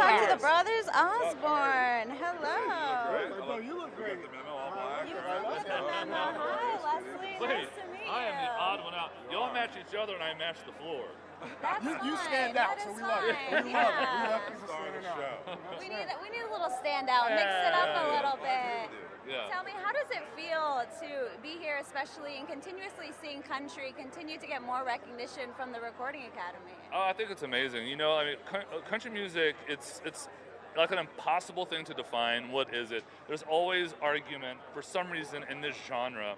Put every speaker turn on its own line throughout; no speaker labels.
talk to the brothers Osborne. Hello.
Bro, you look great.
You get the memo, all black.
You get the memo. Hi, Leslie.
Wait,
Nice to meet you.
I am the odd one out. Y'all match each other and I match the floor.
That's
You
fine.
stand out,
That
so
is
we love it.
fine.
We
Yeah.
love people
Star of the
standing
show.
out.
We need a little standout. Mix it up a little bit.
Yeah.
Tell me, how does it feel to be here, especially and continuously seeing country continue to get more recognition from the Recording Academy?
Oh, I think it's amazing. You know, I mean, country music, it's like an impossible thing to define. What is it? There's always argument, for some reason, in this genre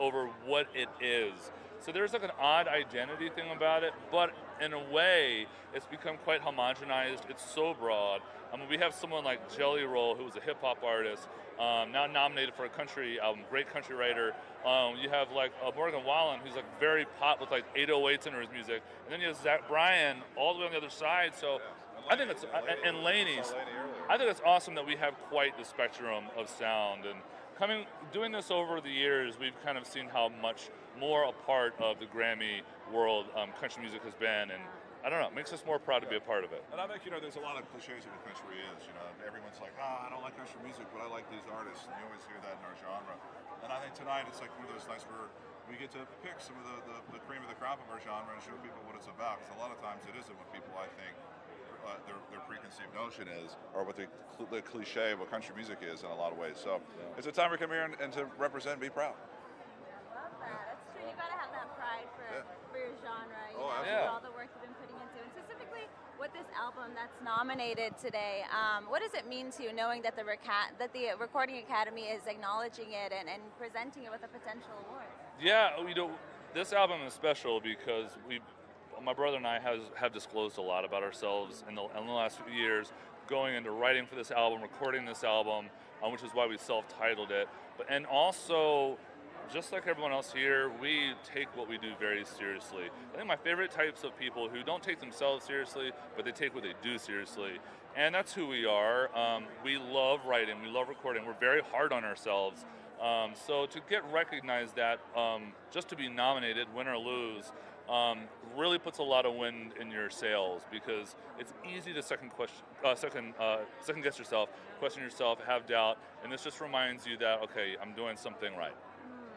over what it is. So there's like an odd identity thing about it, but in a way, it's become quite homogenized. It's so broad. I mean, we have someone like Jelly Roll, who was a hip-hop artist, now nominated for a country album, great country writer. You have like Morgan Wallen, who's like very pop with like 808s in his music. And then you have Zach Bryan all the way on the other side. So I think it's, and Laney's. I think it's awesome that we have quite the spectrum of sound. And doing this over the years, we've kind of seen how much more a part of the Grammy world country music has been. And I don't know, it makes us more proud to be a part of it.
And I think, there's a lot of cliches of what country is, Everyone's like, I don't like country music, but I like these artists, and you always hear that in our genre. And I think tonight it's like one of those nights where we get to pick some of the cream of the crop of our genre and show people what it's about. Because a lot of times it isn't what people, I think, their preconceived notion is, or what the cliche of what country music is in a lot of ways. So it's a time to come here and to represent and be proud.
I love that. That's true. You gotta have that pride for your genre.
Absolutely.
For all the work you've been putting into, and specifically with this album that's nominated today. What does it mean to you, knowing that the Recording Academy is acknowledging it and presenting it with a potential award?
Yeah, this album is special because my brother and I have disclosed a lot about ourselves in the last few years, going into writing for this album, recording this album, which is why we self-titled it. And also, just like everyone else here, we take what we do very seriously. I think my favorite types of people who don't take themselves seriously, but they take what they do seriously. And that's who we are. We love writing, we love recording, we're very hard on ourselves. So to get recognized that, just to be nominated, win or lose, really puts a lot of wind in your sails, because it's easy to second guess yourself, question yourself, have doubt, and this just reminds you that, okay, I'm doing something right.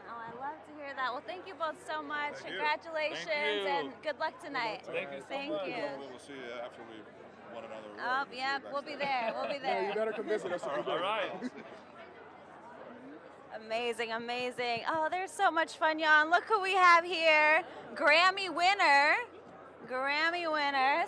I love to hear that. Well, thank you both so much.
Thank you.
Congratulations
Thank you.
and good luck tonight.
Thank you so
Thank
much.
you.
We'll see you after we've won another
Oh,
award.
yeah, we'll be there. We'll be
Yeah, you
there.
better come visit us.
All right.
Amazing, amazing. Oh, there's so much fun, y'all. Look who we have here. Grammy winner,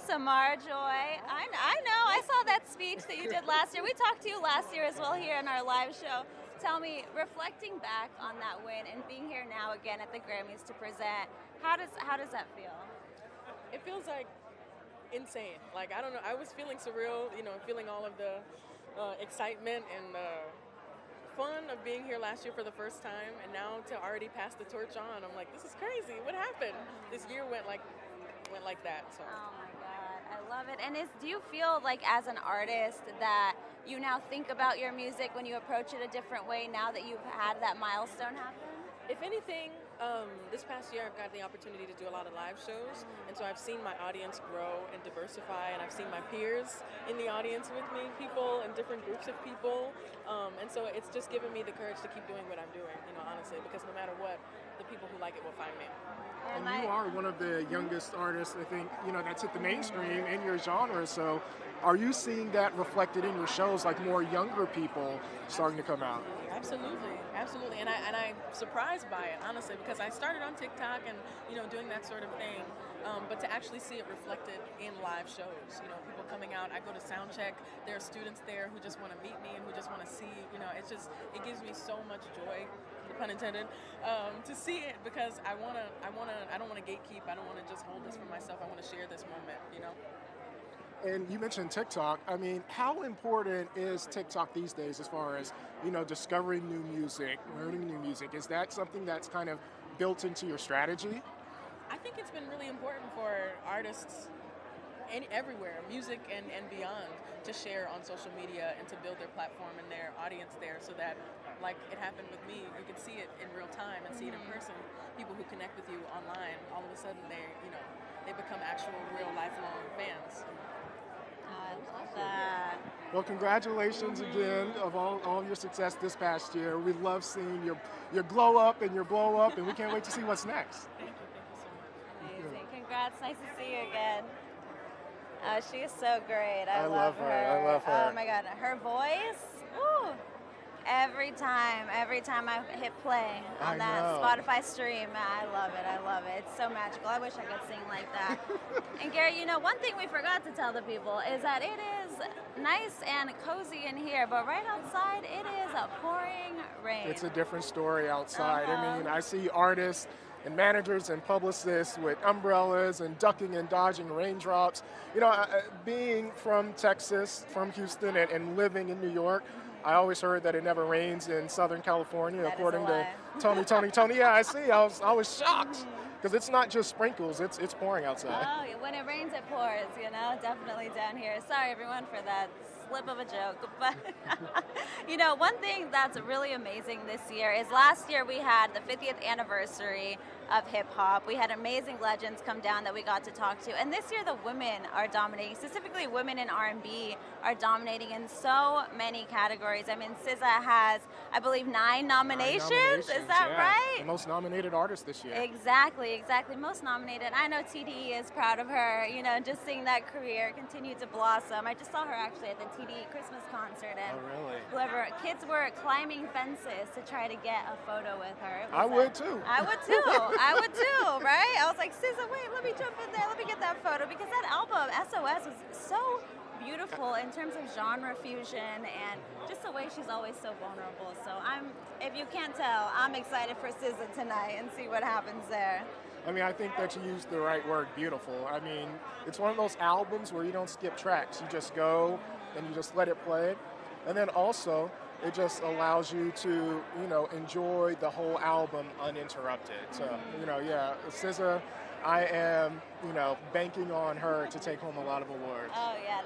Samar Joy. I know, I saw that speech that you did last year. We talked to you last year as well here in our live show. Tell me, reflecting back on that win and being here now again at the Grammys to present, how does that feel?
It feels like insane. Like, I don't know, I was feeling surreal, feeling all of the excitement and fun of being here last year for the first time, and now to already pass the torch on, I'm like, this is crazy. What happened? This year went like that. So.
Oh my God, I love it. And do you feel like as an artist that you now think about your music when you approach it a different way now that you've had that milestone happen?
If anything, this past year I've got the opportunity to do a lot of live shows, and so I've seen my audience grow and diversify, and I've seen my peers in the audience with me, people and different groups of people, and so it's just given me the courage to keep doing what I'm doing, honestly, because no matter what, the people who like it will find me.
And you are one of the youngest artists, I think, that's hit the mainstream in your genre. So are you seeing that reflected in your shows, like more younger people starting to come out?
Absolutely, absolutely. And I'm surprised by it, honestly, because I started on TikTok and, doing that sort of thing. But to actually see it reflected in live shows, people coming out. I go to Soundcheck, there are students there who just want to meet me and who just want to see, it gives me so much joy, pun intended, to see it, because I don't want to gatekeep. I don't want to just hold this for myself. I want to share this moment,
And you mentioned TikTok. I mean, how important is TikTok these days as far as, discovering new music, learning new music? Is that something that's kind of built into your strategy?
I think it's been really important for artists everywhere, music and beyond, to share on social media and to build their platform and their audience there, so that, like it happened with me, you can see it in real time and see it in person. People who connect with you online, all of a sudden they become actual real lifelong fans.
I love that.
Well, congratulations again of all of your success this past year. We love seeing your glow up and your blow up, and we can't wait to see what's next.
Thank you so much.
Amazing. Congrats. Nice to see you again. Oh, she is so great. I
love her. I love her.
Oh my God, her voice. Woo. Every time I hit play on that Spotify stream, I love it. I love it. It's so magical. I wish I could sing like that. And Gary, you know, one thing we forgot to tell the people is that it is nice and cozy in here, but right outside it is a pouring rain.
It's a different story outside. I mean, I see artists and managers and publicists with umbrellas and ducking and dodging raindrops. You know, being from Texas, from Houston, and living in New York, I always heard that it never rains in Southern California,
That
according
is a
to Tony. Yeah, I see. I was shocked because it's not just sprinkles; it's pouring outside.
Oh, when it rains, it pours. You know, definitely down here. Sorry, everyone, for that slip of a joke. But you know, one thing that's really amazing this year is last year we had the 50th anniversary of hip hop. We had amazing legends come down that we got to talk to, and this year the women are dominating. Specifically, women in R&B are dominating in so many categories. I mean, SZA has, I believe, 9 nominations. Is that right?
The most nominated artist this year.
Exactly. Most nominated. I know TDE is proud of her. You know, just seeing that career continue to blossom. I just saw her actually at the TDE Christmas concert, and whoever kids were climbing fences to try to get a photo with her.
I would too.
I would too, right? I was like, SZA, wait, let me jump in there, let me get that photo, because that album, SOS, was so beautiful in terms of genre fusion and just the way she's always so vulnerable. So if you can't tell, I'm excited for SZA tonight and see what happens there.
I mean, I think that you used the right word, beautiful. I mean, it's one of those albums where you don't skip tracks. You just go and you just let it play. And then also, it just allows you to, you know, enjoy the whole album uninterrupted. So, you know, yeah, SZA, I am, you know, banking on her to take home a lot of awards.
Oh yeah,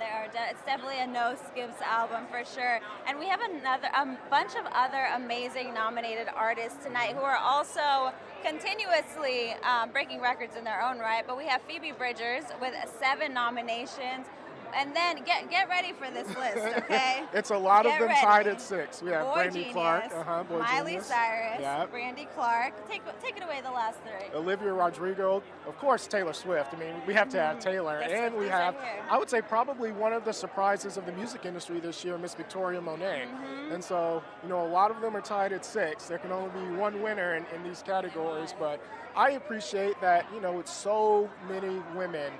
it's definitely a no skips album for sure. And we have a bunch of other amazing nominated artists tonight who are also continuously breaking records in their own right. But we have Phoebe Bridgers with 7 nominations. And then get ready for this list, okay?
It's a lot of them tied at 6. We have
Boy
Brandy
Genius,
Clark, Boy
Miley
Genius.
Cyrus, Brandy Clark. Take it away, the last 3.
Olivia Rodrigo, of course, Taylor Swift. I mean, we have to have Taylor. And we have, I would say, probably one of the surprises of the music industry this year, Miss Victoria Monet. And so, you know, a lot of them are tied at 6. There can only be one winner in these categories. But I appreciate that, you know, it's so many women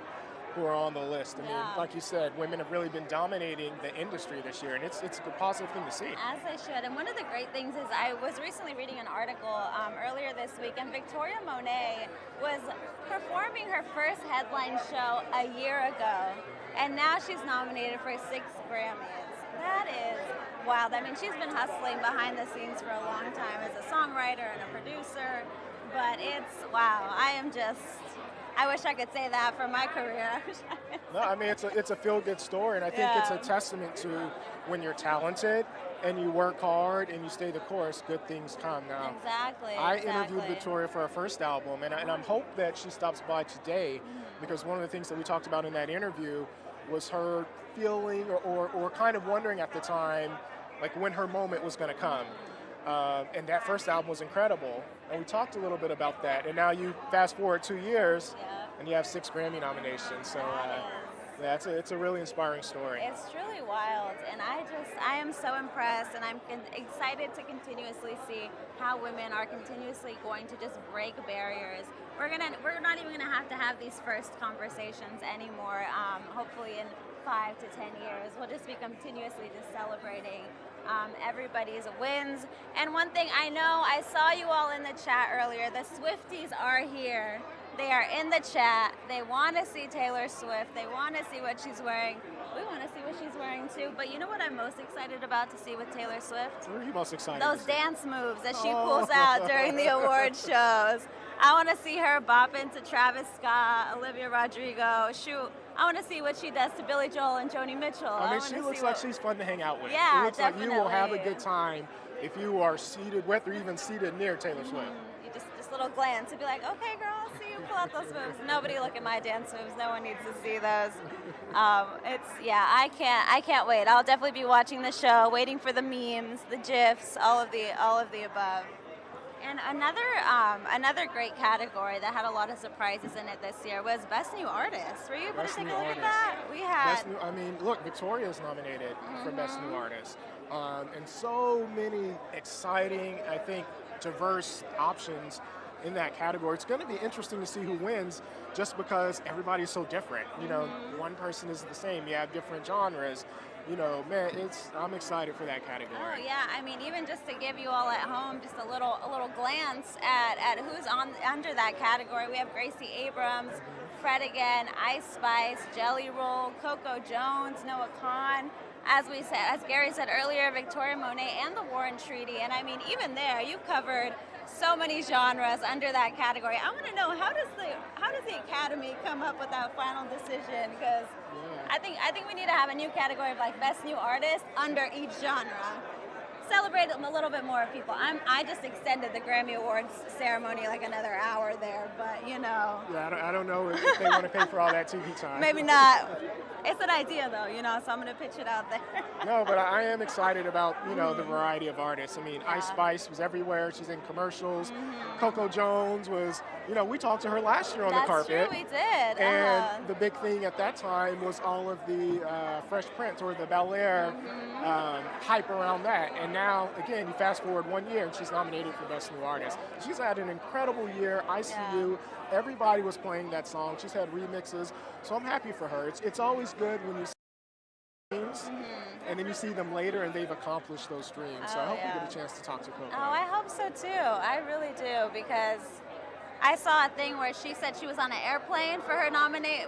who are on the list. I mean, like you said, women have really been dominating the industry this year, and it's a positive thing to see.
As they should. And one of the great things is I was recently reading an article earlier this week, and Victoria Monet was performing her first headline show a year ago, and now she's nominated for 6 Grammys. That is wild. I mean, she's been hustling behind the scenes for a long time as a songwriter and a producer, but it's, wow, I wish I could say that for my career.
No, I mean, it's a feel-good story, and I think it's a testament to when you're talented and you work hard and you stay the course, good things come. Now,
Exactly.
I interviewed Victoria for her first album, and I hope that she stops by today, because one of the things that we talked about in that interview was her feeling or kind of wondering at the time, like, when her moment was going to come. And that first album was incredible, and we talked a little bit about that. And now you fast forward 2 years, and you have 6 Grammy nominations. So it's a really inspiring story.
It's truly wild, and I am so impressed, and I'm excited to continuously see how women are continuously going to just break barriers. We're not even gonna have to have these first conversations anymore. Hopefully in 5 to 10 years, we'll just be continuously just celebrating everybody's wins. And one thing I know, I saw you all in the chat earlier, the Swifties are here. They are in the chat. They want to see Taylor Swift. They want to see what she's wearing. We want to see what she's wearing too. But you know what I'm most excited about to see with Taylor Swift?
What are you most excited
Those dance moves that she pulls out during the award shows. I want to see her bop into Travis Scott, Olivia Rodrigo. Shoot, I want to see what she does to Billy Joel and Joni Mitchell.
I mean, she looks like she's fun to hang out with.
Yeah,
it looks
definitely.
like you will have a good time if you are seated with or even seated near Taylor Swift.
You just little glance and be like, okay, girl, I'll see you pull out those moves. Nobody look at my dance moves. No one needs to see those. I can't wait. I'll definitely be watching the show, waiting for the memes, the GIFs, all of the above. And another great category that had a lot of surprises in it this year was Best New Artist. Were you able to take a look at that? We had.
Look, Victoria's nominated for Best New Artist. And so many exciting, I think, diverse options in that category. It's going to be interesting to see who wins just because everybody's so different. You know, one person is the same. You have different genres. You know, man, I'm excited for that category.
Oh yeah, I mean, even just to give you all at home just a little glance at who's under that category. We have Gracie Abrams, Fred again, Ice Spice, Jelly Roll, Coco Jones, Noah Kahan. As Gary said earlier, Victoria Monet and the Warren Treaty. And I mean, even there, you've covered so many genres under that category. I want to know, how does the Academy come up with that final decision? Because I think we need to have a new category of like Best New Artist under each genre. Celebrate them a little bit more, people. I just extended the Grammy Awards ceremony like another hour there, but you know.
Yeah, I don't know if they want to pay for all that TV time.
Maybe not. It's an idea though, you know, so I'm going to pitch it out there.
No, but I am excited about, you know, the variety of artists. I mean, Ice Spice was everywhere. She's in commercials. Coco Jones was, you know, we talked to her last year on the carpet.
That's true, we did.
And the big thing at that time was all of the Fresh Prince or the Bel Air hype around that. And now, again, you fast forward 1 year and she's nominated for Best New Artist. She's had an incredible year. I See You. Everybody was playing that song. She's had remixes. So I'm happy for her. It's always good when you see dreams and then you see them later and they've accomplished those dreams. So I hope we get a chance to talk to Coco.
Oh, I hope so too. I really do, because I saw a thing where she said she was on an airplane for her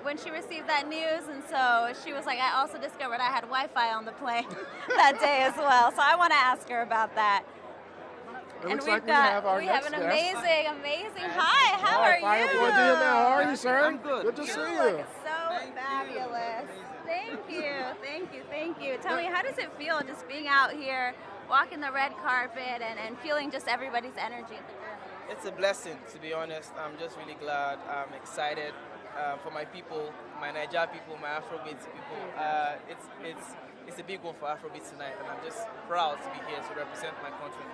when she received that news, and so she was like, I also discovered I had Wi-Fi on the plane that day as well. So I want to ask her about that.
And we have an
amazing. Hi, how are you?
How are you, sir?
I'm good.
Good to see you.
Look so fabulous. Thank you. Tell me, how does it feel just being out here, walking the red carpet, and feeling just everybody's energy at the Grammys?
It's a blessing, to be honest. I'm just really glad. I'm excited for my people, my Niger people, my Afrobeats people. It's a big one for Afrobeats tonight, and I'm just proud to be here to represent my country.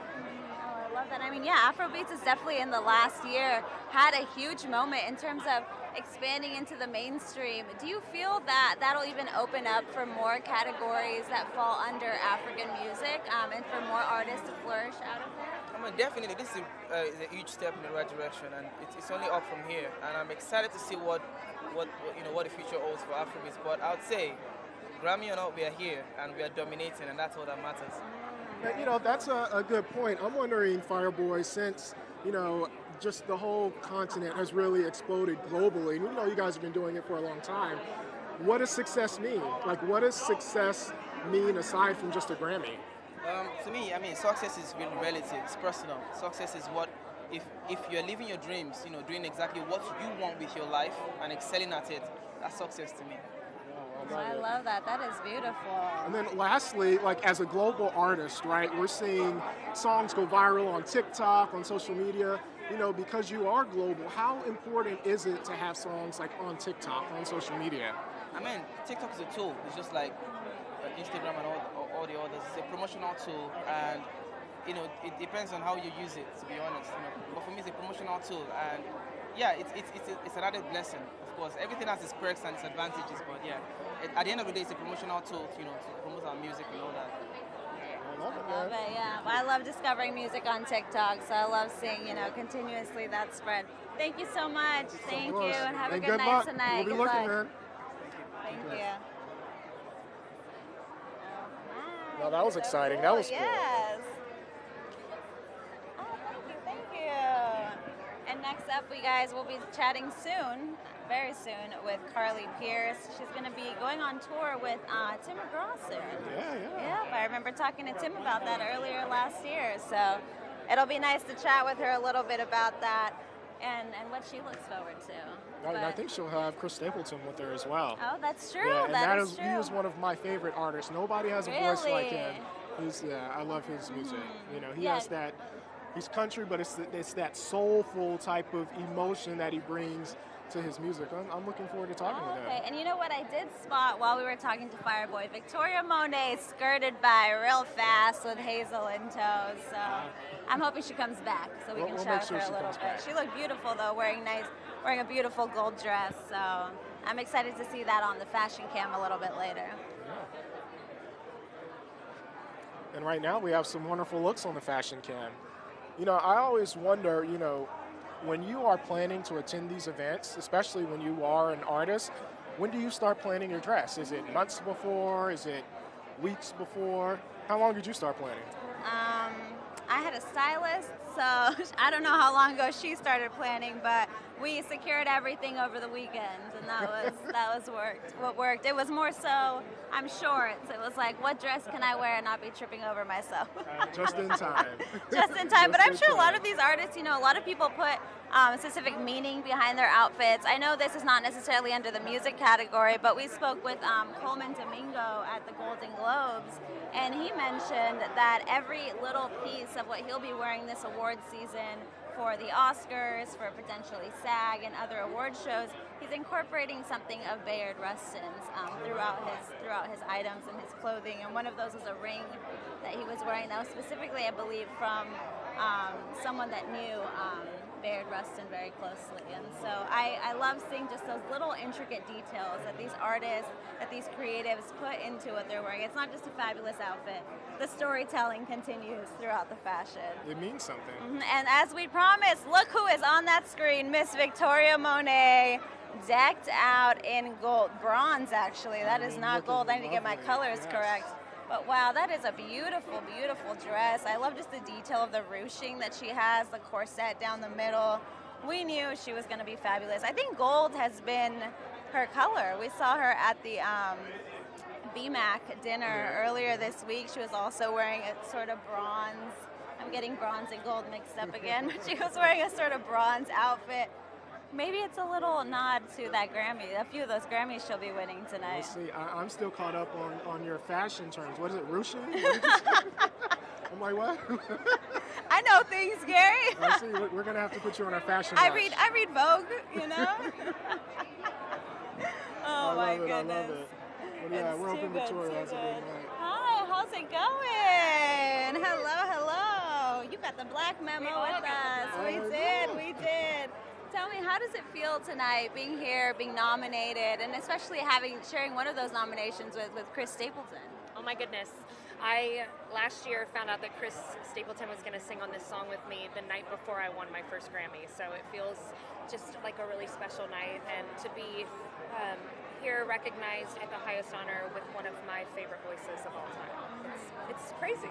I love that. I mean, yeah, Afrobeats is definitely in the last year had a huge moment in terms of expanding into the mainstream. Do you feel that that'll even open up for more categories that fall under African music and for more artists to flourish out of there?
I mean, definitely, this is a huge step in the right direction, and it's only up from here. And I'm excited to see what the future holds for Afrobeats. But I would say, Grammy or not, we are here and we are dominating, and that's all that matters.
You know, that's a good point. I'm wondering, Fireboy, since, you know, just the whole continent has really exploded globally, and you know you guys have been doing it for a long time, what does success mean? Like, what does success mean aside from just a Grammy?
To me, I mean, success is really relative. It's personal. Success is what, if you're living your dreams, you know, doing exactly what you want with your life and excelling at it, that's success to me.
I love that. That is beautiful.
And then lastly, like as a global artist, right, we're seeing songs go viral on TikTok, on social media. You know, because you are global, how important is it to have songs like on TikTok, on social media?
I mean, TikTok is a tool. It's just like Instagram and all the others. It's a promotional tool, and you know, it depends on how you use it, to be honest. You know, but for me, it's a promotional tool, and yeah, it's an added blessing. Of course, everything has its perks and its advantages, but yeah, at the end of the day, it's a promotional tool, you know, to promote our music and all that.
I love it,
man. Yeah. I love discovering music on TikTok, so I love seeing, you know, continuously that spread. Thank you so much. Thank you, and have a good night tonight.
We'll be looking, man.
Thank you.
Well, that was exciting. That was cool.
Yes. Oh, thank you. And next up, we guys will be chatting soon, very soon, with Carly Pierce. She's going to be going on tour with Tim McGraw soon. Yeah, I remember talking to Tim about that earlier last year. So it'll be nice to chat with her a little bit about that and what she looks forward to.
I think she'll have Chris Stapleton with her as well.
Oh, that's true.
Yeah, and
that is true.
He is one of my favorite artists. Nobody has a voice like him. I love his music. You know, he has that he's country, but it's that soulful type of emotion that he brings to his music. I'm looking forward to talking with him.
Okay, and you know what I did spot while we were talking to Fireboy? Victoria Monet skirted by real fast with Hazel in tow, so I'm hoping she comes back so we can chat with her a little bit. She looked beautiful though, wearing a beautiful gold dress, so I'm excited to see that on the fashion cam a little bit later.
Yeah. And right now we have some wonderful looks on the fashion cam. You know, I always wonder, you know, when you are planning to attend these events, especially when you are an artist, when do you start planning your dress? Is it months before? Is it weeks before? How long did you start planning?
I had a stylist, so I don't know how long ago she started planning, but we secured everything over the weekend, and that was what worked. It was more so, I'm shorts. It was like, what dress can I wear and not be tripping over myself?
Just in time.
Just in time. But I'm sure a lot of these artists, you know, a lot of people put specific meaning behind their outfits. I know this is not necessarily under the music category, but we spoke with Coleman Domingo at the Golden Globes, and he mentioned that every little piece of what he'll be wearing this award season for the Oscars, for potentially SAG and other award shows, he's incorporating something of Bayard Rustin's throughout his items and his clothing. And one of those was a ring that he was wearing that was specifically, I believe, from someone that knew Bayard Rustin very closely. And so I love seeing just those little intricate details that these artists, that these creatives put into what they're wearing. It's not just a fabulous outfit. The storytelling continues throughout the fashion.
It means something.
And as we promised, look who is on that screen, Miss Victoria Monet, decked out in gold. Bronze, actually. That is not gold. I need to get my colors correct. But wow, that is a beautiful, beautiful dress. I love just the detail of the ruching that she has, the corset down the middle. We knew she was going to be fabulous. I think gold has been her color. We saw her at the BMAC dinner earlier this week. She was also wearing a sort of bronze. I'm getting bronze and gold mixed up again. But she was wearing a sort of bronze outfit. Maybe it's a little nod to that Grammy. A few of those Grammys she'll be winning tonight.
We'll see. I'm still caught up on your fashion terms. What is it, ruching? I'm like, what?
I know things, Gary.
I see. We're going to have to put you on our fashion
I
watch.
read Vogue, you know? Oh, my goodness.
I love it. Well, yeah, we're hoping Victoria has a good night.
Hi, how's it going? Hello. You got the black memo with us. We did. Tell me, how does it feel tonight being here, being nominated, and especially sharing one of those nominations with Chris Stapleton?
Oh my goodness. I last year found out that Chris Stapleton was going to sing on this song with me the night before I won my first Grammy. So it feels just like a really special night, and to be here recognized at the highest honor with one of my favorite voices of all time. It's crazy.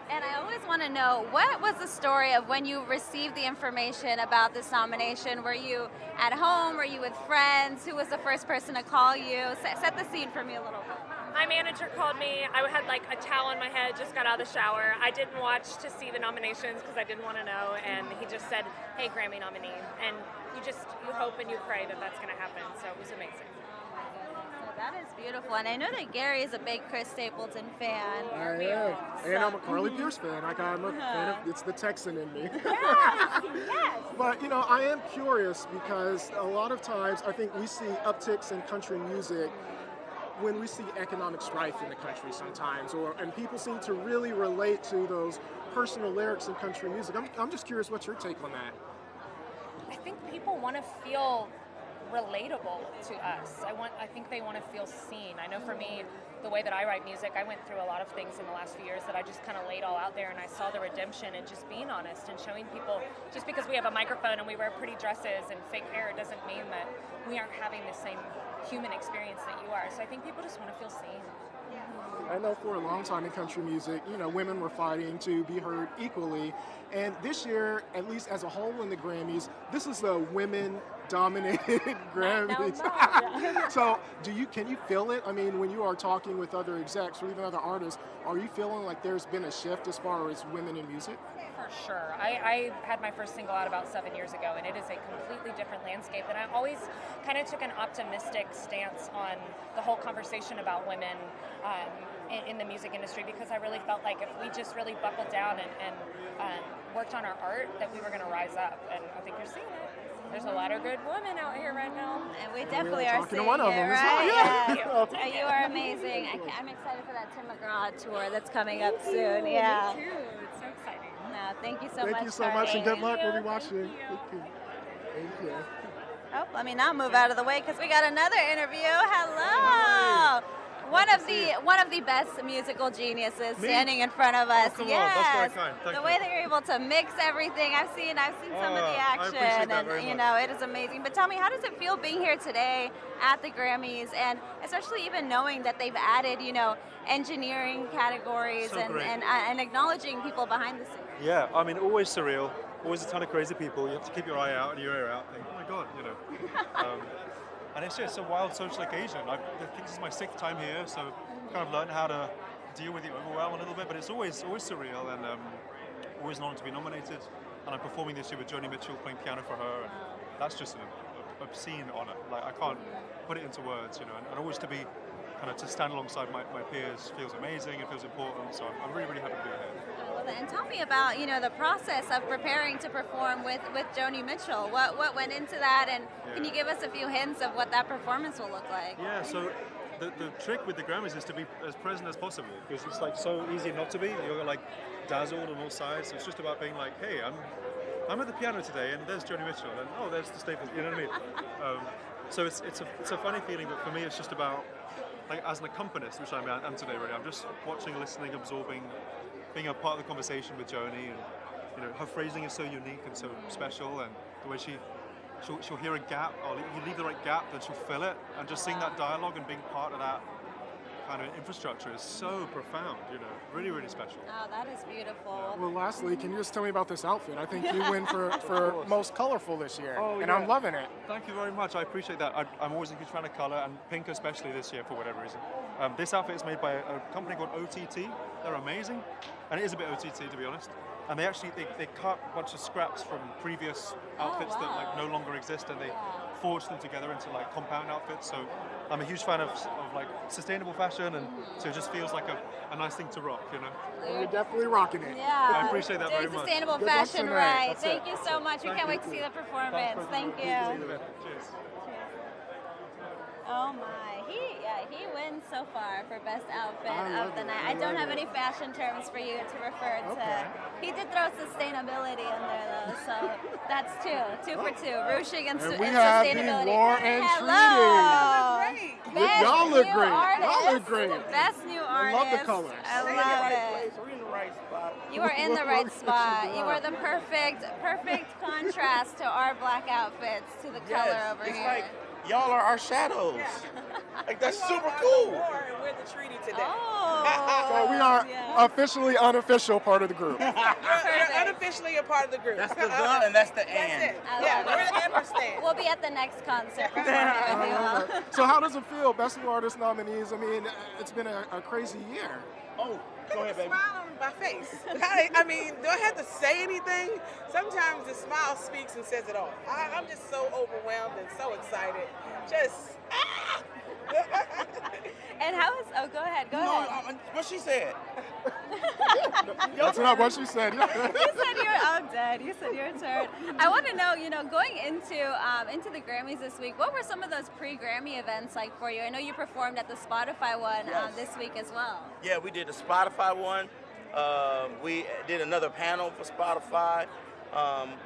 And I always want to know, what was the story of when you received the information about this nomination? Were you at home? Were you with friends? Who was the first person to call you? Set the scene for me a little bit.
My manager called me. I had like a towel on my head, just got out of the shower. I didn't watch to see the nominations because I didn't want to know. And he just said, hey, Grammy nominee. And you hope and you pray that that's going to happen. So it was amazing.
That is beautiful, and I know that Gary is a big Chris Stapleton fan.
I am, and I'm a Carly Pierce fan. I'm a fan of, it's the Texan in me.
Yes.
But you know, I am curious because a lot of times I think we see upticks in country music when we see economic strife in the country sometimes, and people seem to really relate to those personal lyrics in country music. I'm just curious, what's your take on that?
I think people want to feel relatable to us. I think they want to feel seen. I know for me, the way that I write music, I went through a lot of things in the last few years that I just kind of laid all out there, and I saw the redemption and just being honest and showing people, just because we have a microphone and we wear pretty dresses and fake hair doesn't mean that we aren't having the same human experience that you are. So I think people just want to feel seen.
I know for a long time in country music, you know, women were fighting to be heard equally. And this year, at least as a whole in the Grammys, this is the women dominated Grammys.
Yeah.
So can you feel it? I mean, when you are talking with other execs or even other artists, are you feeling like there's been a shift as far as women in music?
For sure. I had my first single out about 7 years ago, and it is a completely different landscape. And I always kind of took an optimistic stance on the whole conversation about women in the music industry, because I really felt like if we just really buckled down and worked on our art, that we were going to rise up. And I think you're seeing it. There's a lot of good women out here right now.
And we definitely are seeing
one of
it,
them.
right?
Yeah.
You are amazing. I'm excited for that Tim McGraw tour that's coming up soon. Yeah.
Me too. It's so exciting.
No, thank you so much.
Thank you so much, and
Carly.
good luck. We'll be
Thank
watching.
you.
Thank you.
Oh, let me now move out of the way because we got another interview. Hello. One of the best musical geniuses standing in front of us.
come on,
yes.
that's very kind. Thank
the
you.
way that you're able to mix everything. I've seen some of the
I
action,
appreciate that
and
very
you
much.
know, it is amazing. But tell me, how does it feel being here today at the Grammys, and especially even knowing that they've added, you know, engineering categories
So great.
and acknowledging people behind the scenes?
Yeah, I mean, always surreal, always a ton of crazy people. You have to keep your eye out and your ear out. Think, oh my God, you know. And it's just a wild social occasion. I think this is my 6th time here, so I've kind of learned how to deal with the overwhelm a little bit. But it's always surreal, and always an honor to be nominated. And I'm performing this year with Joni Mitchell, playing piano for her. And that's just an obscene honor. Like, I can't put it into words, you know. And always to be kind of to stand alongside my peers feels amazing. It feels important. So I'm really, really happy to be here.
I love it. And tell me about, you know, the process of preparing to perform with Joni Mitchell. What went into that, and can you give us a few hints of what that performance will look like?
Yeah, so the trick with the Grammys is to be as present as possible, because it's like so easy not to be. You're like dazzled on all sides. So it's just about being like, hey, I'm at the piano today, and there's Joni Mitchell, and oh, there's the Staples. You know what I mean? So it's a funny feeling, but for me, it's just about, like, as an accompanist, which I am today. Really, I'm just watching, listening, absorbing, being a part of the conversation with Joni, and you know, her phrasing is so unique and so special, and the way she'll hear a gap, or you leave the right gap, then she'll fill it, and just seeing that dialogue and being part of that kind of infrastructure is so profound, you know, really, really special.
Oh, that is beautiful.
Well, lastly, can you just tell me about this outfit? I think you win for most colorful this year, and
yeah.
I'm loving it.
Thank you very much. I appreciate that. I'm always a huge fan of color, and pink especially this year for whatever reason. This outfit is made by a company called OTT. They're amazing, and it is a bit OTT to be honest. And they actually they cut a bunch of scraps from previous outfits that like no longer exist, and they forged them together into like compound outfits. So I'm a huge fan of like sustainable fashion, and so it just feels like a nice thing to rock, you know.
Well, you're definitely rocking it.
Yeah.
I appreciate that very
Doing
much.
sustainable
Good luck
fashion
tonight.
right.
That's
Thank
it.
you so much. We
Thank
can't
you.
wait to see the performance. Thank you.
Cheers.
Oh my, he wins so far for best outfit
I
of
love
the
it.
night.
I
I don't
love
have
it.
any fashion terms for you to refer to.
Okay.
He did throw sustainability in there though, so that's two for two. Rushing and,
And we
and
have the
sustainability.
War and
Hello. Best
Y'all look
new
great.
artist.
Y'all look great.
Best new
I
artist.
love the colors.
I love it.
We're in the right spot.
You are in the right spot. You
are.
are the perfect contrast to our black outfits, to the color over
it's
here.
like y'all are our shadows. Like that's super cool.
We're the treaty today.
Oh,
So we are
yeah.
officially unofficial part of the group.
You're unofficially a part of the group.
That's the and that's the
That's
and.
it.
I
Yeah,
love
we're
it.
the ampersand.
We'll be at the next concert performing with you all.
So how does it feel, Best New Artist nominees? I mean, it's been a crazy year.
Oh, go ahead, baby.
Smile on my face. I mean, do I have to say anything? Sometimes the smile speaks and says it all. I'm just so overwhelmed and so excited. Just,
And how is? Oh, go ahead. Go
No,
ahead.
what she said.
That's not what she said.
You said you're. I'm dead. You said your turn. I want to know. You know, going into the Grammys this week, what were some of those pre-Grammy events like for you? I know you performed at the Spotify one this week as well.
Yeah, we did the Spotify one. We did another panel for Spotify.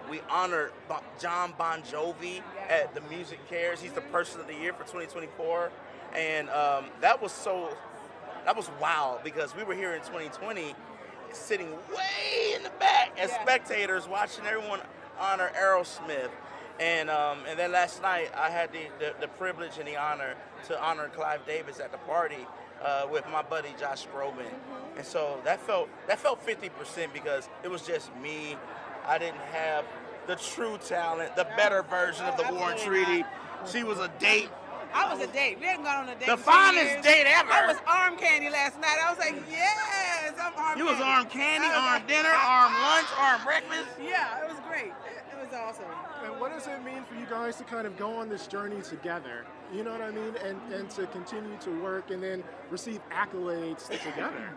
We honored John Bon Jovi at the Music Cares. He's the Person of the Year for 2024. And that was wild because we were here in 2020 sitting way in the back as spectators watching everyone honor Aerosmith. And then last night I had the privilege and the honor to honor Clive Davis at the party with my buddy Josh Groban. And so that felt 50% because it was just me. I didn't have the true talent, the better version of the War Treaty. She was a date.
I was a date. We hadn't gone on a date.
The
in 2
finest
years.
date ever.
I was arm candy last night. I was like, yes, I'm arm candy.
You was arm candy, arm dinner, arm lunch, arm breakfast.
Yeah, it was great. It was awesome.
And what does it mean for you guys to kind of go on this journey together? You know what I mean? And to continue to work and then receive accolades together.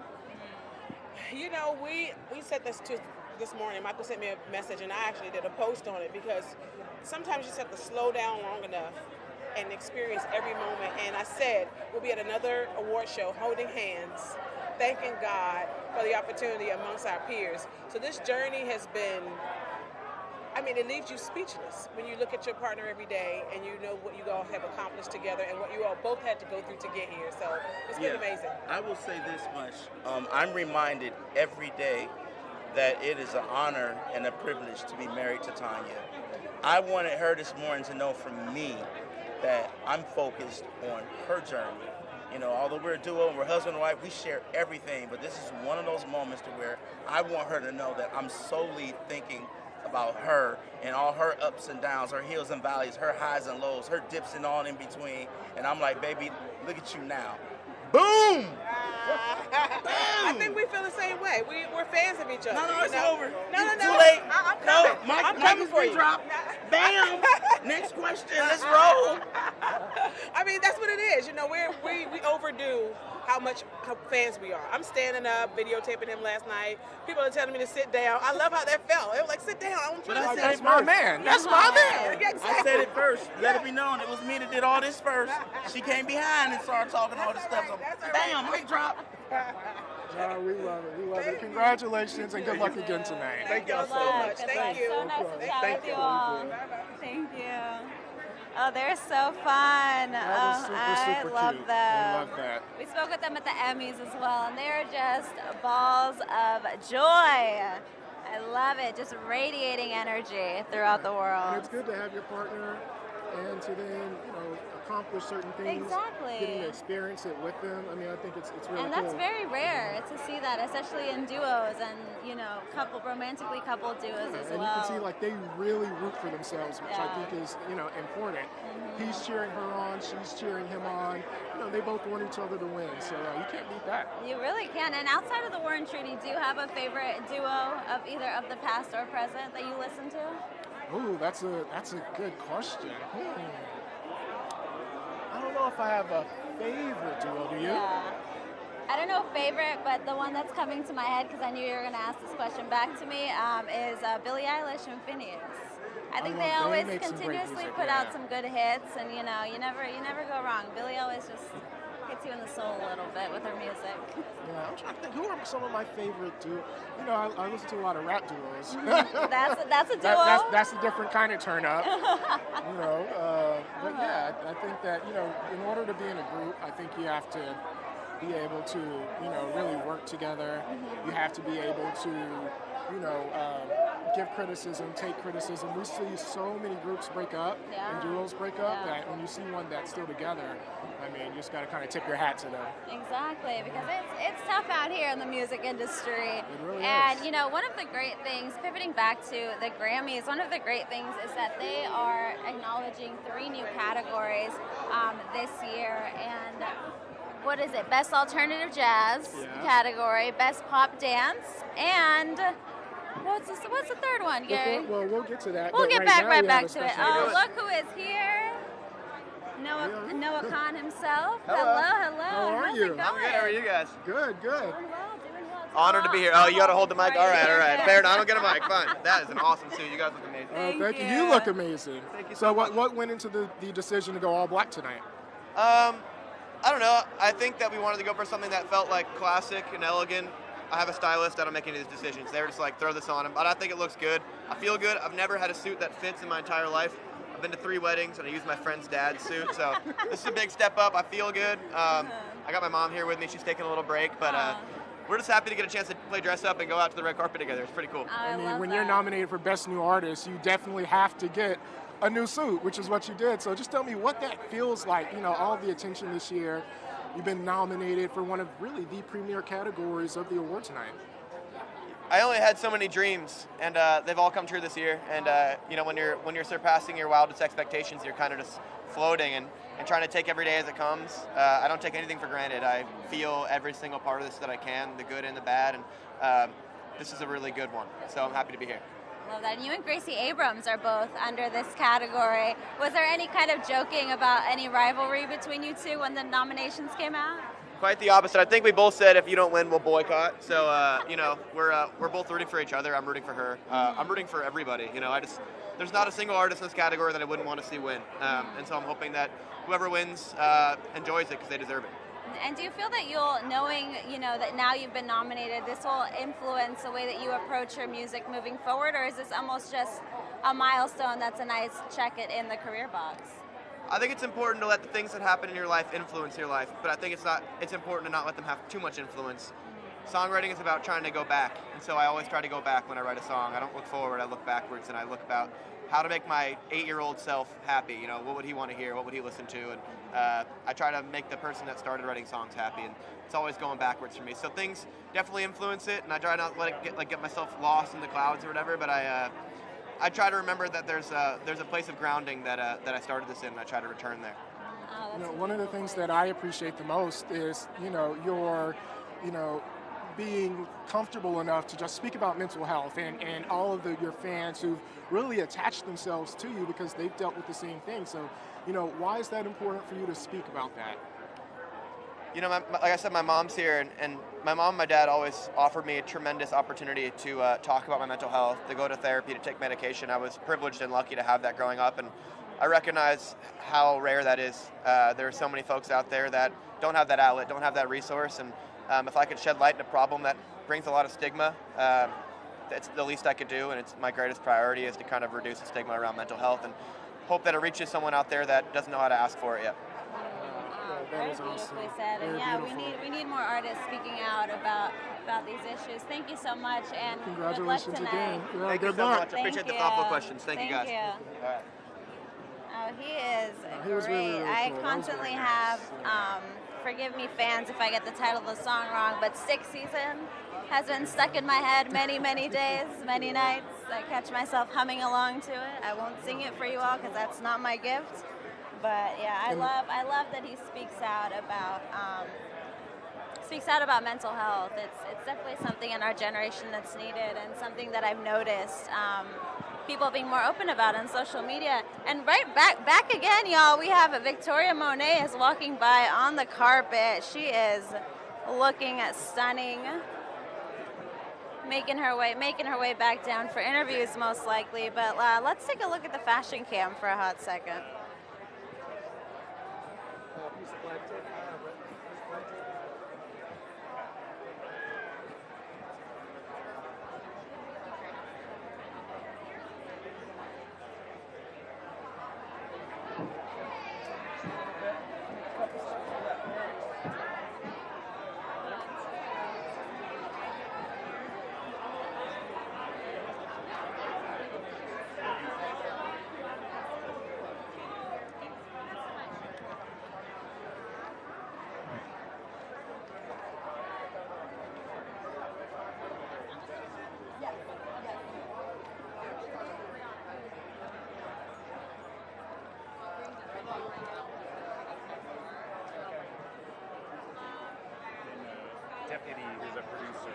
You know, we said this morning. Michael sent me a message, and I actually did a post on it, because sometimes you just have to slow down long enough and experience every moment. And I said, we'll be at another award show holding hands, thanking God for the opportunity amongst our peers. So this journey has been, I mean, it leaves you speechless when you look at your partner every day and you know what you all have accomplished together and what you all both had to go through to get here. So it's been amazing.
I will say this much. I'm reminded every day that it is an honor and a privilege to be married to Tanya. I wanted her this morning to know from me that I'm focused on her journey. You know, although we're a duo and we're husband and wife, we share everything, but this is one of those moments to where I want her to know that I'm solely thinking about her and all her ups and downs, her hills and valleys, her highs and lows, her dips and all in between. And I'm like, baby, look at you now. Boom!
I think we feel the same way. We're fans of each other.
No, it's over.
No.
Too late.
I'm coming. I'm coming for you.
Drop. Bam! Next question. Let's roll.
I mean, that's what it is. You know, we overdo how fans we are. I'm standing up, videotaping him last night. People are telling me to sit down. I love how that felt. It was like, sit down. I'm trying to sit
That's my man. That's my man.
Yeah, exactly.
I said it first. Let it be known it was me that did all this first. She came behind and started talking all this stuff. So, bam, mic drop.
No, we love it. We love it. Congratulations and good luck again tonight.
Thank y'all so much. Thank you.
So nice to chat with you all. Thank you. Oh, they're so fun.
That was super
I love
cute.
them.
I love that.
We spoke with them at the Emmys as well, and they're just balls of joy. I love it. Just radiating energy throughout the world.
And it's good to have your partner and to then, you know, accomplish certain things.
Exactly.
Getting to experience it with them. I mean, I think it's really
And
cool.
that's very rare to see that, especially in duos and, you know, romantically coupled duos as
and
well.
you can see, like, they really root for themselves, which I
Yeah.
think is, you know, important. He's cheering her on, she's cheering him on. You know, they both want each other to win, so you can't beat that.
You really can. And outside of the War and Treaty, do you have a favorite duo of either of the past or present that you listen to?
Ooh, that's a good question. I don't know if I have a favorite duo. Do you?
Yeah. I don't know favorite, but the one that's coming to my head, because I knew you were going to ask this question back to me, is Billie Eilish and Phineas. I think they always
make some great
continuously
music,
put
yeah.
out some good hits, and you know, you never go wrong. Billie always just hits you in the soul a little bit with her music.
Yeah, I'm trying to think. Who are some of my favorite duos? You know, I listen to a lot of rap duos.
That's a duo.
That's a different kind of turn up. You know, but yeah, I think that, you know, in order to be in a group, I think you have to be able to, you know, really work together. You have to be able to, you know, give criticism, take criticism. We see so many groups break up and duos break up that when you see one that's still together, I mean, you just got to kind of tip your hat to them.
Exactly, because it's tough out here in the music industry.
It really
and
is.
you know, one of the great things, pivoting back to the Grammys, one of the great things is that they are acknowledging 3 new categories this year. And what is it? Best Alternative Jazz category, Best Pop Dance, and what's the third one, Gary?
Well, we'll get to that.
We'll
but
get
right
right
now
back
we
to
have
it.
a special
Oh,
guest.
look who is here. Noah Khan himself.
Hello.
Hello.
How are
How's
you?
it going?
I'm good. How are you guys?
Good.
Doing well.
Honored to be here. Oh, you got to hold the mic. All right.
Yeah.
Fair enough. I don't get a mic. Fine. That is an awesome suit. You guys look amazing.
Thank you. You look amazing.
Thank you
so what went into the decision to go all black tonight?
I don't know. I think that we wanted to go for something that felt like classic and elegant. I have a stylist. I don't make any of these decisions. They were just like, throw this on him. But I think it looks good. I feel good. I've never had a suit that fits in my entire life. I've been to 3 weddings and I used my friend's dad's suit. So this is a big step up. I feel good. I got my mom here with me. She's taking a little break. But we're just happy to get a chance to play dress up and go out to the red carpet together. It's pretty cool.
I mean, when you're nominated for Best New Artist, you definitely have to get a new suit, which is what you did. So just tell me what that feels like, you know, all the attention this year. You've been nominated for one of really the premier categories of the award tonight.
I only had so many dreams, and they've all come true this year. And you know, when you're surpassing your wildest expectations, you're kind of just floating and trying to take every day as it comes. I don't take anything for granted. I feel every single part of this that I can, the good and the bad, and this is a really good one. So I'm happy to be here.
Love that. And you and Gracie Abrams are both under this category. Was there any kind of joking about any rivalry between you two when the nominations came out?
Quite the opposite. I think we both said if you don't win, we'll boycott. So you know, we're both rooting for each other. I'm rooting for her. I'm rooting for everybody. You know, there's not a single artist in this category that I wouldn't want to see win. And so I'm hoping that whoever wins enjoys it because they deserve it.
And do you feel that knowing, you know, that now you've been nominated, this will influence the way that you approach your music moving forward, or is this almost just a milestone that's a nice check it in the career box?
I think it's important to let the things that happen in your life influence your life, but I think it's important to not let them have too much influence. Songwriting is about trying to go back, and so I always try to go back when I write a song. I don't look forward, I look backwards, and I look about how to make my 8-year-old self happy. You know, what would he want to hear? What would he listen to? And I try to make the person that started writing songs happy, and it's always going backwards for me. So things definitely influence it, and I try not to let it get myself lost in the clouds or whatever. But I try to remember that there's a place of grounding that I started this in, and I try to return there.
Oh,
You know, one of the things that I appreciate the most is, your, being comfortable enough to just speak about mental health and all of your fans who've really attached themselves to you because they've dealt with the same thing. So, why is that important for you to speak about that?
You know, like I said, my mom's here, and my mom and my dad always offered me a tremendous opportunity to talk about my mental health, to go to therapy, to take medication. I was privileged and lucky to have that growing up, and I recognize how rare that is. There are so many folks out there that don't have that outlet, don't have that resource, and if I could shed light on a problem that brings a lot of stigma, it's the least I could do, and it's my greatest priority is to kind of reduce the stigma around mental health and hope that it reaches someone out there that doesn't know how to ask for it yet.
Very beautifully said. And yeah, we need more artists speaking out about these issues. Thank you so much, and
Congratulations
good luck tonight.
again. Yeah,
Thank you
good
so
luck.
much. I appreciate the thoughtful questions. Thank you guys.
You.
All right.
Oh, he is
he was
great.
really, really
I
cool. That was
constantly
really
have,
nice.
forgive me fans if I get the title of the song wrong, but Sixth Season has been stuck in my head many, many days, many nights. I catch myself humming along to it. I won't sing it for you all because that's not my gift. But yeah, I love that he speaks out about mental health. It's definitely something in our generation that's needed, and something that I've noticed people being more open about on social media. And right back again, y'all. We have Victoria Monet is walking by on the carpet. She is looking stunning, making her way back down for interviews most likely. But let's take a look at the fashion cam for a hot second.
Deputy, who's a producer.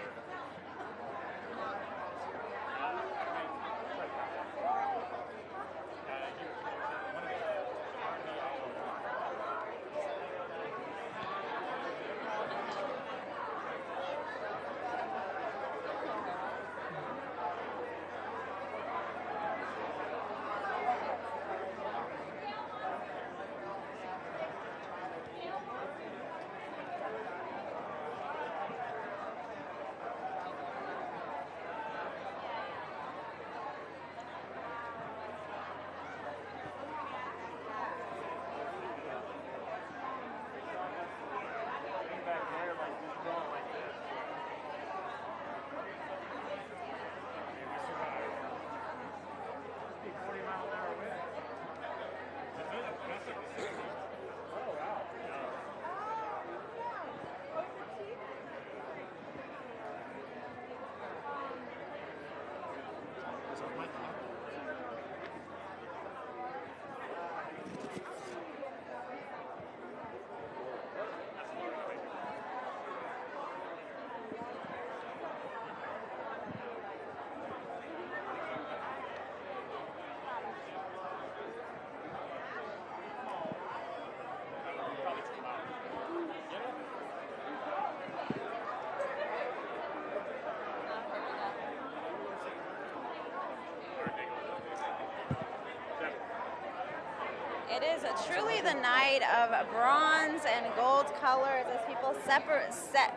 It is truly the night of bronze and gold colors as people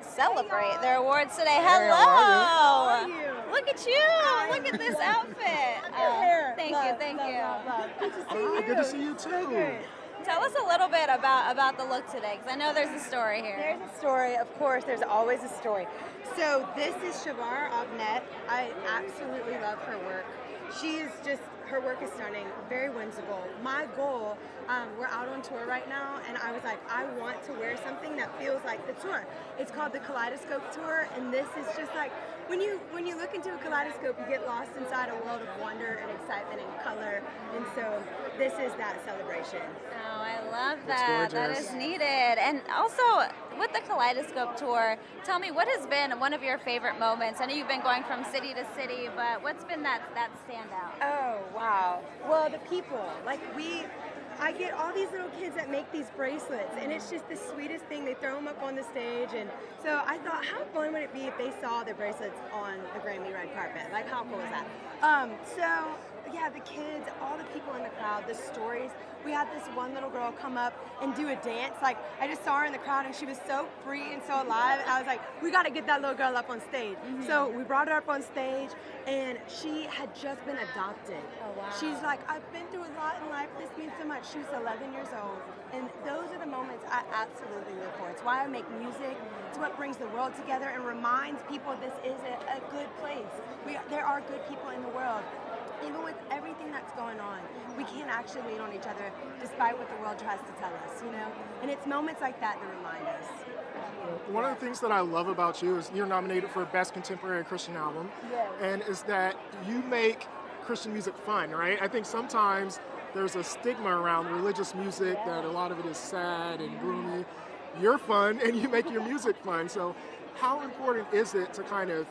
celebrate their awards today. Hello.
How are you?
Look at you. Look at this outfit. Thank you.
Good to see you.
Good to see you too.
Tell us a little bit about the look today, because I know there's a story here.
There's a story, of course. There's always a story. So this is Shavar Avnet. I absolutely love her work. Her work is stunning, very whimsical. My goal, we're out on tour right now, and I was like, I want to wear something that feels like the tour. It's called the Kaleidoscope Tour, and this is just like, when you look into a kaleidoscope, you get lost inside a world of wonder and excitement and color, and so this is that celebration.
Oh, I love that. That is needed. And also, with the Kaleidoscope Tour, tell me, what has been one of your favorite moments? I know you've been going from city to city, but what's been that standout?
Oh, wow. Well, the people. I get all these little kids that make these bracelets, and it's just the sweetest thing. They throw them up on the stage, and so I thought, how fun would it be if they saw the bracelets on the Grammy red carpet? Like, how cool is that? Yeah, the kids, all the people in the crowd, the stories. We had this one little girl come up and do a dance. Like, I just saw her in the crowd, and she was so free and so alive. And I was like, we got to get that little girl up on stage. Mm-hmm. So we brought her up on stage, and she had just been adopted.
Oh, wow.
She's like, I've been through a lot in life. This means so much. She was 11 years old. And those are the moments I absolutely live for. It's why I make music. It's what brings the world together and reminds people this is a good place. There are good people in the world. Even with everything that's going on, we can't actually lean on each other despite what the world tries to tell us, you know? And it's moments like that that remind us.
One of the things that I love about you is you're nominated for Best Contemporary Christian Album.
Yes.
And is that you make Christian music fun, right? I think sometimes there's a stigma around religious music that a lot of it is sad and gloomy. You're fun and you make your music fun. So how important is it to kind of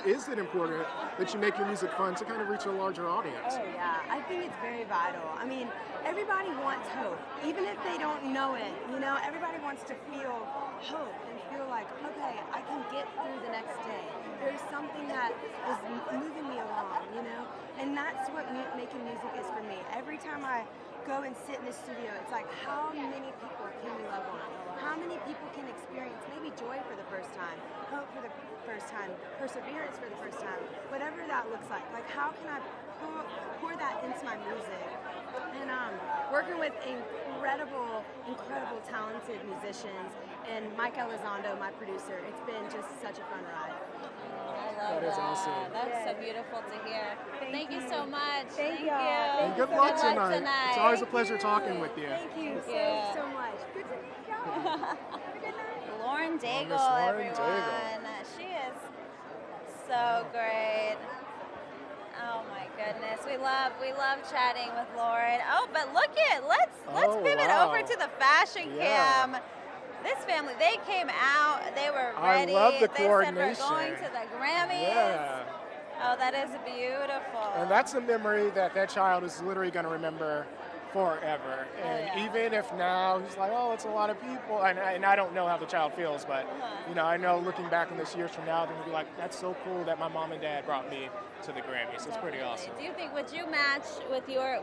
is it important that you make your music fun to kind of reach a larger audience?
Oh yeah, I think it's very vital. I mean, everybody wants hope, even if they don't know it, you know, everybody wants to feel hope and feel like, okay, I can get through the next day. There's something that is moving me along, you know, and that's what making music is for me. Every time I go and sit in the studio, it's like, how many people can we love on? How many people can experience maybe joy for the first time, hope for the first time, perseverance for the first time, whatever that looks like. Like, how can I pour that into my music? And working with incredible, talented musicians, and Mike Elizondo, my producer, it's been just such a fun ride.
I love that.
That is awesome.
That's so beautiful to hear. Thank you so much.
Thank you.
And good luck tonight. It's always a pleasure talking with you.
Thank you so much. Good to meet you.
Lauren Daigle,
Lauren
everyone. She is so great. Oh my goodness, we love chatting with Lauren. Oh, but let's pivot over to the fashion cam. This family, they came out, they were ready.
I love the
they
coordination.
said we're going to the Grammys.
Yeah.
Oh, that is beautiful.
And that's a memory that child is literally going to remember forever. And even if now he's like, oh, it's a lot of people, and I don't know how the child feels, but you know, I know looking back in this years from now, they're going to be like, that's so cool that my mom and dad brought me to the Grammys. It's pretty awesome.
Do you think, would you match with your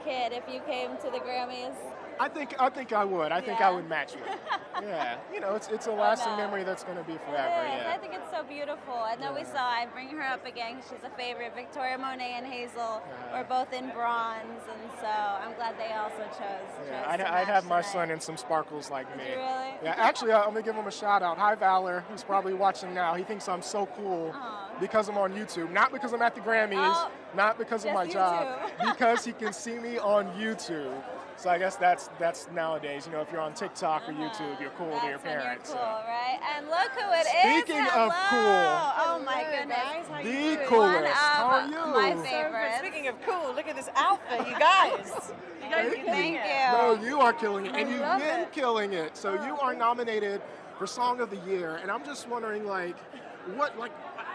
kid if you came to the Grammys?
I think I would. I think I would match with it. Yeah. You know, it's a lasting memory that's going to be forever.
It is.
Yeah.
I think it's so beautiful. I know I bring her up again. She's a favorite. Victoria Monet and Hazel were both in bronze, and so I'm glad they also chose.
I'd have my son in some sparkles like me.
Really?
Yeah, actually, I'm going to give him a shout out. Hi, Valor, who's probably watching now. He thinks I'm so cool because I'm on YouTube. Not because I'm at the Grammys, not because of my job, because he can see me on YouTube. So I guess that's nowadays, you know, if you're on TikTok or YouTube, you're cool to your parents.
You're cool, right? And look who it is.
Speaking of cool.
Oh my goodness.
The coolest. How are you?
My favorite.
Speaking of cool, look at this outfit, you guys.
Thank you.
No, you are killing it, and you've been killing it. So you are nominated for Song of the Year, and I'm just wondering,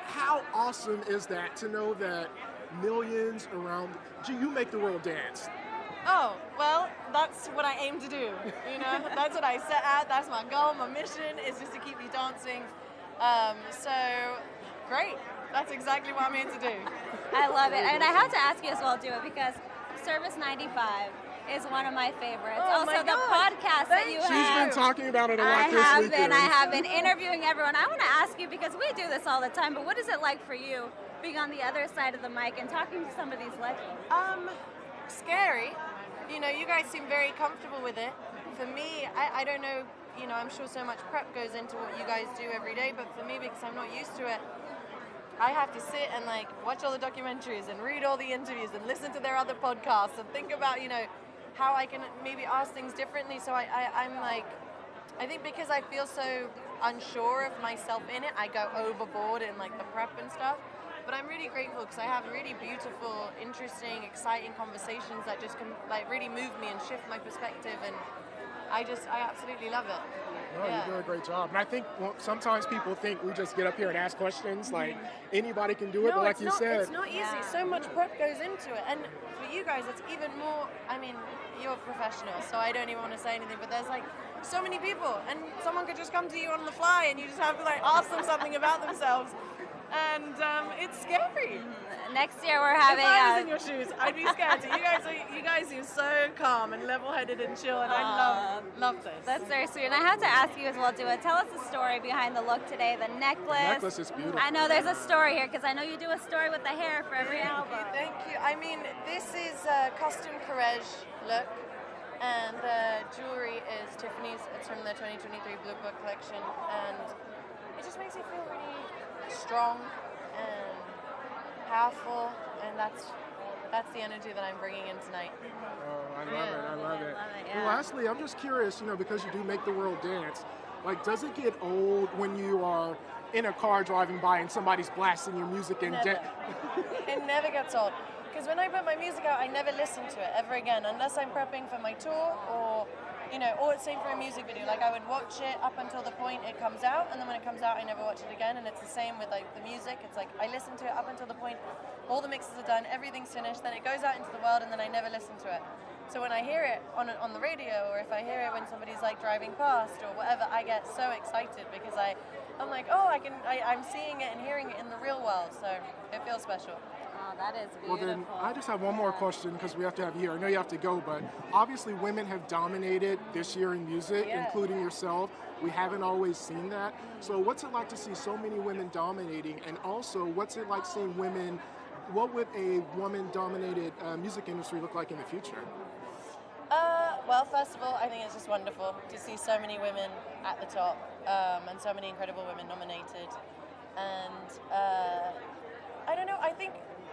how awesome is that to know that millions around, you make the world dance.
Oh, well, that's what I aim to do, you know? That's what I set out, that's my goal, my mission is just to keep me dancing. So, great. That's exactly what I'm here to do.
I love it. And I have to ask you as well, do it, because Service 95 is one of my favorites.
Oh
also,
my
the
gosh.
podcast that you
She's
have.
been talking about it a lot
I
this
have
weekend.
been. I have been interviewing everyone. I want to ask you, because we do this all the time, but what is it like for you being on the other side of the mic and talking to some of these legends?
Scary. You know, you guys seem very comfortable with it. For me, I don't know, you know, I'm sure so much prep goes into what you guys do every day, but for me, because I'm not used to it, I have to sit and like watch all the documentaries and read all the interviews and listen to their other podcasts and think about, you know, how I can maybe ask things differently. So I'm like, I think because I feel so unsure of myself in it, I go overboard in like the prep and stuff. But I'm really grateful because I have really beautiful, interesting, exciting conversations that just can like really move me and shift my perspective, and I absolutely love it.
No,
Yeah.
you do a great job. And I think sometimes people think we just get up here and ask questions, like anybody can do it, but like you said.
It's not easy. So much prep goes into it. And for you guys, it's even more, I mean, you're professionals, so I don't even want to say anything, but there's like so many people, and someone could just come to you on the fly and you just have to like ask them something about themselves. And it's scary.
Next year we're having.
If I was in your shoes, I'd be scared too. You guys seem so calm and level-headed and chill, and I love this.
That's very sweet. And I have to ask you as well, Dua, tell us the story behind the look today, the necklace.
The necklace is beautiful.
I know there's a story here, because I know you do a story with the hair for every album.
Thank you. I mean, this is a custom Courage look, and the jewelry is Tiffany's. It's from the 2023 Blue Book collection, and it just makes me feel really strong and powerful, and that's the energy that I'm bringing in tonight.
Oh, I love it. I love it.
yeah.
Well, lastly, I'm just curious, you know, because you do make the world dance, like, does it get old when you are in a car driving by and somebody's blasting your music and
It never gets old. Because when I put my music out, I never listen to it ever again, unless I'm prepping for my tour or, you know, or it's same for a music video. Like, I would watch it up until the point it comes out, and then when it comes out, I never watch it again. And it's the same with like the music. It's like I listen to it up until the point all the mixes are done, everything's finished, then it goes out into the world, and then I never listen to it. So when I hear it on the radio, or if I hear it when somebody's like driving past or whatever, I get so excited because I'm like, oh, I'm seeing it and hearing it in the real world. So it feels special.
Oh, that is
Well,
beautiful.
then I just have one more question because we have to have you here. I know you have to go, but obviously women have dominated this year in music, including yourself. We haven't always seen that. So what's it like to see so many women dominating? And also, what's it like seeing women, what would a woman-dominated music industry look like in the future?
Well, first of all, I think it's just wonderful to see so many women at the top, and so many incredible women nominated. And I don't know, I think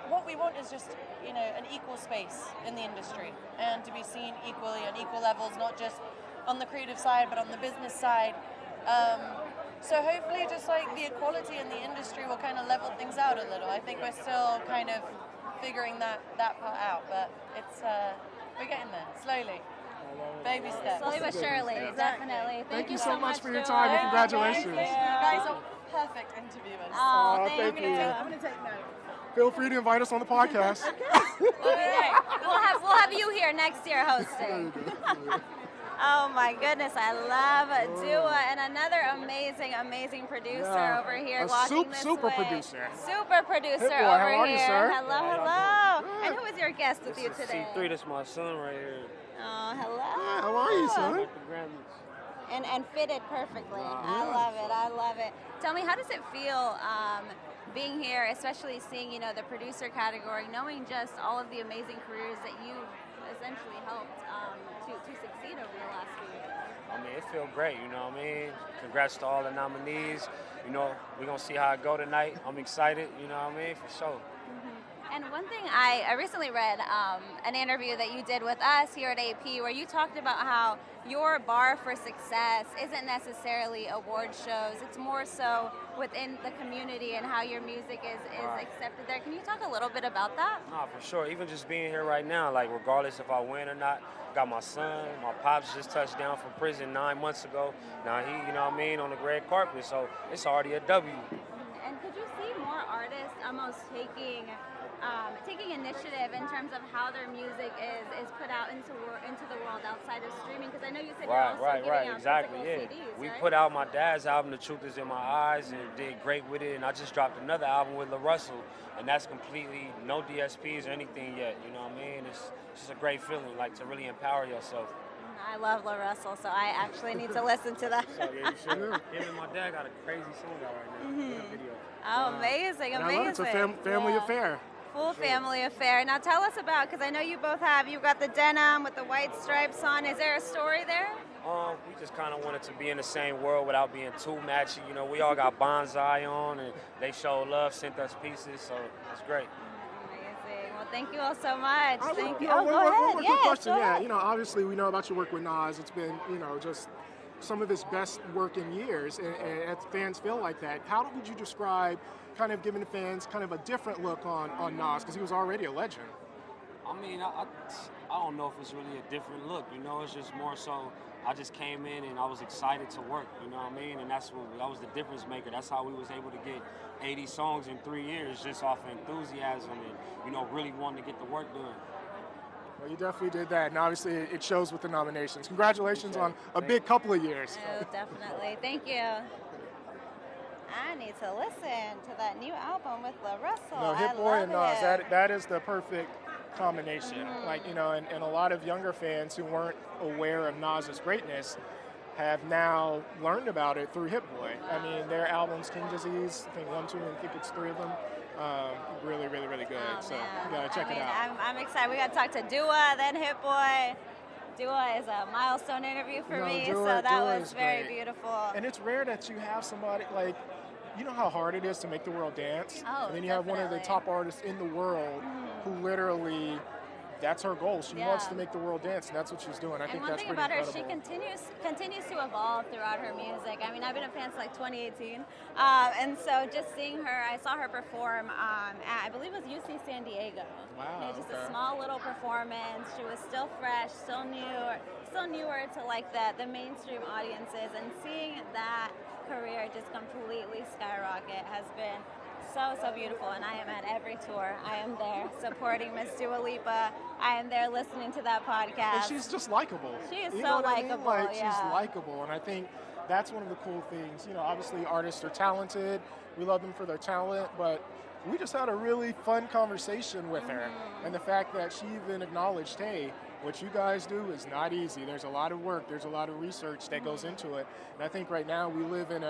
what we want is just, you know, an equal space in the industry, and to be seen equally on equal levels, not just on the creative side, but on the business side. So hopefully just like the equality in the industry will kind of level things out a little. I think we're still kind of figuring that part out, but it's we're getting there, slowly. Baby steps.
Slowly but surely, definitely.
Thank you so much for your time, and congratulations.
You guys are perfect interviewers.
Oh,
thank you.
I'm going to take note.
Feel free to invite us on the podcast.
We'll have you here next year hosting. Oh my goodness, I love Dua, and another amazing producer over here walking this
super
way.
producer.
Super producer
Hey boy,
over
how are
here.
you, sir?
Hello. And who is your guest with you today?
C3, that's my son right here.
Oh, hello.
How are you, son?
At the Grammys.
And fitted perfectly. I love it. Tell me, how does it feel being here, especially seeing, you know, the producer category, knowing just all of the amazing careers that you've essentially helped to succeed over the last few years?
I mean, it feels great, you know what I mean? Congrats to all the nominees. You know, we're going to see how it go tonight. I'm excited, you know what I mean, for sure.
And one thing I recently read an interview that you did with us here at AP where you talked about how your bar for success isn't necessarily award shows. It's more so within the community and how your music is accepted there. Can you talk a little bit about that?
No, for sure. Even just being here right now, like regardless if I win or not, got my son, my pops just touched down from prison 9 months ago. Now he, you know what I mean, on the red carpet, so it's already a W.
And could you see more artists almost taking initiative in terms of how their music is put out into the world outside of streaming? Because I know you said you're also giving out
exactly,
physical
yeah.
CDs,
We
right?
put out my dad's album, The Truth Is in My Eyes, and did great with it. And I just dropped another album with La Russell, and that's completely no DSPs or anything yet. You know what I mean? It's just a great feeling, like to really empower yourself.
I love La Russell, so I actually need to listen to that.
So yeah, you should. Him and my dad got a crazy song out right now. With a video.
Oh, amazing,
And I
amazing.
love it's a family affair.
Full family affair. Now tell us about, because I know you both have, you've got the denim with the white stripes on. Is there a story there?
We just kind of wanted to be in the same world without being too matchy. You know, we all got bonsai on, and they showed love, sent us pieces, so it's great.
Amazing. Well, thank you all so much. Thank you.
One
Go
more
ahead.
quick
Yes,
question.
go
Yeah,
ahead.
you know, obviously we know about your work with Nas. It's been, you know, just some of his best work in years, and fans feel like that. How would you describe kind of giving the fans kind of a different look on Nas, because he was already a legend?
I mean, I don't know if it's really a different look, you know, it's just more so I just came in and I was excited to work, you know what I mean? And that was the difference maker. That's how we was able to get 80 songs in 3 years just off of enthusiasm and, you know, really wanting to get the work done.
Well, you definitely did that, and obviously it shows with the nominations. Congratulations on a big couple of years.
Oh, definitely. Thank you. I need to listen to that new album with La Russell.
No, Hit
I
Boy and
love
Nas,
it.
that is the perfect combination. Like, you know, and a lot of younger fans who weren't aware of Nas's greatness have now learned about it through Hit Boy. I mean, their albums, King Disease, I think 1, 2, and I think it's 3 of them, really, really, really good.
Oh,
so
man.
you gotta check it out.
I'm excited. We got to talk to Dua, then Hit Boy. Dua is a milestone interview for me, so that
Dua
was
is
very
great.
beautiful.
And it's rare that you have somebody like, you know how hard it is to make the world dance?
Oh,
and then you have one of the top artists in the world who literally, that's her goal. She wants to make the world dance, and that's what she's doing. I think that's pretty incredible.
And one thing about her, she continues to evolve throughout her music. I mean, I've been a fan since like 2018, and so just seeing her, I saw her perform at, I believe it was UC San Diego.
Wow.
You know, just a small little performance. She was still fresh, still newer to like the mainstream audiences, and seeing that career just completely skyrocket has been so beautiful. And I am at every tour. I am there supporting Miss Dua Lipa. I am there listening to that podcast.
And she's just likable.
She is
you
so
know what
likable.
I mean? Like,
yeah.
she's likable, and I think that's one of the cool things. You know, obviously artists are talented. We love them for their talent, but we just had a really fun conversation with her, and the fact that she even acknowledged, hey, what you guys do is not easy. There's a lot of work. There's a lot of research that goes into it. And I think right now we live in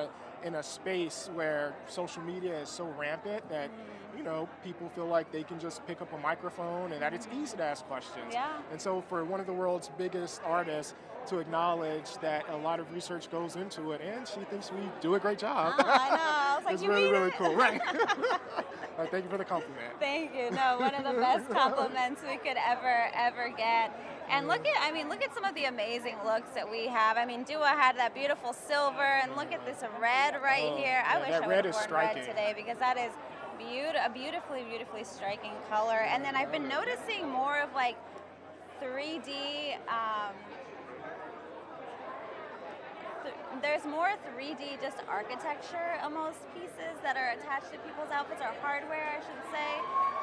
a space where social media is so rampant that, you know, people feel like they can just pick up a microphone and that it's easy to ask questions.
Yeah.
And so for one of the world's biggest artists to acknowledge that a lot of research goes into it, and she thinks we do a great job.
Oh, I know. I was like,
it's
you
really,
mean
really
it?
cool. Right. All right, thank you for the compliment.
Thank you. No, one of the best compliments we could ever get. And look at some of the amazing looks that we have. I mean, Dua had that beautiful silver, and look at this red right here. I wish I would have worn red today, because that is a beautifully striking color. And then I've been noticing more of like 3D. There's more 3D just architecture almost pieces that are attached to people's outfits, or hardware I should say.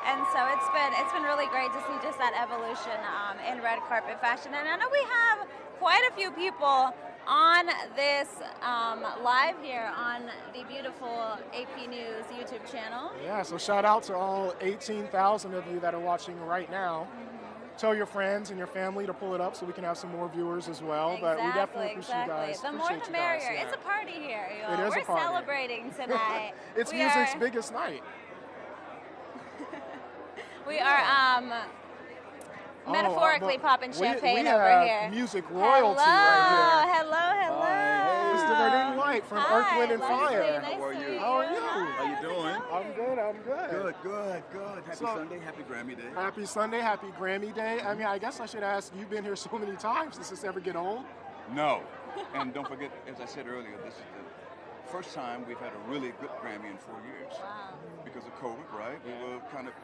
And so it's been really great to see just that evolution in red carpet fashion. And I know we have quite a few people on this live here on the beautiful AP News YouTube channel.
Yeah, so shout out to all 18,000 of you that are watching right now. Tell your friends and your family to pull it up so we can have some more viewers as well. But we definitely appreciate you guys.
The more the merrier. It's a party here. You know?
It is
We're
a party.
celebrating tonight.
It's music's biggest night.
We are metaphorically popping champagne over here.
Music royalty right here.
Hello.
Mr. Verdine White from Earth, Wind, and Fire.
Nice
How are you?
How are you?
How you doing?
I'm good.
Good. Happy Sunday, happy Grammy Day.
Happy Sunday, happy Grammy Day. I mean, I guess I should ask, you've been here so many times. Does this ever get old?
No. And don't forget, as I said earlier, this is the first time we've had a really good Grammy in 4 years.
Wow.
Because of COVID, right? We were kind of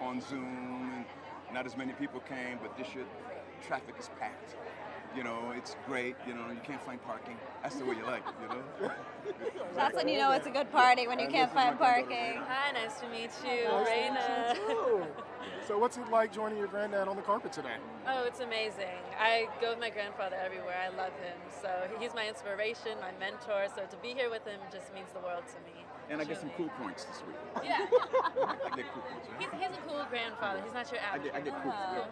on Zoom, and not as many people came, but this year traffic is packed. You know, it's great. You know, you can't find parking. That's the way you like it, you know?
That's when you know it's a good party, when you can't find parking.
Hi, nice to meet you,
Nice to meet
Raina.
you, too. So what's it like joining your granddad on the carpet today?
Oh, it's amazing. I go with my grandfather everywhere. I love him. So he's my inspiration, my mentor. So to be here with him just means the world to me.
And I get some cool points this week.
Yeah.
I get cool points. Yeah.
He's a cool grandfather. He's not your average.
I get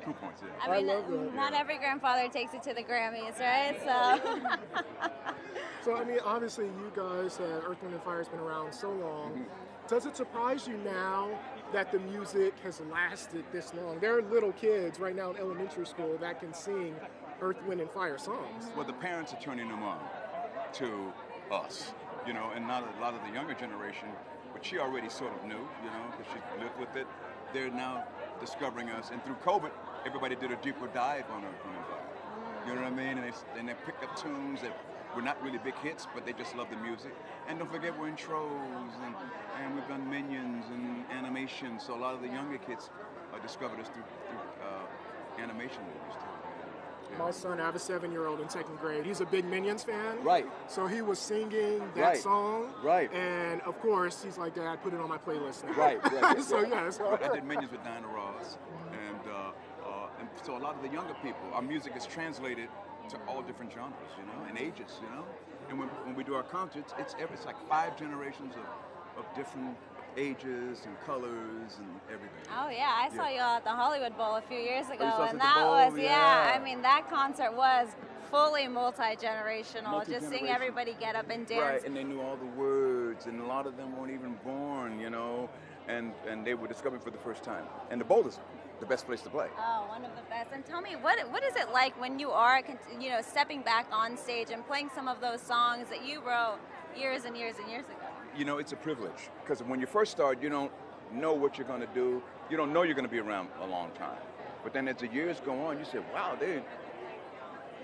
cool points, yeah.
I mean, not every grandfather takes you to the Grammys, right? So.
So, I mean, obviously you guys, Earth, Wind & Fire has been around so long. Does it surprise you now that the music has lasted this long? There are little kids right now in elementary school that can sing Earth, Wind & Fire songs.
Well, the parents are turning them on to us, you know, and not a lot of the younger generation, which she already sort of knew, you know, because she lived with it. They're now discovering us, and through COVID, everybody did a deeper dive on Earth, Wind & Fire. You know what I mean? And they picked up tunes that were not really big hits, but they just love the music. And don't forget, we're in Trolls, and we've done Minions and animation, so a lot of the younger kids discovered us through animation movies, too. Yeah.
My son, I have a 7-year-old in 2nd grade. He's a big Minions fan.
Right.
So he was singing that song.
Right.
And of course, he's like, Dad, put it on my playlist now.
Right.
So yes.
I did Minions with Diana Ross, and so a lot of the younger people, our music is translated to all different genres, you know, and ages, you know. And when we do our concerts, it's like 5 generations of different ages and colors and everything.
Oh yeah, I saw you all at the Hollywood Bowl a few years ago,
you saw us
and
at
that
the Bowl?
was
Yeah.
I mean, that concert was fully multi-generational. Just seeing
Multi-generational.
everybody get up and dance.
Right, and they knew all the words, and a lot of them weren't even born, you know, and they were discovering for the first time. And the Bowl is the best place to play.
Oh, one of the best. And tell me, what is it like when you are, you know, stepping back on stage and playing some of those songs that you wrote years and years and years ago?
You know, it's a privilege, because when you first start, you don't know what you're going to do. You don't know you're going to be around a long time. But then as the years go on, you say, wow,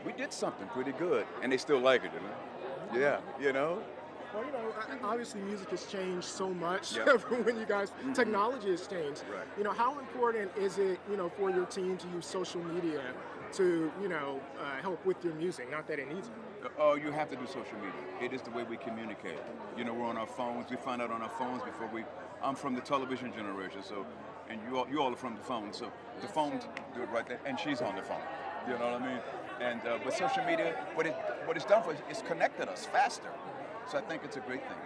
we did something pretty good. And they still like it, you know? Yeah, you know?
Well, you know, obviously music has changed so much
Yep.
from when you guys, technology has changed.
Right.
You know, how important is it, you know, for your team to use social media to, you know, help with your music? Not that it needs it.
Oh, you have to do social media. It is the way we communicate. You know, we're on our phones. We find out on our phones before I'm from the television generation, so, and you all are from the phone, so the phones do it right there, and she's on the phone. You know what I mean? And but social media, what it's done for us, it's connected us faster. So I think it's a great thing.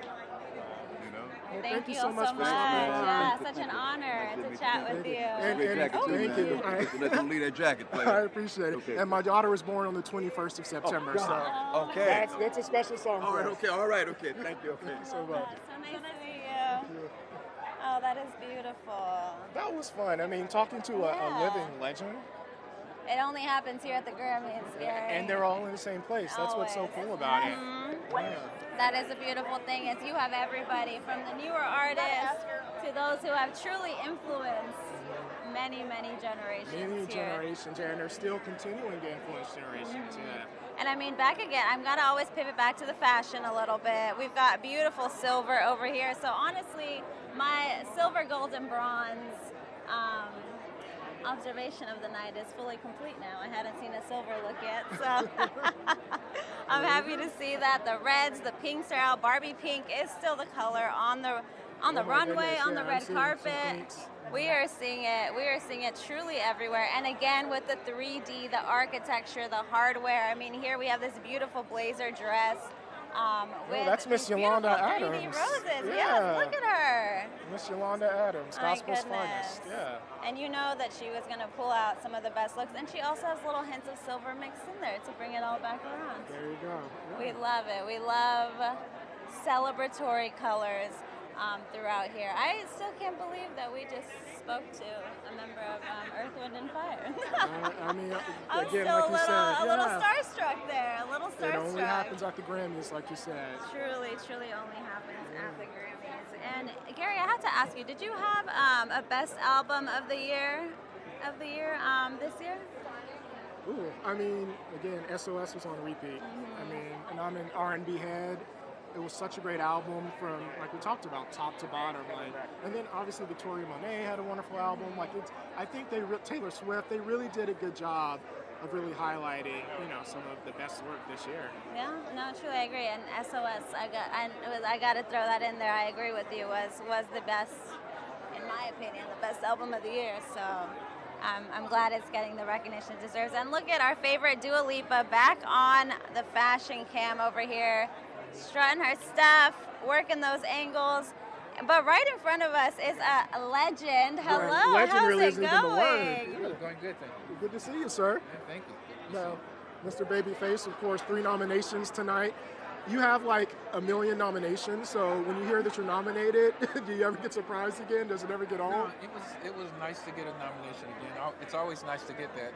You know?
Well,
Thank you
so much for
Yeah, such an honor to chat with you.
And
Thank you. Let them leave that jacket, play.
I appreciate it.
Okay.
And my daughter was born on the 21st of September, so
Okay.
that's a special song.
All right,
for us.
okay, all right, okay. Thank you.
Thank you so much.
So nice to meet you. Oh, that is beautiful.
That was fun. I mean, talking to a living legend,
It only happens here at the Grammys, Gary.
and they're all in the same place. That's what's so cool about it. Yeah.
That is a beautiful thing, is you have everybody from the newer artists to those who have truly influenced many, many generations
Many
here.
generations, and they're still continuing to influence generations. Yeah.
And I mean, back again, I'm gonna always pivot back to the fashion a little bit. We've got beautiful silver over here. So honestly, my silver, gold, and bronze observation of the night is fully complete now. I hadn't seen a silver look yet, so I'm happy to see that. The reds, the pinks are out. Barbie pink is still the color on the runway, on the red carpet. We are seeing it. We are seeing it truly everywhere. And again, with the 3D, the architecture, the hardware. I mean, here we have this beautiful blazer dress. With
that's Miss
these
Yolanda
beautiful 3D
Adams.
roses.
Yeah.
Yes, look at her.
Miss Yolanda Adams,
My
gospel's
goodness.
finest. Yeah.
And you know that she was going to pull out some of the best looks. And she also has little hints of silver mixed in there to bring it all back around.
There you go.
We love it. We love celebratory colors throughout here. I still can't believe that we just spoke to a member of Earth, Wind & Fire.
I mean,
I'm
again,
still
like you said,
a little starstruck there. A little
it only
starstruck.
happens at the Grammys, like you said.
Truly only happens at the Grammys. And Gary, I have to ask you, did you have a best album of the year this year?
Ooh, I mean, again, SOS was on repeat. I mean, and I'm an R&B head. It was such a great album from, like we talked about, top to bottom. Like, and then obviously Victoria Monet had a wonderful album. Like, I think Taylor Swift, they really did a good job of really highlighting, some of the best work this year.
Yeah, no, truly I agree. And SOS, I got to throw that in there. I agree with you. Was the best, in my opinion, the best album of the year. So I'm glad it's getting the recognition it deserves. And look at our favorite Dua Lipa back on the fashion cam over here, strutting her stuff, working those angles. But right in front of us is a legend. Hello, how's it going?
Going good, thank you.
Good to see you, sir.
Yeah, thank you.
Now, Mr. Babyface, of course, 3 nominations tonight. You have like 1 million nominations, so when you hear that you're nominated, do you ever get surprised again? Does it ever get old?
No, it was nice to get a nomination again. It's always nice to get that.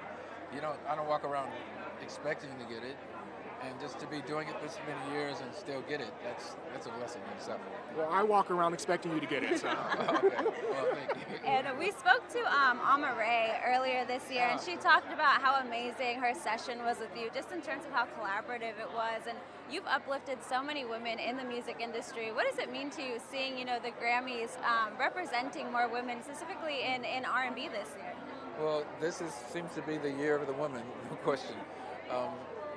I don't walk around expecting to get it. And just to be doing it this many years and still get it, that's a blessing in itself.
Well, I walk around expecting you to get it. So.
Okay. Well, thank you.
And we spoke to Amaray earlier this year, and she talked about how amazing her session was with you, just in terms of how collaborative it was. And you've uplifted so many women in the music industry. What does it mean to you seeing, the Grammys representing more women, specifically in R&B this year?
Well, this seems to be the year of the woman, no question.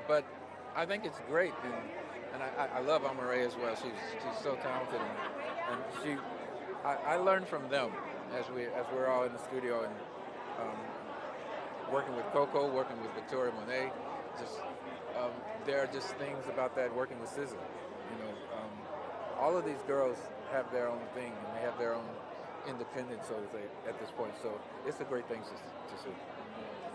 But I think it's great, and I love Amaray as well. She's so talented, and I learned from them as we're all in the studio and working with Coco, working with Victoria Monet. There are just things about that working with SZA. All of these girls have their own thing, and they have their own independence, so to say, at this point. So it's a great thing to see.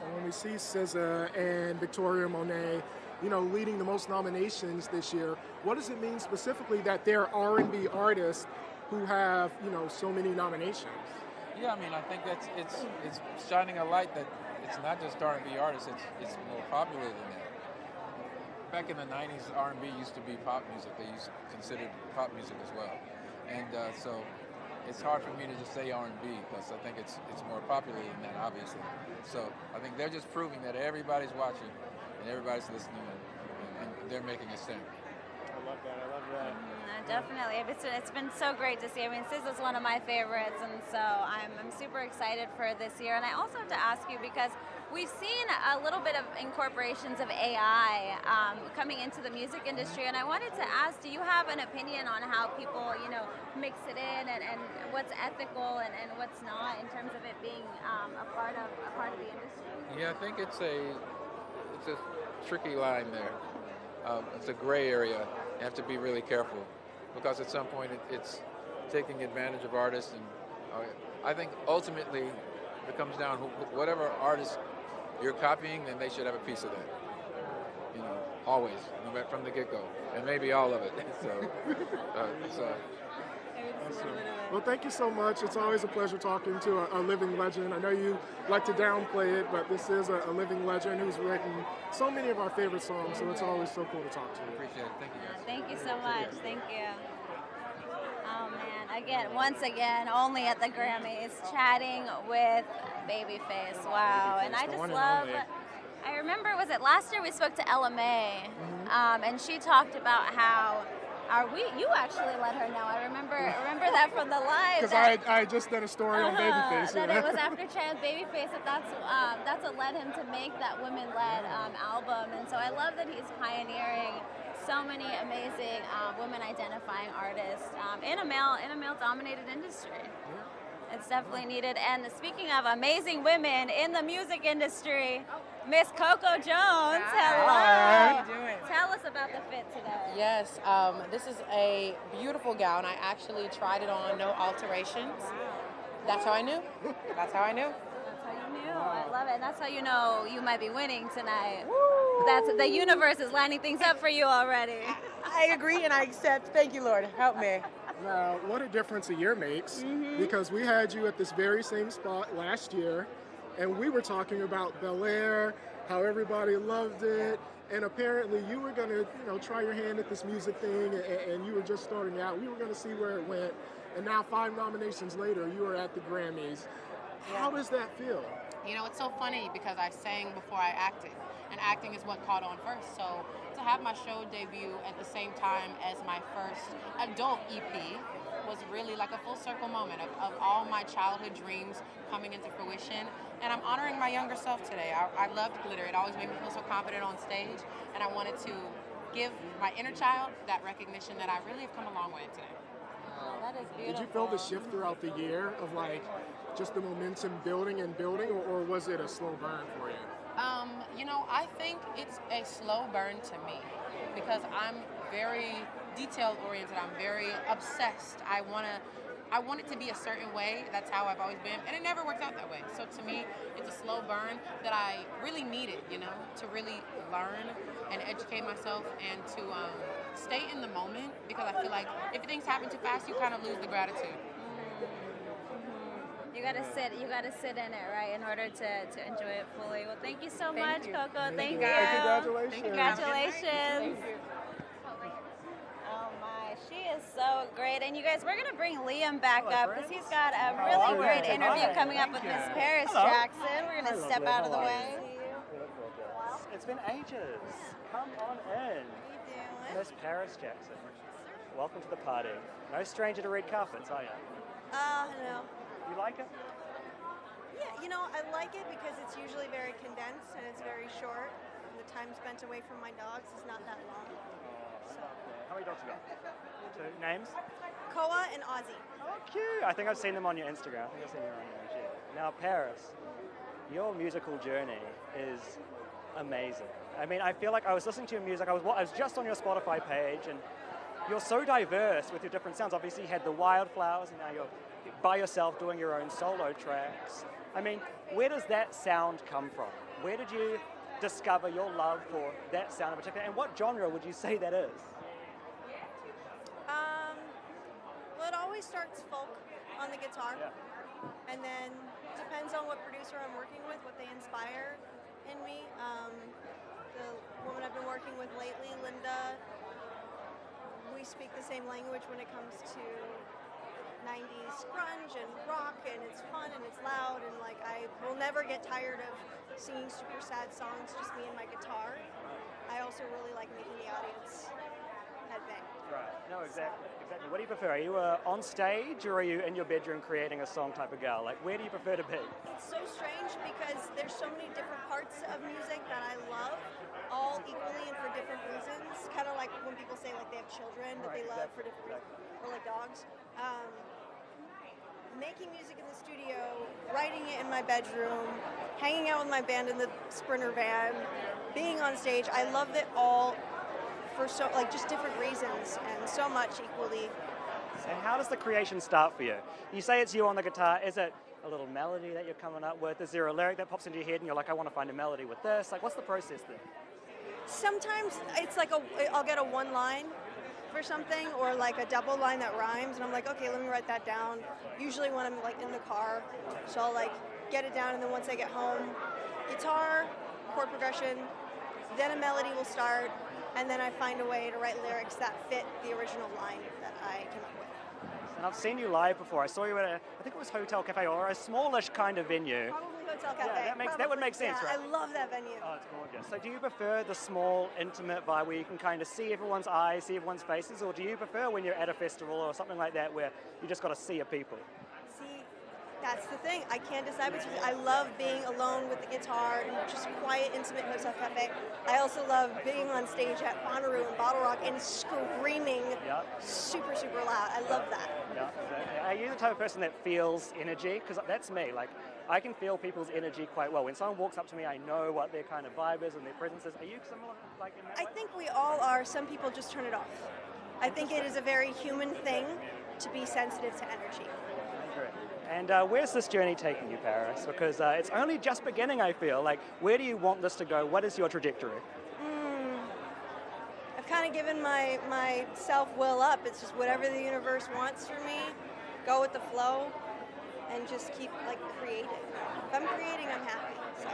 And when we see SZA and Victoria Monet, leading the most nominations this year, what does it mean specifically that they're R&B artists who have, so many nominations?
Yeah, I think it's shining a light that it's not just R&B artists, it's more popular than that. Back in the 90s, R&B used to be pop music. They used to consider pop music as well. And so it's hard for me to just say R&B because I think it's more popular than that, obviously. So I think they're just proving that everybody's watching and everybody's listening and they're making a stand.
I love that.
Definitely. It's been so great to see. SZA's one of my favorites, and so I'm super excited for this year. And I also have to ask you, because we've seen a little bit of incorporations of AI coming into the music industry, and I wanted to ask, do you have an opinion on how people, mix it in and what's ethical and what's not in terms of it being a part of the industry?
Yeah, I think it's a tricky line there. It's a gray area. You have to be really careful because at some point it's taking advantage of artists, and I think ultimately it comes down whatever artist you're copying, then they should have a piece of that. Always, from the get-go, and maybe all of it.
Well, thank you so much. It's always a pleasure talking to a living legend. I know you like to downplay it, but this is a living legend who's written so many of our favorite songs, so it's always so cool to talk to you.
Appreciate it. Thank you, guys.
Thank you so much. Thank you. Oh, man. Once again, only at the Grammys, chatting with Babyface. Wow. And I just love... I remember, was it last year we spoke to Ella May, and she talked about how you actually let her know. I remember that from the live.
Because I just did a story on Babyface.
That it was after Chance Babyface that's what led him to make that women-led album. And so I love that he's pioneering so many amazing women-identifying artists in a male-dominated industry. It's definitely needed. And speaking of amazing women in the music industry, Miss Coco Jones. Hello.
How are you doing?
Tell us about the fit today.
Yes, this is a beautiful gown. I actually tried it on, no alterations. That's how I knew. That's how I knew.
That's how you knew. I love it. And that's how you know you might be winning tonight. That's the universe is lining things up for you already.
I agree and I accept. Thank you, Lord. Help me.
Now, what a difference a year makes, because we had you at this very same spot last year, and we were talking about Bel Air, how everybody loved it, and apparently you were going to, try your hand at this music thing, and you were just starting out. We were going to see where it went, and now 5 nominations later, you are at the Grammys. How does that feel?
It's so funny because I sang before I acted, and acting is what caught on first. So to have my show debut at the same time as my first adult EP was really like a full circle moment of all my childhood dreams coming into fruition. And I'm honoring my younger self today. I loved glitter. It always made me feel so confident on stage. And I wanted to give my inner child that recognition that I really have come a long way today.
Oh, that is beautiful.
Did you feel the shift throughout the year of like just the momentum building and building, or was it a slow burn for you?
You know, I think it's a slow burn to me because I'm very detail oriented. I'm very obsessed. I want it to be a certain way. That's how I've always been, and it never works out that way. So to me, it's a slow burn that I really needed, you know, to really learn and educate myself and to stay in the moment, because I feel like if things happen too fast, you kind of lose the gratitude.
You gotta sit in it, right, in order to enjoy it fully. Well, thank you so much, Coco. Thank you.
Congratulations.
Congratulations. Oh my, she is so great. And you guys, we're gonna bring Liam back up because he's got a really great interview coming up with Miss Paris Jackson. We're gonna step out of the way.
It's been ages. Come on in. Miss Paris Jackson. Welcome to the party. No stranger to red carpets, are you?
No.
You like it?
Yeah, you know, I like it because it's usually very condensed and it's very short. And the time spent away from my dogs is not that long. So.
How many dogs you got? 2 names?
Koa and Ozzy.
Oh, cute. I think I've seen them on your Instagram. I think I've seen you on your IG. Now, Paris, your musical journey is amazing. I mean, I feel like I was listening to your music. I was just on your Spotify page, and you're so diverse with your different sounds. Obviously, you had the Wildflowers, and now you're by yourself doing your own solo tracks. I mean, where does that sound come from? Where did you discover your love for that sound in particular, and what genre would you say that is?
Well, it always starts folk on the guitar, and then depends on what producer I'm working with, what they inspire in me. The woman I've been working with lately, Linda, we speak the same language when it comes to 90s grunge and rock, and it's fun and it's loud, and like I will never get tired of singing super sad songs, just me and my guitar. I also really like making the audience headbang.
Right. No, exactly. What do you prefer? Are you on stage, or are you in your bedroom creating a song type of gal? Like, where do you prefer to be?
It's so strange because there's so many different parts of music that I love, all equally and for different reasons. Kind of like when people say like they have children that they love for different reasons, or like dogs. Making music in the studio, writing it in my bedroom, hanging out with my band in the Sprinter van, being on stage. I love it all for just different reasons, and so much equally.
And how does the creation start for you? You say it's you on the guitar. Is it a little melody that you're coming up with? Is there a lyric that pops into your head and you're like, I want to find a melody with this? Like, what's the process there?
Sometimes it's like I'll get a one line for something, or like a double line that rhymes, and I'm like, okay, let me write that down. Usually when I'm like in the car, so I'll like get it down, and then once I get home, guitar, chord progression, then a melody will start, and then I find a way to write lyrics that fit the original line that I came up with.
And I've seen you live before. I saw you at I think it was Hotel Cafe, or a smallish kind of venue.
Probably Hotel Cafe.
Yeah, that would make sense,
yeah,
right?
I love that venue.
Oh, it's gorgeous. So do you prefer the small, intimate vibe where you can kind of see everyone's eyes, see everyone's faces, or do you prefer when you're at a festival or something like that where you just got to see a people?
See, that's the thing. I can't decide between. I love being alone with the guitar and just quiet, intimate Hotel Cafe. I also love being on stage at Bonnaroo and Bottle Rock and screaming super, super loud. I love that.
Yeah, exactly. Are you the type of person that feels energy? Because that's me. Like, I can feel people's energy quite well. When someone walks up to me, I know what their kind of vibe is and their presence is. Are you similar, like in that way?
I think we all are. Some people just turn it off. I think it is a very human thing to be sensitive to energy.
I agree. And where's this journey taking you, Paris? Because it's only just beginning, I feel. Like, where do you want this to go? What is your trajectory?
I've kind of given my self-will up. It's just whatever the universe wants for me, go with the flow, and just keep like creating. If I'm creating, I'm happy. So.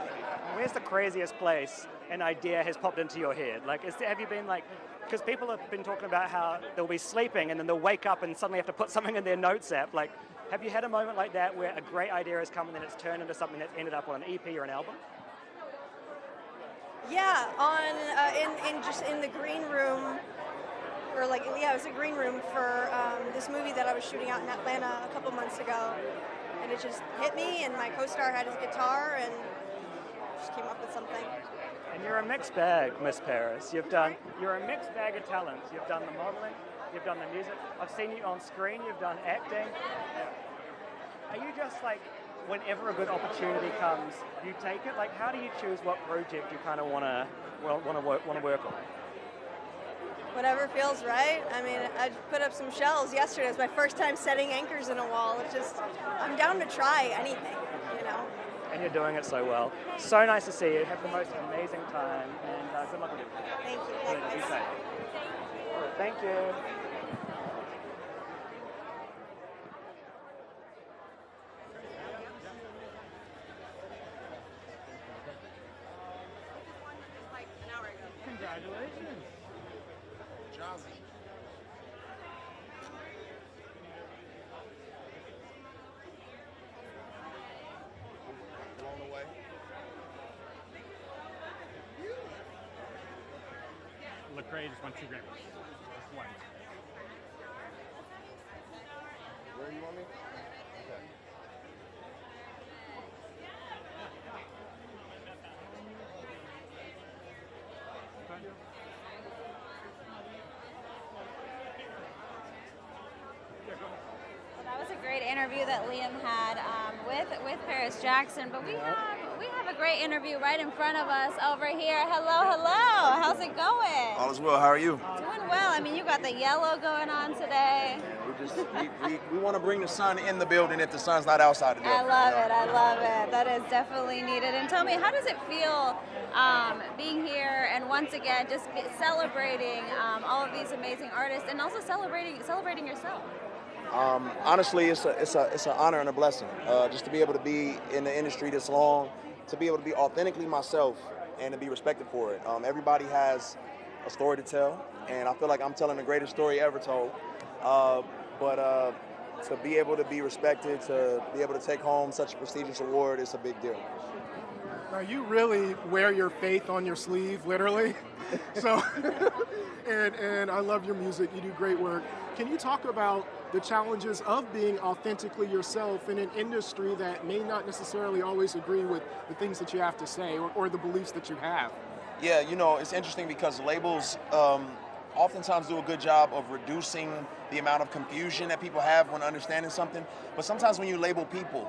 Where's the craziest place an idea has popped into your head? Like, have you been like, because people have been talking about how they'll be sleeping and then they'll wake up and suddenly have to put something in their notes app. Like, have you had a moment like that where a great idea has come and then it's turned into something that's ended up on an EP or an album?
Yeah, on just in the green room, or like, yeah, it was a green room for this movie that I was shooting out in Atlanta a couple months ago. And it just hit me, and my co-star had his guitar, and just came up with something.
And you're a mixed bag, Miss Paris. You're a mixed bag of talents. You've done the modeling, you've done the music. I've seen you on screen, you've done acting. Are you just like, whenever a good opportunity comes, you take it? Like, how do you choose what project you kind of want to work on?
Whatever feels right. I mean, I put up some shells yesterday. It was my first time setting anchors in a wall. It's just, I'm down to try anything, you know.
And you're doing it so well. So nice to see you. Have the most amazing time, and good luck with it.
Thank you.
Good, be safe. Thank you.
Congratulations. Jazzy.
Blown away.
Lecrae just won 2 Grammys. Just one.
Where you want me? Okay.
Well, that was a great interview that Liam had with Paris Jackson, but we have a great interview right in front of us over here. Hello, hello. How's it going?
All is well. How are you?
Doing well. I mean, you got the yellow going on today.
We want to bring the sun in the building if the sun's not outside the building.
I love it. I love it. That is definitely needed. And tell me, how does it feel being here and once again just celebrating all of these amazing artists and also celebrating yourself?
Honestly, it's an honor and a blessing just to be able to be in the industry this long, to be able to be authentically myself and to be respected for it. Everybody has a story to tell, and I feel like I'm telling the greatest story ever told. But to be able to be respected, to be able to take home such a prestigious award is a big deal.
Now, you really wear your faith on your sleeve, literally. So, and I love your music. You do great work. Can you talk about the challenges of being authentically yourself in an industry that may not necessarily always agree with the things that you have to say or the beliefs that you have?
Yeah, you know, it's interesting because labels oftentimes do a good job of reducing the amount of confusion that people have when understanding something. But sometimes when you label people,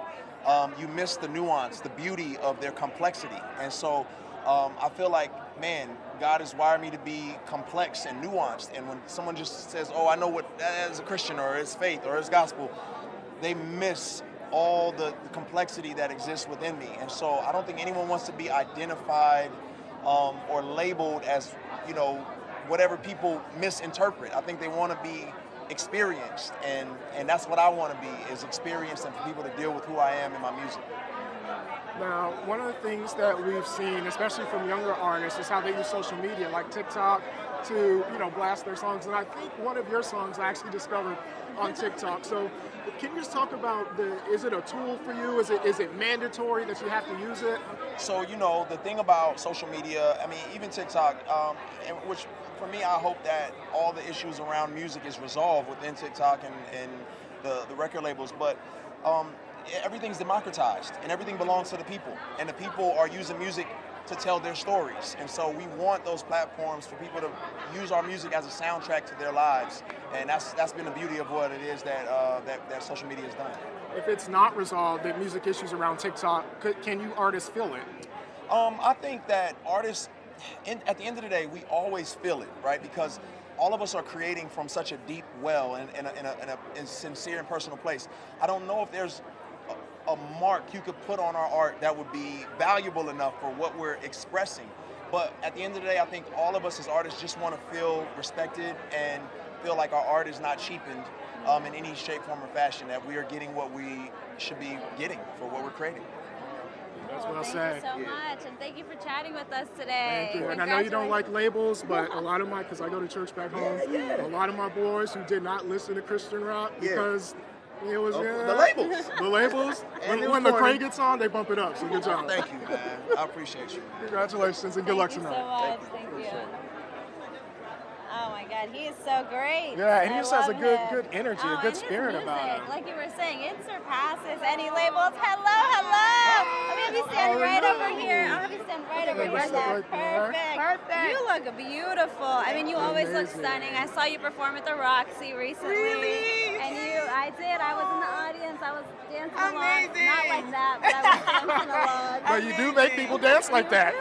you miss the nuance, the beauty of their complexity. And so I feel like, man, God has wired me to be complex and nuanced. And when someone just says, oh, I know what that is a Christian or it's faith or it's gospel, they miss all the complexity that exists within me. And so I don't think anyone wants to be identified or labeled as, you know, whatever people misinterpret. I think they want to be experienced, and that's what I want to be, is experienced and for people to deal with who I am in my music.
Now, one of the things that we've seen, especially from younger artists, is how they use social media, like TikTok, to blast their songs. And I think one of your songs I actually discovered on TikTok. So, can you just talk about is it a tool for you? Is it mandatory that you have to use it?
So, the thing about social media, I mean, even TikTok, which for me, I hope that all the issues around music is resolved within TikTok and the record labels. But everything's democratized and everything belongs to the people, and the people are using music to tell their stories. And so we want those platforms for people to use our music as a soundtrack to their lives, and that's been the beauty of what it is that social media has done.
If it's not resolved, the music issues around TikTok, can you artists feel it?
I think that artists, at the end of the day, we always feel it, right? Because all of us are creating from such a deep well and in a sincere and personal place. I don't know if there's a mark you could put on our art that would be valuable enough for what we're expressing. But at the end of the day, I think all of us as artists just want to feel respected and feel like our art is not cheapened in any shape, form, or fashion, that we are getting what we should be getting for what we're creating.
That's well
Thank
said.
you so much, and thank you for chatting with us today.
Thank you. And I know you don't like labels, but a lot of because I go to church back home, a lot of my boys who did not listen to Christian rock because it was
the labels.
The labels. When Lecrae gets on, they bump it up. So good job.
Thank you, man. I appreciate you.
Congratulations and good luck tonight.
Thank you so much. Thank you. Oh my God. God, he is so great.
Yeah, and he
I
just has a
love
good,
him.
good energy,
Oh,
a good
and his
spirit about
music,
him.
like you were saying, it surpasses any labels. Hello, hello. Let me have you stand right over here. I'll have you stand right over here.
Right there.
Perfect. You look beautiful. I mean, you always look
Amazing.
stunning. I saw you perform at the Roxy recently.
Really?
And I did. I was in the audience. I was dancing along.
Amazing.
Not like that, but I was dancing along.
But you do make people dance like that.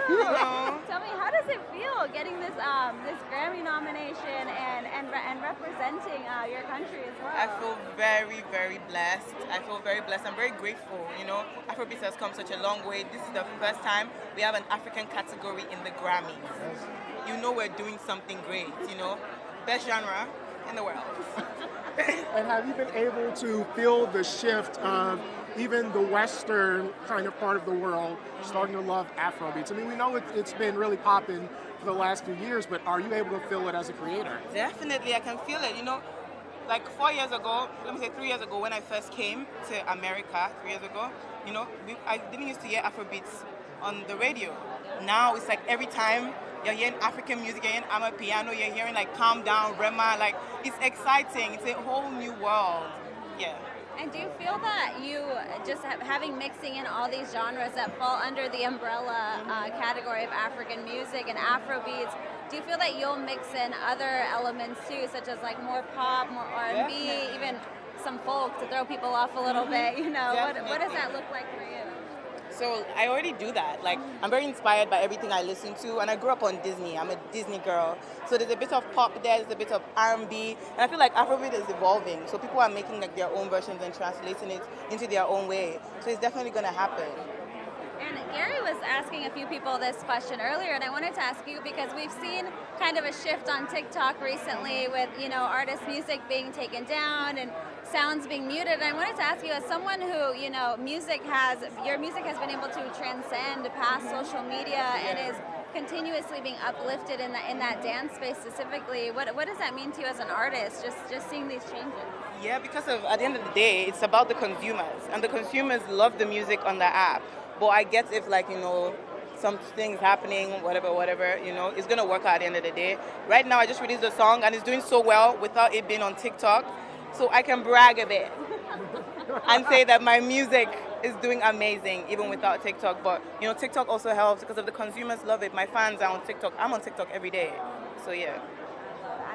Tell me, how does it feel getting this this Grammy nomination and representing your country as well?
I feel very, very blessed. I feel very blessed. I'm very grateful. You know, Afrobeats has come such a long way. This is the first time we have an African category in the Grammys. You know we're doing something great, you know. Best genre in the world.
And have you been able to feel the shift of even the Western kind of part of the world starting to love Afrobeats? I mean, we know it's been really popping for the last few years, but are you able to feel it as a creator?
Definitely, I can feel it. You know, like 4 years ago, let me say 3 years ago, when I first came to America, 3 years ago, you know, I didn't used to hear Afrobeats on the radio. Now it's like every time you're hearing African music, you're hearing Amapiano, you're hearing like Calm Down, Rema, like it's exciting. It's a whole new world. Yeah.
And do you feel that you just having mixing in all these genres that fall under the umbrella category of African music and Afrobeats, do you feel that you'll mix in other elements too, such as like more pop, more R&B, even some folk to throw people off a little bit? You know, what does that look like for you?
So I already do that. Like, I'm very inspired by everything I listen to, and I grew up on Disney. I'm a Disney girl. So there's a bit of pop there, there's a bit of R&B, and I feel like Afrobeat is evolving. So people are making like their own versions and translating it into their own way. So it's definitely going to happen.
And Gary was asking a few people this question earlier, and I wanted to ask you because we've seen kind of a shift on TikTok recently with, you know, artist music being taken down and sounds being muted. And I wanted to ask you, as someone who, you know, your music has been able to transcend past social media and is continuously being uplifted in that dance space specifically. What does that mean to you as an artist, just seeing these changes?
Yeah, because at the end of the day, it's about the consumers, and the consumers love the music on the app. But I guess if, like, you know, some things happening, whatever, you know, it's gonna work out at the end of the day. Right now, I just released a song and it's doing so well without it being on TikTok, so I can brag a bit and say that my music is doing amazing even without TikTok. But you know, TikTok also helps because if the consumers love it, my fans are on TikTok. I'm on TikTok every day, so yeah.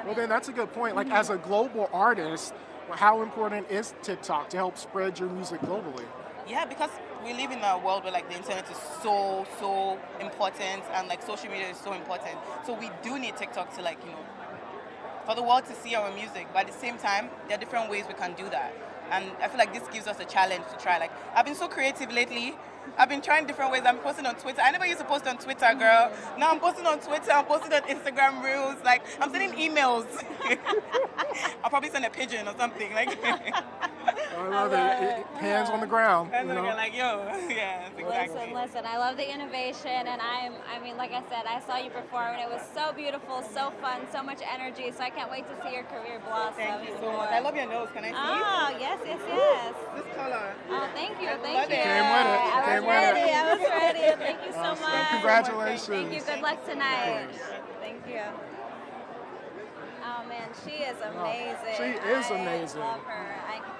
Well, then that's a good point. Like, as a global artist, how important is TikTok to help spread your music globally?
Yeah, because we live in a world where like the internet is so important, and like social media is so important. So we do need TikTok to, like, you know, for the world to see our music. But at the same time, there are different ways we can do that. And I feel like this gives us a challenge to try. Like, I've been so creative lately. I've been trying different ways. I'm posting on Twitter. I never used to post on Twitter, girl. Now I'm posting on Twitter. I'm posting on Instagram Reels. Like, I'm sending emails. I'll probably send a pigeon or something. Like,
I love it. Hands on the ground.
Hands on the ground, like, yo. Yeah, exactly.
Listen, I love the innovation, and I mean, like I said, I saw you perform, and it was so beautiful, so fun, so much energy, so I can't wait to see your career blossom.
Thank you so much. I love your nose. Can I see?
Oh, yes.
This color.
Oh, thank you.
Came
With it.
Came with it.
I was ready. Thank you so
Awesome.
much.
Congratulations.
Thank you. Good luck tonight. Thank you. Oh man, she is amazing.
She is amazing.
I love her.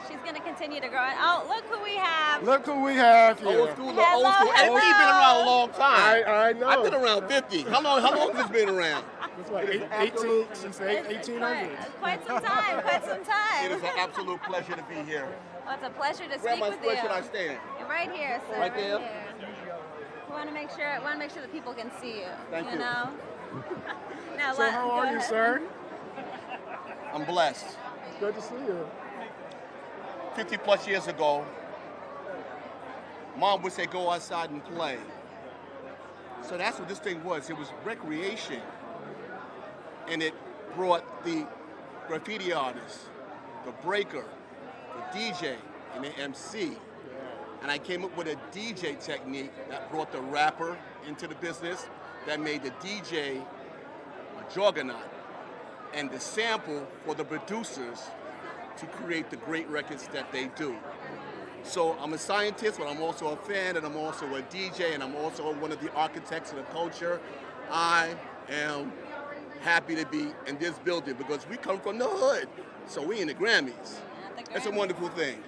She's going to continue to grow. Oh, look who we have.
Look who we have here.
Old school. And we've been around a long time.
I know.
I've been around 50. How long has this been around?
It's like 18, since the 1800s.
Quite some time.
It is an absolute pleasure to be here.
Well, it's a pleasure to speak
Grandma,
with you.
where should I stand?
You're right here, sir.
Right there?
Here. We want to make sure that people can see you.
Thank you.
Know? Now,
So how are you, sir?
I'm blessed.
Good to see you.
50 plus years ago, Mom would say, go outside and play. So that's what this thing was. It was recreation. And it brought the graffiti artist, the breaker, the DJ, and the MC. And I came up with a DJ technique that brought the rapper into the business, that made the DJ a juggernaut, and the sample for the producers to create the great records that they do. So I'm a scientist, but I'm also a fan, and I'm also a DJ, and I'm also one of the architects of the culture. I am happy to be in this building because we come from the hood. So we in the Grammys. It's a wonderful thing.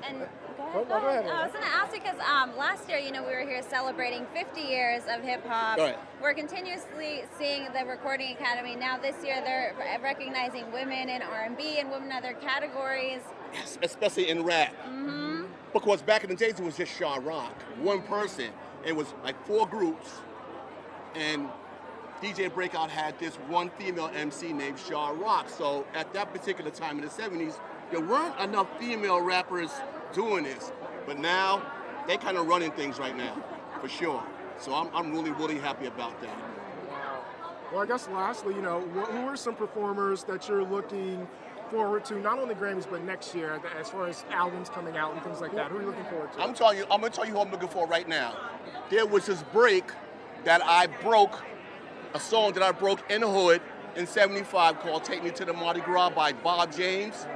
And
Go ahead.
I was going to ask you because last year, we were here celebrating 50 years of hip hop.
Right.
We're continuously seeing the Recording Academy. Now this year, they're recognizing women in R&B and women in other categories.
Yes, especially in rap.
Mm-hmm.
Because back in the days, it was just Shaw Rock, one person. It was like 4 groups, and DJ Breakout had this one female MC named Shaw Rock. So at that particular time in the 70s, there weren't enough female rappers doing this. But now, they kind of running things right now, for sure. So I'm really, really happy about that.
Well, I guess lastly, who are some performers that you're looking forward to, not only Grammys, but next year, as far as albums coming out and things like that? Who are you looking forward to?
I'm going to tell you who I'm looking for right now. There was this break that I broke, a song that I broke in the hood in '75 called Take Me to the Mardi Gras by Bob James.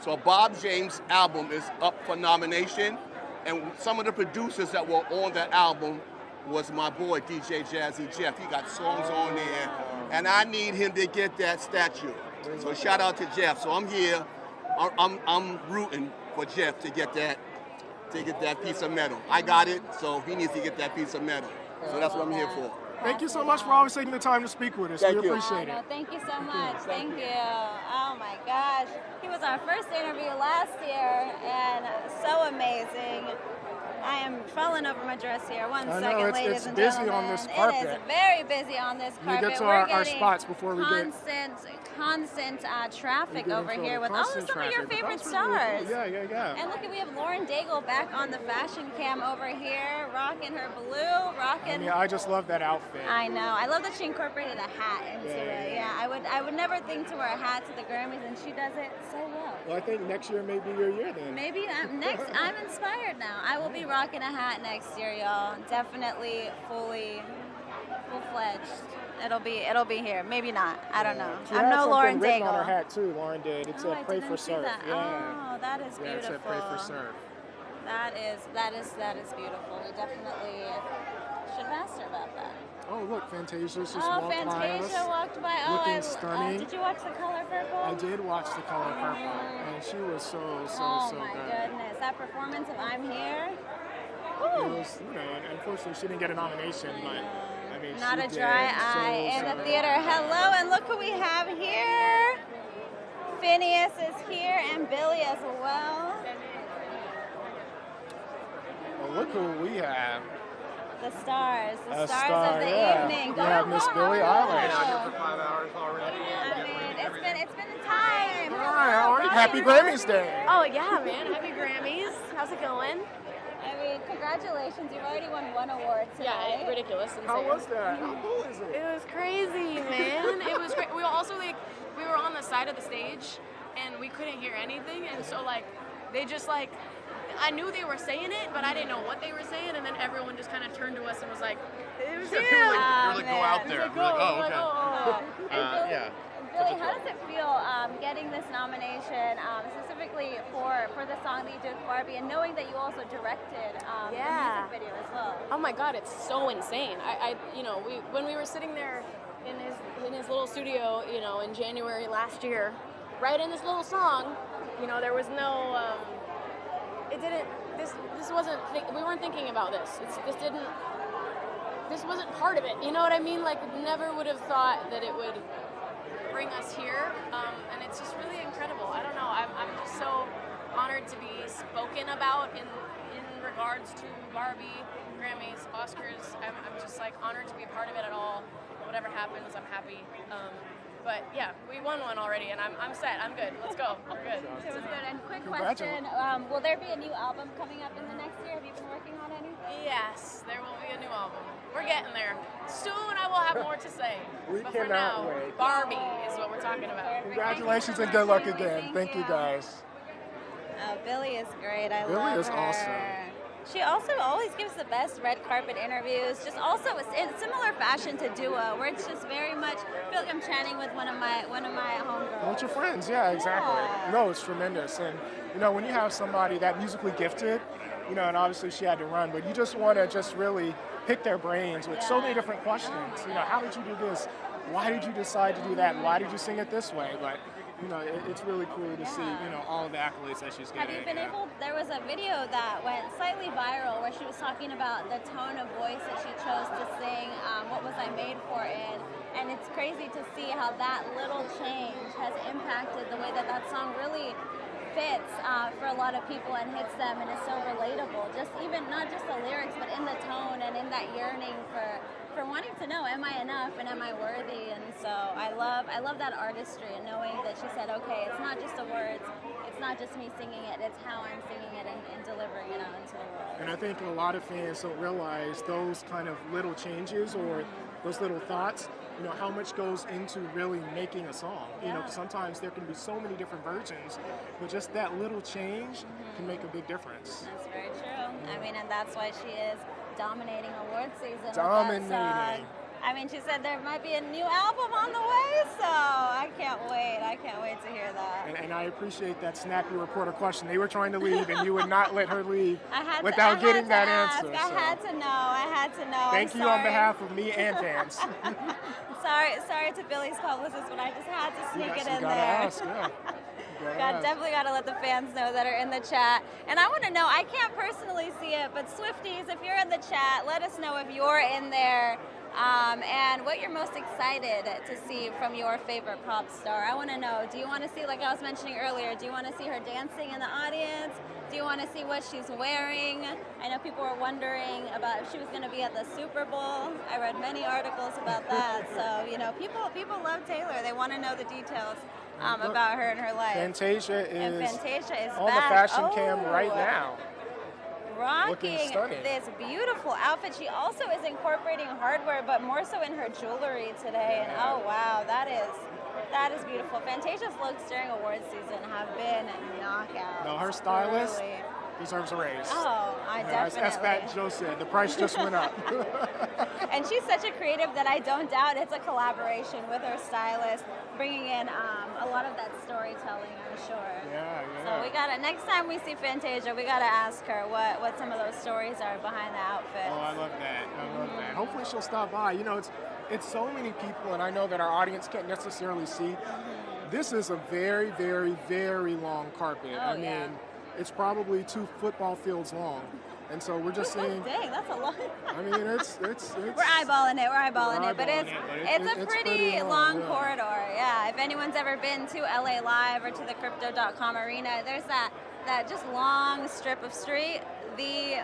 So Bob James' album is up for nomination, and some of the producers that were on that album was my boy, DJ Jazzy Jeff. He got songs on there, and I need him to get that statue. So shout out to Jeff. So I'm here, I'm rooting for Jeff to get that piece of metal. I got it, so he needs to get that piece of metal. So that's what I'm here for.
Thank you so much for always taking the time to speak with us.
Thank
we
you.
appreciate it.
No, thank you so much. Thank you. Oh my gosh. He was our first interview last year and so amazing. I am falling over my dress here. One second, ladies and gentlemen.
It's busy on this carpet.
It is very busy on this carpet.
We get to
We're
our
getting
spots before we get
constant traffic over here with all of some of your favorite stars.
Yeah.
And look, we have Lauren Daigle back on the fashion cam over here, rocking her blue, rocking.
I just love that outfit.
I know. I love that she incorporated a hat into it. Yeah, I would never think to wear a hat to the Grammys, and she does it so well.
Well, I think next year may be your year then.
Maybe I'm inspired now. I will be rocking a hat next year, y'all. Definitely full-fledged. It'll be here. Maybe not. I don't know.
She
I'm
had
no
something
Lauren
written
Daigle.
on her hat too. Lauren did. It said "Pray for Surf."
That.
Yeah.
Oh, that is beautiful.
Yeah, it said "Pray for Surf."
That is beautiful. We definitely should ask her about that.
Oh, look, Fantasia's just
Oh,
walked by us.
Fantasia walked by. Oh,
looking stunning.
Did you watch The Color Purple?
I did watch The Color Purple, and she was so
Oh my
good.
goodness, that performance of "I'm Here."
It was, and unfortunately she didn't get a nomination, but I mean,
Not
she
a dry
did
eye in
so
the theater. Hello, and look who we have here. Phineas is here, and Billy as well.
Well, look who we have.
The stars,
A
stars
star,
of the
yeah.
evening.
We have Miss Billie Eilish.
for 5 hours already. I mean, it's been a time.
Hi, how are you? Happy Grammys Day.
Oh yeah, man. Happy Grammys. How's it going?
I mean, congratulations. You've already won 1 award today.
Yeah, ridiculous. Insane.
How was that? How cool is it?
It was crazy, man. It was great. We were also we were on the side of the stage and we couldn't hear anything, and so they just I knew they were saying it, but I didn't know what they were saying, and then everyone just kind of turned to us and was like, "It was you."
They were like, "Go out there." We're like, "Oh, okay."
Yeah. Billy, how does it feel getting this nomination, specifically for the song that you did with Barbie, and knowing that you also directed the music video as well?
Oh my God, it's so insane. When we were sitting there in his little studio, in January last year, right in this little song, there was no. This wasn't. We weren't thinking about this. This wasn't part of it. You know what I mean? Never would have thought that it would bring us here, and it's just really incredible. I don't know. I'm just so honored to be spoken about in regards to Barbie, Grammys, Oscars. I'm just honored to be a part of it at all. Whatever happens, I'm happy. But yeah, we won one already, and I'm set. I'm good. Let's go. We're good.
It was good. And quick question: will there be a new album coming up in the next year? Have you been working on anything?
Yes, there will be a new album. We're getting there. Soon I will have more to say.
We
but for
cannot
now,
wait.
Barbie is what we're talking about.
Congratulations and good luck again. Thank you guys.
Oh, Billy is great. I
Billy
love her.
is awesome.
She also always gives the best red carpet interviews, just also in similar fashion to Dua, where it's just very much, I feel like I'm chatting with one of my homegirls.
With your friends, yeah, exactly.
Yeah.
No, it's tremendous. And, when you have somebody that musically gifted, and obviously she had to run, but you just want to just really pick their brains with so many different questions. How did you do this? why did you decide to do that? And why did you sing it this way? But you know, it's really cool to see, you know, all of the accolades that she's getting.
Have you been able, there was a video that went slightly viral where she was talking about the tone of voice that she chose to sing What Was I Made For in, and it's crazy to see how that little change has impacted the way that that song really fits for a lot of people and hits them, and is so relatable. Just even, not just the lyrics, but in the tone and in that yearning for wanting to know, am I enough and am I worthy? And so I love that artistry and knowing that she said, okay, it's not just the words, it's not just me singing it, it's how I'm singing it and delivering it out into the world.
And I think a lot of fans don't realize those kind of little changes or those little thoughts, you know, how much goes into really making a song. You know, 'cause sometimes there can be so many different versions, but just that little change can make a big difference.
That's very true. I mean, and that's why she is dominating award season.
Dominating.
With that song. I mean, she said there might be a new album on the way, so I can't wait. I can't wait to hear that.
And I appreciate that snappy reporter question. They were trying to leave, and you would not let her leave without getting that answer.
I had to know. I had to know.
Thank you on behalf of me and fans.
sorry to Billie's publicist, but I just had to sneak it in there.
Ask, yeah.
Definitely got to let the fans know that are in the chat. And I want to know, I can't personally see it, but Swifties, if you're in the chat, let us know if you're in there and what you're most excited to see from your favorite pop star. I want to know, do you want to see, like I was mentioning earlier, do you want to see her dancing in the audience? Do you want to see what she's wearing? I know people were wondering about if she was going to be at the Super Bowl. I read many articles about that. So, you know, people love Taylor. They want to know the details about her and her life.
Fantasia
is
on the fashion cam right now.
Rocking this beautiful outfit. She also is incorporating hardware, but more so in her jewelry today. And oh wow, that is beautiful. Fantasia's looks during awards season have been knockout.
No, her stylist deserves a raise.
Oh, I definitely.
As Fat Joe said, the price just went up.
And she's such a creative that I don't doubt it's a collaboration with her stylist, bringing in a lot of that storytelling, I'm sure.
Yeah.
So we gotta, next time we see Fantasia, we gotta ask her what some of those stories are behind the outfit.
Oh, I love that. I love that. Hopefully she'll stop by. You know, it's so many people, and I know that our audience can't necessarily see. This is a very, very, very long carpet.
Oh,
I mean, it's probably 2 football fields long. And so we're just seeing.
Dang, that's a lot.
I mean, it's
we're eyeballing it, but it's a pretty long corridor. Yeah, if anyone's ever been to LA Live or to the Crypto.com arena, there's that just long strip of street. The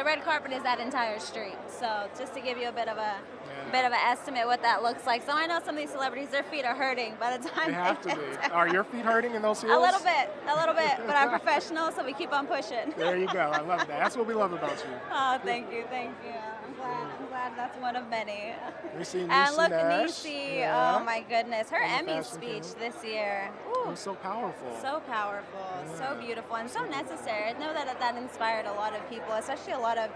red carpet is that entire street. So just to give you a bit of an estimate what that looks like. So I know some of these celebrities, their feet are hurting by the time
they have to be. Are your feet hurting in those heels?
A little bit. But I'm professional, so we keep on pushing.
There you go. I love that. That's what we love about you.
Oh, thank you. I'm glad that's one of many.
We see Niecy
and look,
Nash.
Niecy, oh my goodness, her Emmy speech this year.
It was so powerful.
So powerful, so beautiful, and so necessary. I know that inspired a lot of people, especially a lot of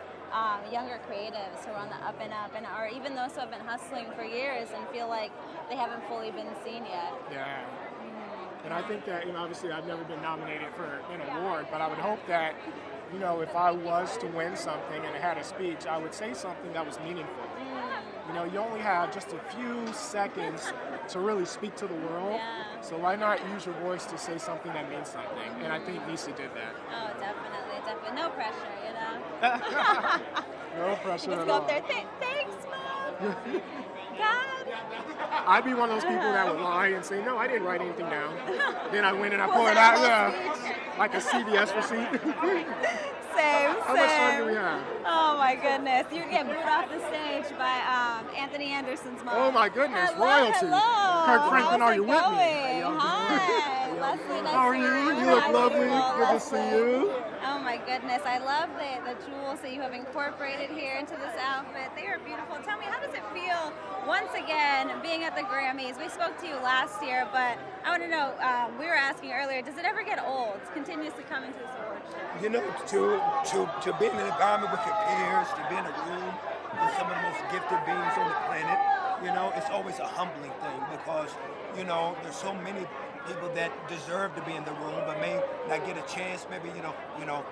younger creatives who are on the up and up, and are even those who have been hustling for years and feel like they haven't fully been seen yet.
Yeah. And I think that, you know, obviously I've never been nominated for an award, but I would hope that, you know, if I was to win something and had a speech, I would say something that was meaningful. You know, you only have just a few seconds to really speak to the world, so why not use your voice to say something that means something? And I think Niecy did that.
Oh, definitely. No pressure, you know?
No pressure
at all. Just go up there, thanks, Mom. God.
I'd be one of those people that would lie and say, no, I didn't write anything down. Then I went and I pulled it out, like a CVS receipt.
Same.
How much fun do we have?
Oh my goodness. You get booed off the stage by Anthony Anderson's mom.
Oh my goodness,
royalty.
Hello. Kirk Franklin, are you with me?
Hi. Leslie, nice
How are you? You look lovely. Good to see you.
Oh my goodness. I love the jewels that you have incorporated here into this outfit. They are beautiful. Tell me, how does it feel once again being at the Grammys? We spoke to you last year, but I want to know, we were asking earlier, does it ever get old continuously coming to this award show?
You know, to be in an environment with your peers, to be in a room with some of the most gifted beings on the planet, you know, it's always a humbling thing because, you know, there's so many people that deserve to be in the room but may not get a chance, maybe, you know,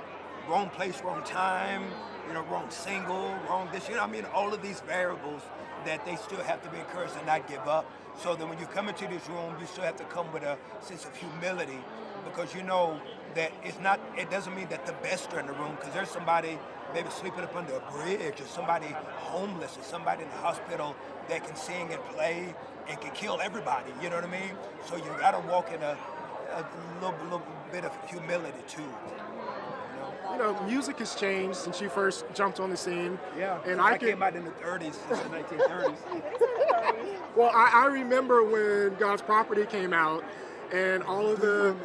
wrong place, wrong time, you know, wrong single, wrong this, you know, I mean, all of these variables that they still have to be encouraged to not give up. So that when you come into this room, you still have to come with a sense of humility, because you know that it doesn't mean that the best are in the room, because there's somebody maybe sleeping up under a bridge, or somebody homeless, or somebody in the hospital that can sing and play and can kill everybody, you know what I mean? So you gotta walk in a little bit of humility too.
You know, music has changed since you first jumped on the scene.
Yeah,
and
I came out in the 30s, since the 1930s.
Well, I remember when God's Property came out, and all of the...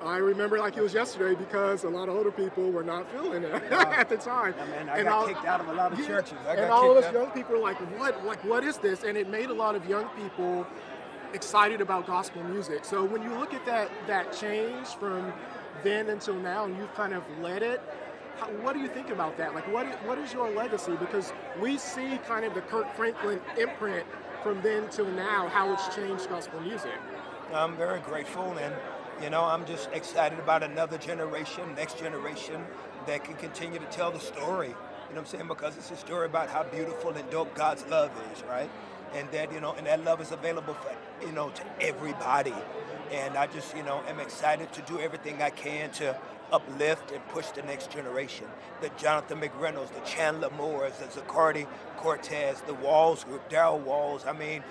I remember like it was yesterday, because a lot of older people were not feeling it at the time.
I mean, I got kicked out of a lot of churches.
And all of us young people were like, what is this? And it made a lot of young people excited about gospel music. So when you look at that change from then until now, and you've kind of led it, what do you think about that? Like, what is your legacy? Because we see kind of the Kirk Franklin imprint from then till now, how it's changed gospel music.
I'm very grateful, and you know, I'm just excited about another generation, next generation, that can continue to tell the story. You know what I'm saying? Because it's a story about how beautiful and dope God's love is, right? And that, you know, and that love is available for, you know, to everybody. And I just, you know, am excited to do everything I can to uplift and push the next generation. The Jonathan McReynolds, the Chandler Moores, the Zacardi Cortez, the Walls Group, Darryl Walls, I mean,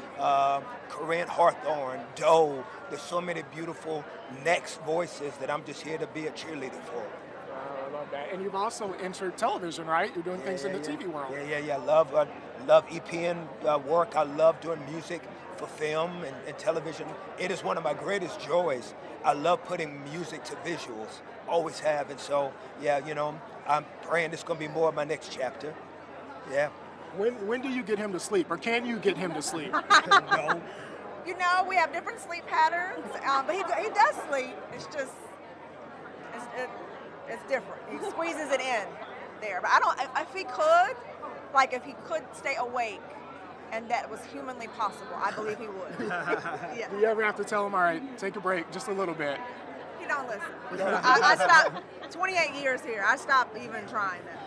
Corinne Hawthorne, Doe. There's so many beautiful next voices that I'm just here to be a cheerleader for.
I love that. And you've also entered television, right? You're doing things in the TV world.
Yeah. Love EPN work. I love doing music for film and television. It is one of my greatest joys. I love putting music to visuals, always have. And so, yeah, you know, I'm praying it's going to be more of my next chapter. Yeah.
When do you get him to sleep, or can you get him to sleep?
No.
You know, we have different sleep patterns, but he does sleep. It's just, it's different. He squeezes it in there. But if he could stay awake, and that was humanly possible, I believe he would. Yeah.
Do you ever have to tell him, all right, take a break just a little bit?
He don't listen. I stopped 28 years here. I stopped even trying that.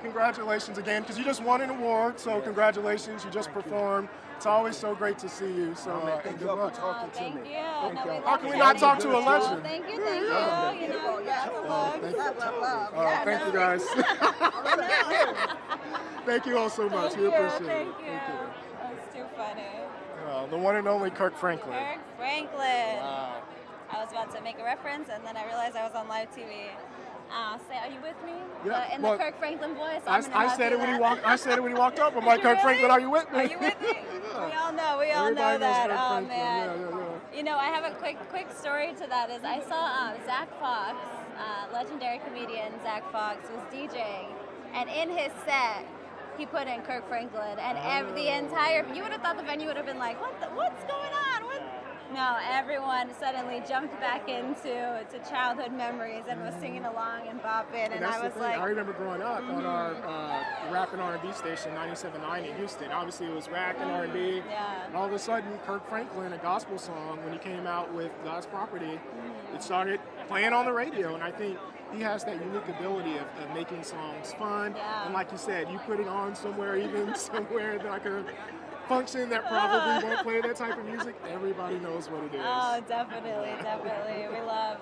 Congratulations again, because you just won an award, so congratulations. You just performed. It's always so great to see you. So
thank you for talking to me.
How can we not talk to a legend?
Thank you. You know,
thank you guys. Thank you all so much. We appreciate it.
Thank you. That's too funny.
The one and only Kirk Franklin.
Kirk Franklin. Wow. I was about to make a reference, and then I realized I was on live TV. Are you with me?
Yeah.
In the Kirk Franklin voice.
I said it when he walked. I said it when he walked up. I'm like, Kirk Franklin, are you with me?
Are you with me? We all know.
Everybody
that.
knows Kirk
Oh
Franklin.
man.
Yeah.
You know, I have a quick story to that. Is I saw Zach Fox, legendary comedian Zach Fox, was DJing, and in his set, he put in Kirk Franklin, and the entire. You would have thought the venue would have been like, what's going on? No, everyone suddenly jumped back into childhood memories and was singing along and bopping, and I was like,
I remember growing up on our rap and R&B station 97.9 in Houston. Obviously, it was rap and R&B.
Yeah.
And all of a sudden, Kirk Franklin, a gospel song, when he came out with God's Property, it started playing on the radio, and I think he has that unique ability of making songs fun.
Yeah.
And like you said, you put it on somewhere, even somewhere like a function that probably won't play that type of music, everybody knows what it is.
Oh, definitely.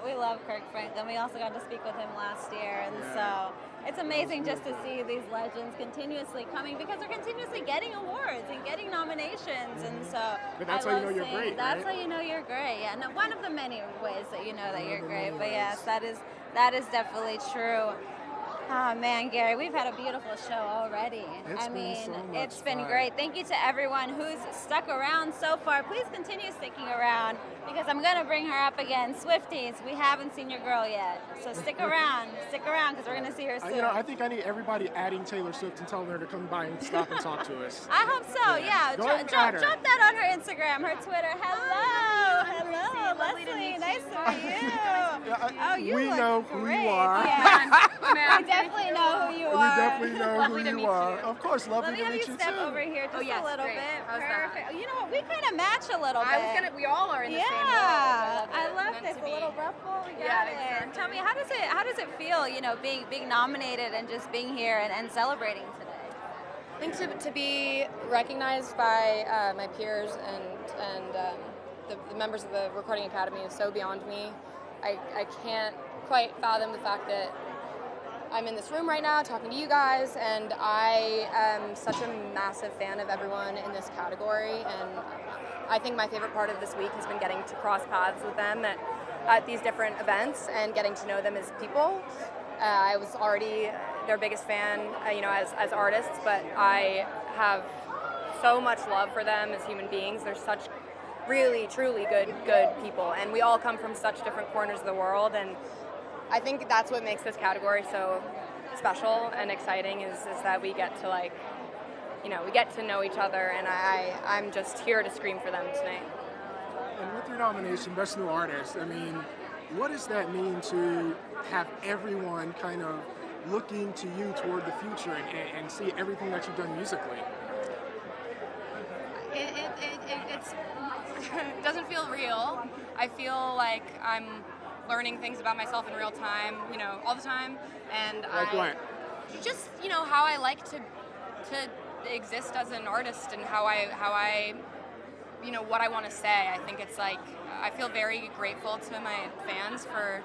We love Kirk Franklin. We also got to speak with him last year, and so it's amazing just to see these legends continuously coming, because they're continuously getting awards and getting nominations, and so
but that's how you know you're great.
That's
right?
how you know you're great. Yeah, no, one of the many ways that you know that you're great. But yes, that is definitely true. Oh man, Gary, we've had a beautiful show already. It's been great. Thank you to everyone who's stuck around so far. Please continue sticking around, because I'm gonna bring her up again. Swifties, we haven't seen your girl yet, so stick around, because we're gonna see her soon.
I think I need everybody adding Taylor Swift and telling her to come by and stop and talk to us.
I hope so. Yeah. Drop that on her Instagram, her Twitter. Hello, Leslie. Nice to meet you.
We know who you are.
Yeah. definitely know who you are.
We definitely know
Lovely
who
to
you
meet
are.
you.
Of course, lovely
Let me
to
have
meet
you
you
step
too.
over here just
yes,
a little
great.
bit.
How's that?
Perfect. You know what? We kind of match a little bit.
I was gonna. We all are in the same role.
I love this. A little ruffle. We got it.
Exactly.
Tell me, how does it feel? You know, being nominated and just being here and celebrating today.
I think to be recognized by my peers and the members of the Recording Academy is so beyond me. I can't quite fathom the fact that I'm in this room right now talking to you guys, and I am such a massive fan of everyone in this category, and I think my favorite part of this week has been getting to cross paths with them at these different events and getting to know them as people. I was already their biggest fan, as artists, but I have so much love for them as human beings. They're such really, truly good people, and we all come from such different corners of the world, and I think that's what makes this category so special and exciting is that we get to we get to know each other, and I'm just here to scream for them tonight.
And with your nomination, Best New Artist, I mean, what does that mean to have everyone kind of looking to you toward the future and see everything that you've done musically?
It doesn't feel real. I feel like I'm learning things about myself in real time, all the time, and just how I like to exist as an artist and how I what I want to say. I think it's like I feel very grateful to my fans for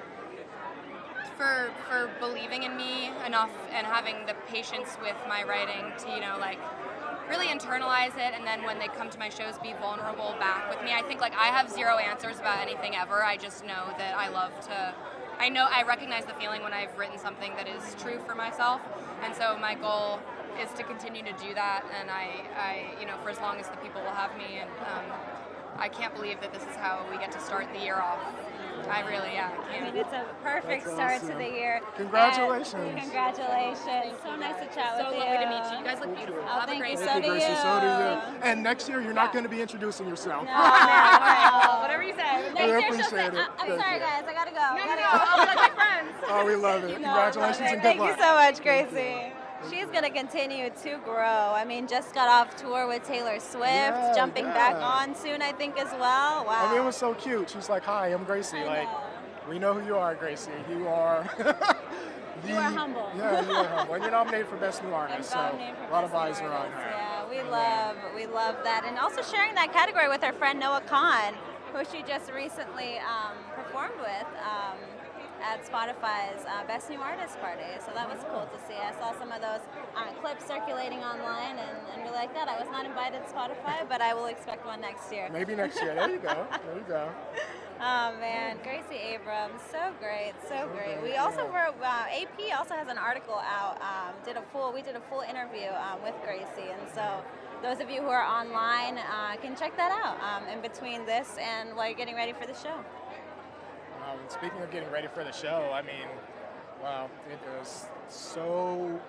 believing in me enough and having the patience with my writing to really internalize it, and then when they come to my shows be vulnerable back with me. I think I have zero answers about anything ever. I just know that I recognize the feeling when I've written something that is true for myself, and so my goal is to continue to do that, and I for as long as the people will have me, and I can't believe that this is how we get to start the year off. I really, can't.
I mean, it's a perfect start to the year.
Congratulations.
And congratulations. So nice to chat with you.
So lovely to meet you. You guys look beautiful.
Oh,
Have a
thank
great
you.
day.
So do you.
So do you. And next year, you're not going to be introducing yourself.
No. All right.
Whatever you say.
Next year she'll
appreciate
say,
it.
I'm
Thank
sorry,
you.
guys. I got to go.
No. I'll be like my friends.
Oh, we love it. Congratulations and good
Thank
luck.
you so much, Gracie. She's going to continue to grow. I mean, just got off tour with Taylor Swift, jumping back on soon, I think, as well. Wow.
I mean, it was so cute. She's like, "Hi, I'm Gracie." We know who you are, Gracie. You are.
You are humble.
Yeah, you are humble. And you're nominated for Best New Artist, so a lot of eyes are on her.
Yeah, we love that. And also sharing that category with our friend Noah Khan, who she just recently performed with at Spotify's Best New Artist party. So that was cool to see. I saw some of those clips circulating online and really like that. I was not invited to Spotify, but I will expect one next year.
Maybe next year. There you go. There you go.
Oh man, Gracie Abrams, so great, so great. We also were AP also has an article out. We did a full interview with Gracie, and so those of you who are online can check that out in between this and while you're getting ready for the show.
Speaking of getting ready for the show, I mean, wow, it was so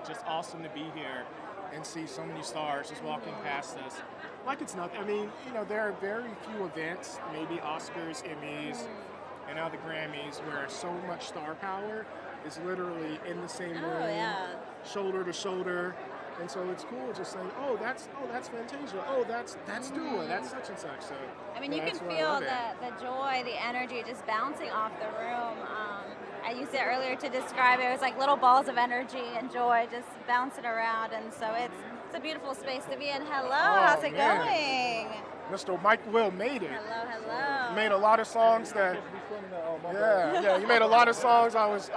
just awesome to be here and see so many stars just walking past us. Like it's nothing. I mean, there are very few events, maybe Oscars, Emmys, and now the Grammys, where so much star power is literally in the same room, shoulder to shoulder. And so it's cool just saying, oh, that's Fantasia. Oh, that's Dua. That's such and such. So
I mean, you can feel the joy, the energy just bouncing off the room. I used it earlier to describe it. It was like little balls of energy and joy just bouncing around. And so it's a beautiful space to be in. Hello, how's it going?
Mr. Mike Will made it.
Hello.
Made a lot of songs that. You made a lot of songs I was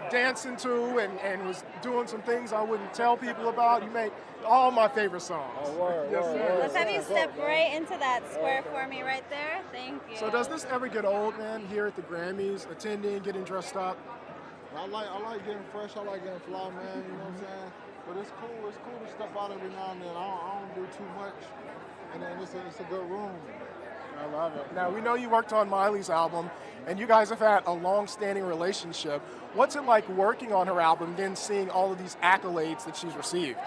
dancing to and was doing some things I wouldn't tell people about. You made all my favorite songs.
Let's have you step right into that square for me right there. Thank you.
So does this ever get old, man, here at the Grammys, attending, getting dressed up?
I like getting fresh. I like getting fly, man. You know what I'm saying? But it's cool. It's cool to step out every now and then. I don't do too much. And then it's a good room.
I love it. Now, we know you worked on Miley's album, and you guys have had a long-standing relationship. What's it like working on her album, then seeing all of these accolades that she's received?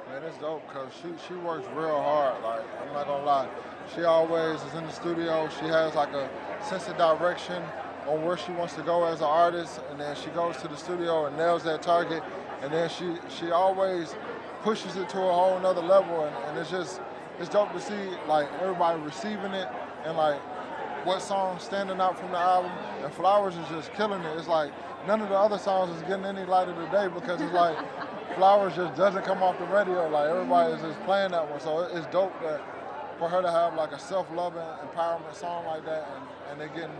Man, it's dope because she works real hard. Like, I'm not gonna lie. She always is in the studio. She has like a sense of direction, on where she wants to go as an artist, and then she goes to the studio and nails that target, and then she always pushes it to a whole nother level, and it's dope to see like everybody receiving it, and like what songs standing out from the album, and Flowers is just killing it. It's like none of the other songs is getting any light of the day because it's like Flowers just doesn't come off the radio. Like everybody is just playing that one, so it's dope that for her to have like a self-loving empowerment song like that, and they're getting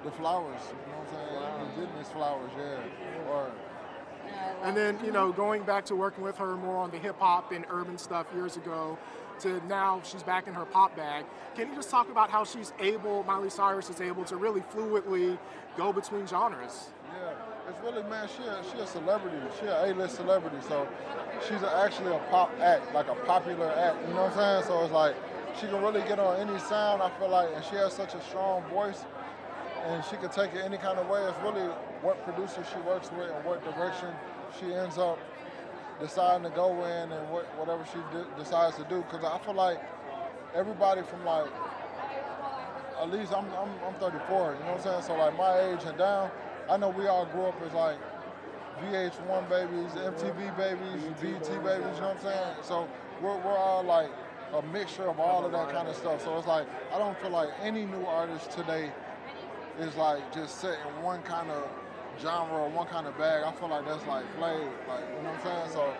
the flowers. You know what I'm saying? They're getting these flowers, yeah. Or
And then, you know, going back to working with her more on the hip hop and urban stuff years ago, to now she's back in her pop bag. Can you just talk about how Miley Cyrus is able to really fluidly go between genres?
Yeah, it's really, man, she a celebrity. She an A-list celebrity, so she's actually a pop act, like a popular act, you know what I'm saying? So it's like, she can really get on any sound, I feel like, and she has such a strong voice, and she can take it any kind of way. It's really what producer she works with and what direction she ends up deciding to go in, and whatever she decides to do. Because I feel like everybody from like, at least I'm 34, you know what I'm saying? So like my age and down, I know we all grew up as like VH1 babies, MTV babies, BET babies, you know what I'm saying? So we're all like a mixture of all of that kind of stuff. So it's like, I don't feel like any new artist today is like just set in one kind of genre or one kind of bag. I feel like that's like played, like, you know what I'm saying? So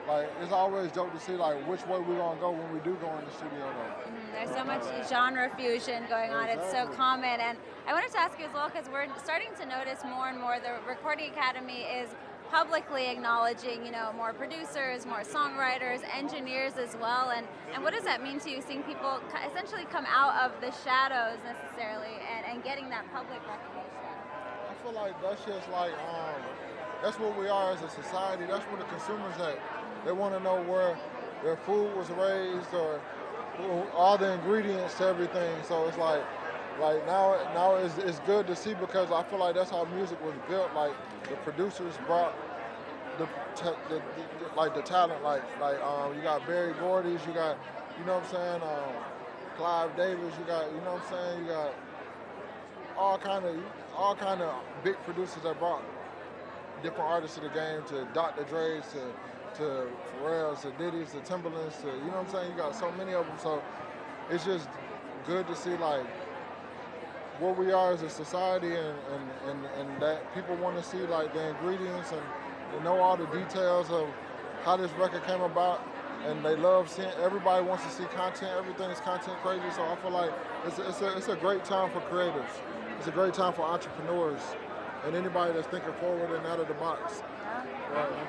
like, it's always dope to see like which way we're gonna go when we do go in the studio though.
There's so much genre fusion going on. It's so common. And I wanted to ask you as well, because we're starting to notice more and more the Recording Academy is publicly acknowledging, you know, more producers, more songwriters, engineers as well. And what does that mean to you, seeing people essentially come out of the shadows necessarily and getting that public recognition?
I feel like that's just like, that's what we are as a society. That's where the consumers at. They want to know where their food was raised or all the ingredients to everything. So it's like now it's good to see, because I feel like that's how music was built. Like the producers brought the talent. Like you got Berry Gordy's, you got, you know what I'm saying, Clive Davis, you got, you know what I'm saying, you got all kind of big producers that brought different artists to the game, to Dr. Dre's, to Pharrell's, to Diddy's, to Timberland's, to, you know what I'm saying? You got so many of them, so it's just good to see like where we are as a society, and that people want to see like the ingredients and know all the details of how this record came about, and they love seeing, everybody wants to see content, everything's content crazy, so I feel like it's a great time for creators. It's a great time for entrepreneurs and anybody that's thinking forward and out of the box.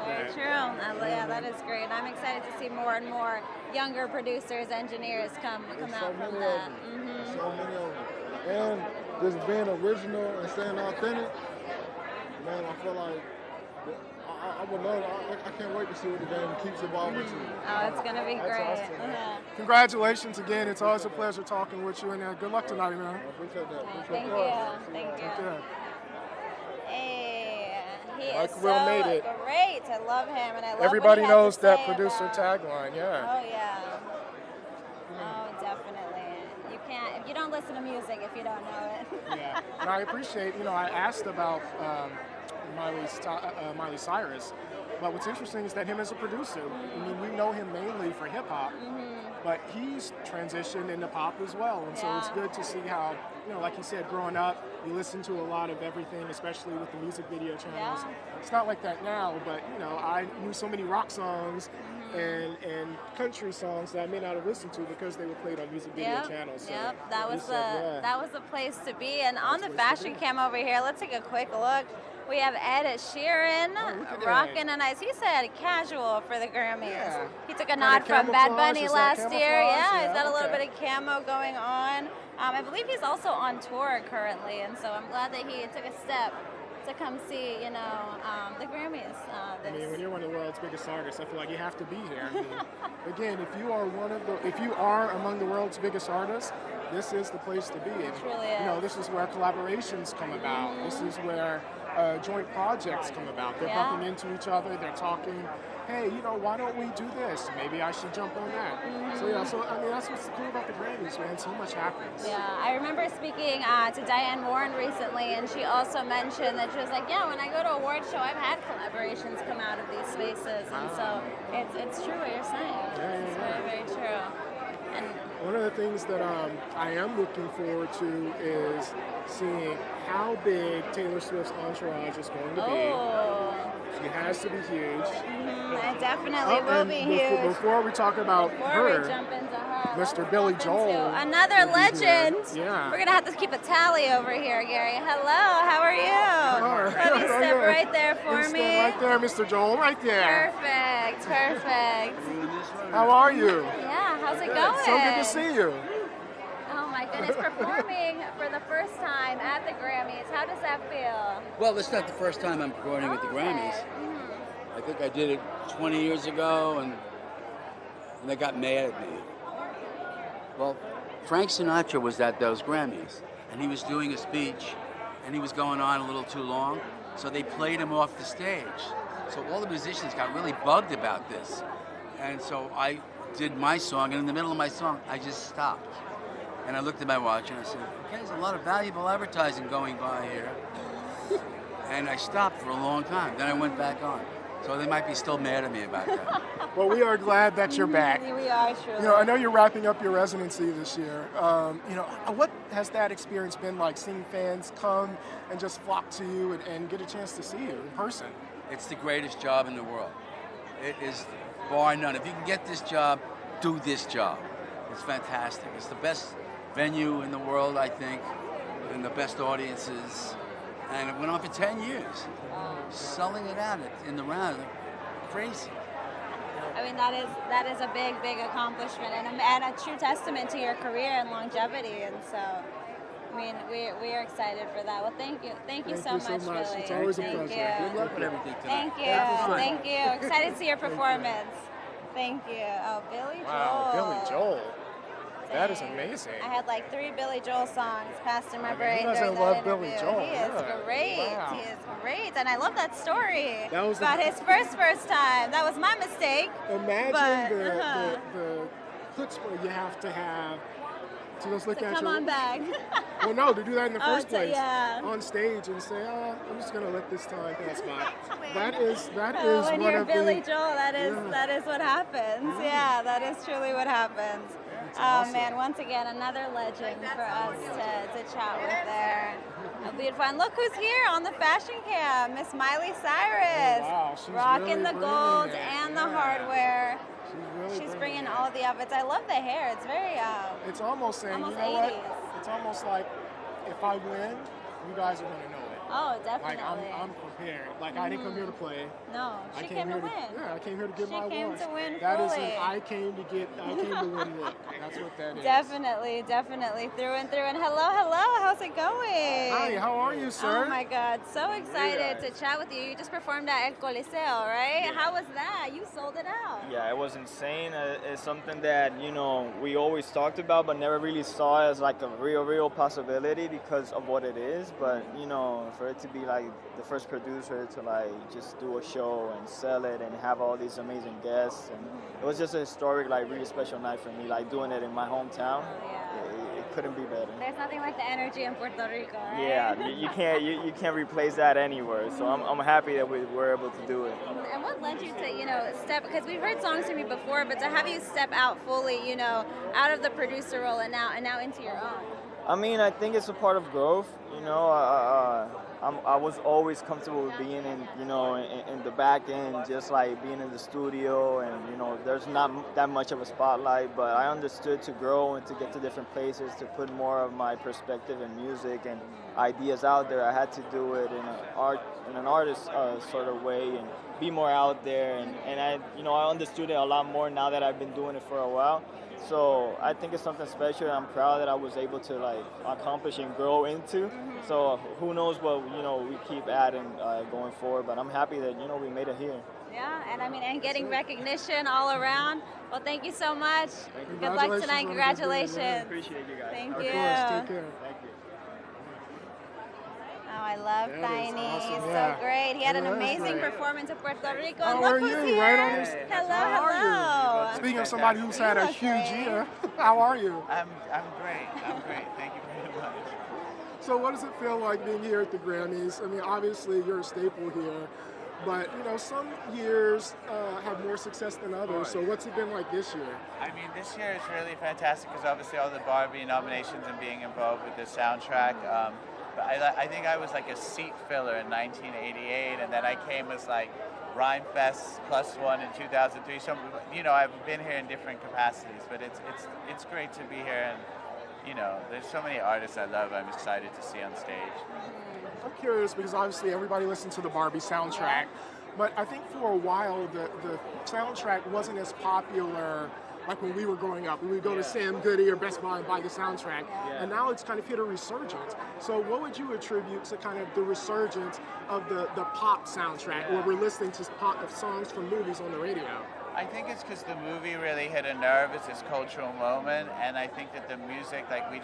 Very true. Yeah, that is great. And I'm excited to see more and more younger producers, engineers come out from that.
So many of them. And just being original and staying authentic, man, I feel like I would love it. I can't wait to see what the game keeps evolving to.
Oh, it's going to be great.
Awesome.
Congratulations again. It's always a pleasure talking with you, and good luck tonight, man.
I appreciate that.
Thank you. Thank you. Hey, he is so
made it.
great. I love him, and I love
Everybody
what he had
knows
to
that
say
producer
about...
tagline, yeah.
Oh, yeah. Oh, definitely. You can't, if you don't listen to music, if you don't know it.
Yeah, and I appreciate, you know, I asked about Miley Cyrus, but what's interesting is that him as a producer, I mean, we know him mainly for hip-hop, but he's transitioned into pop as well, and so it's good to see how, you know, like he said, growing up, you listen to a lot of everything, especially with the music video channels. It's not like that now, but, you know, I knew so many rock songs and country songs that I may not have listened to because they were played on music video channels. So
that was the place to be. And on the fashion cam over here, let's take a quick look. We have Ed Sheeran rocking a nice, he said casual for the Grammys. Yeah. He took a nod from Bad Bunny last year. Yeah, he's got a little bit of camo going on. I believe he's also on tour currently, and so I'm glad that he took a step to come see, you know, the Grammys.
I mean, when you're one of the world's biggest artists, I feel like you have to be here. I mean, again, if you are among the world's biggest artists, this is the place to be.
It truly is.
You know, this is where collaborations come about. This is where joint projects come about. They're
Yeah.
bumping into each other. They're talking. Hey, why don't we do this? Maybe I should jump on that. So yeah, I mean that's what's cool about the Grammys, man. So much happens.
Yeah, I remember speaking to Diane Warren recently, and she also mentioned that she was like, yeah, when I go to a award show, I've had collaborations come out of these spaces, and so it's true what you're saying. It's very, very true. And
one of the things that I am looking forward to is seeing how big Taylor Swift's entourage is going to be. She has to be huge.
It definitely will be huge.
Before we talk about
Before we jump into her,
Mr. Billy Joel.
Another legend.
Yeah.
We're going to have to keep a tally over here, Gary. Hello, how are you? Let me step right there for me.
Step right there, Mr. Joel, right there.
Perfect, perfect.
How are you?
Yeah, how's it going?
So good to see you.
Oh my goodness, performing for the first time at the Grammys. How does that feel?
Well, it's not the first time I'm performing at the Grammys. I think I did it 20 years ago, and they got mad at me. Well, Frank Sinatra was at those Grammys, and he was doing a speech, and he was going on a little too long, so they played him off the stage. So all the musicians got really bugged about this. And so I did my song, and in the middle of my song, I just stopped. And I looked at my watch and I said, okay, there's a lot of valuable advertising going by here. And I stopped for a long time. Then I went back on. So they might be still mad at me about that.
Well, we are glad that you're back.
We are, truly.
I know you're wrapping up your residency this year. What has that experience been like, seeing fans come and just flock to you and get a chance to see you in person?
It's the greatest job in the world. It is bar none. If you can get this job, do this job. It's fantastic. It's the best venue in the world, I think, and the best audiences. And it went on for 10 years, selling it out in the round. Crazy.
I mean, that is a big, big accomplishment and a true testament to your career and longevity. And so, I mean, we are excited for that. Well, thank you so much, Billy.
It's always a
Thank
pleasure.
you.
Good luck with everything tonight.
Thank you. Excited to see your performance. Thank you. Oh, Billy Joel.
Wow, Billy Joel. That is amazing.
I had like 3 Billy Joel songs passed in my brain
who doesn't
during that
love
interview.
Billy Joel?
He is great.
Wow.
He is great, and I love that story
That was
about his first time. That was my mistake.
Imagine
but,
the chutzpah you have to have to just look
to
at
come
your...
on back.
Well, no, to do that in the first place.
Yeah.
On stage and say, I'm just going to let this time pass by. That is
when
one
you're
of
Billy
the...
Joel, that is what happens. Yeah, that is truly what happens.
awesome.
Man, once again, another legend for us to chat with there. Beautiful. And look who's here on the fashion cam, Miss Miley Cyrus.
Oh, wow. She's
rocking
really
the gold and the
yeah.
hardware.
She's
She's bringing all the outfits. I love the hair. It's very
it's almost saying,
almost
you know
80s.
what? It's almost like if I win, you guys are going to know it.
Oh, definitely.
Like I'm prepared. Like I didn't come here to play.
No, she came to win.
Yeah, I came here to get my
She came
awards.
to win
That is
fully.
I came to win look. That's what that is.
Definitely, through and through. And hello, how's it going?
Hi, how are you, sir?
Oh my God, so excited to chat with you. You just performed at El Coliseo, right?
Yeah.
How was that? You sold it out.
Yeah, it was insane. It's something that, we always talked about, but never really saw as like a real possibility because of what it is. But, for it to be like the first producer to like just do a show and sell it and have all these amazing guests. And it was just a historic, like really special night for me, like doing it in my hometown. It couldn't be better.
There's nothing like the energy in Puerto Rico, right?
Yeah, you can't replace that anywhere. So I'm happy that we were able to do it.
And what led you to, step, because we've heard songs from you before, but to have you step out fully, out of the producer role and now into your own?
I mean, I think it's a part of growth. I was always comfortable with being in the back end, just like being in the studio, and there's not that much of a spotlight. But I understood to grow and to get to different places, to put more of my perspective in music and ideas out there. I had to do it in an artist sort of way and be more out there. And I understood it a lot more now that I've been doing it for a while. So I think it's something special, and I'm proud that I was able to like accomplish and grow into. So who knows what we keep adding going forward. But I'm happy that we made it here.
Yeah, and getting recognition all around. Well, thank you so much. Good luck tonight. Congratulations.
Appreciate you guys.
Thank
Of
you.
course, take care.
Thank you.
I love
That is
Tiny.
awesome,
He's
yeah.
so great. He had an
That is
amazing
great.
performance in Puerto Rico.
How
and
are
look
you?
who's here.
Right on your-
Hello,
How are you?
hello.
Speaking of somebody who's had
You
a
look
huge
great.
year, how are you?
I'm great. I'm great. Thank you very much.
So what does it feel like being here at the Grammys? I mean, obviously you're a staple here, but you know, some years have more success than others. So what's it been like this year?
I mean, this year is really fantastic because obviously all the Barbie nominations and being involved with the soundtrack. But I think I was like a seat filler in 1988, and then I came as like Rhymefest +1 in 2003. So you know, I've been here in different capacities, but it's great to be here, and you know, there's so many artists I love. I'm excited to see on stage.
I'm curious because obviously everybody listened to the Barbie soundtrack, but I think for a while the soundtrack wasn't as popular like when we were growing up. We would go to Sam Goody or Best Buy and buy the soundtrack, and now it's kind of hit a resurgence. So what would you attribute to kind of the resurgence of the pop soundtrack, where we're listening to pop songs from movies on the radio?
I think it's because the movie really hit a nerve. It's this cultural moment, and I think that the music, like we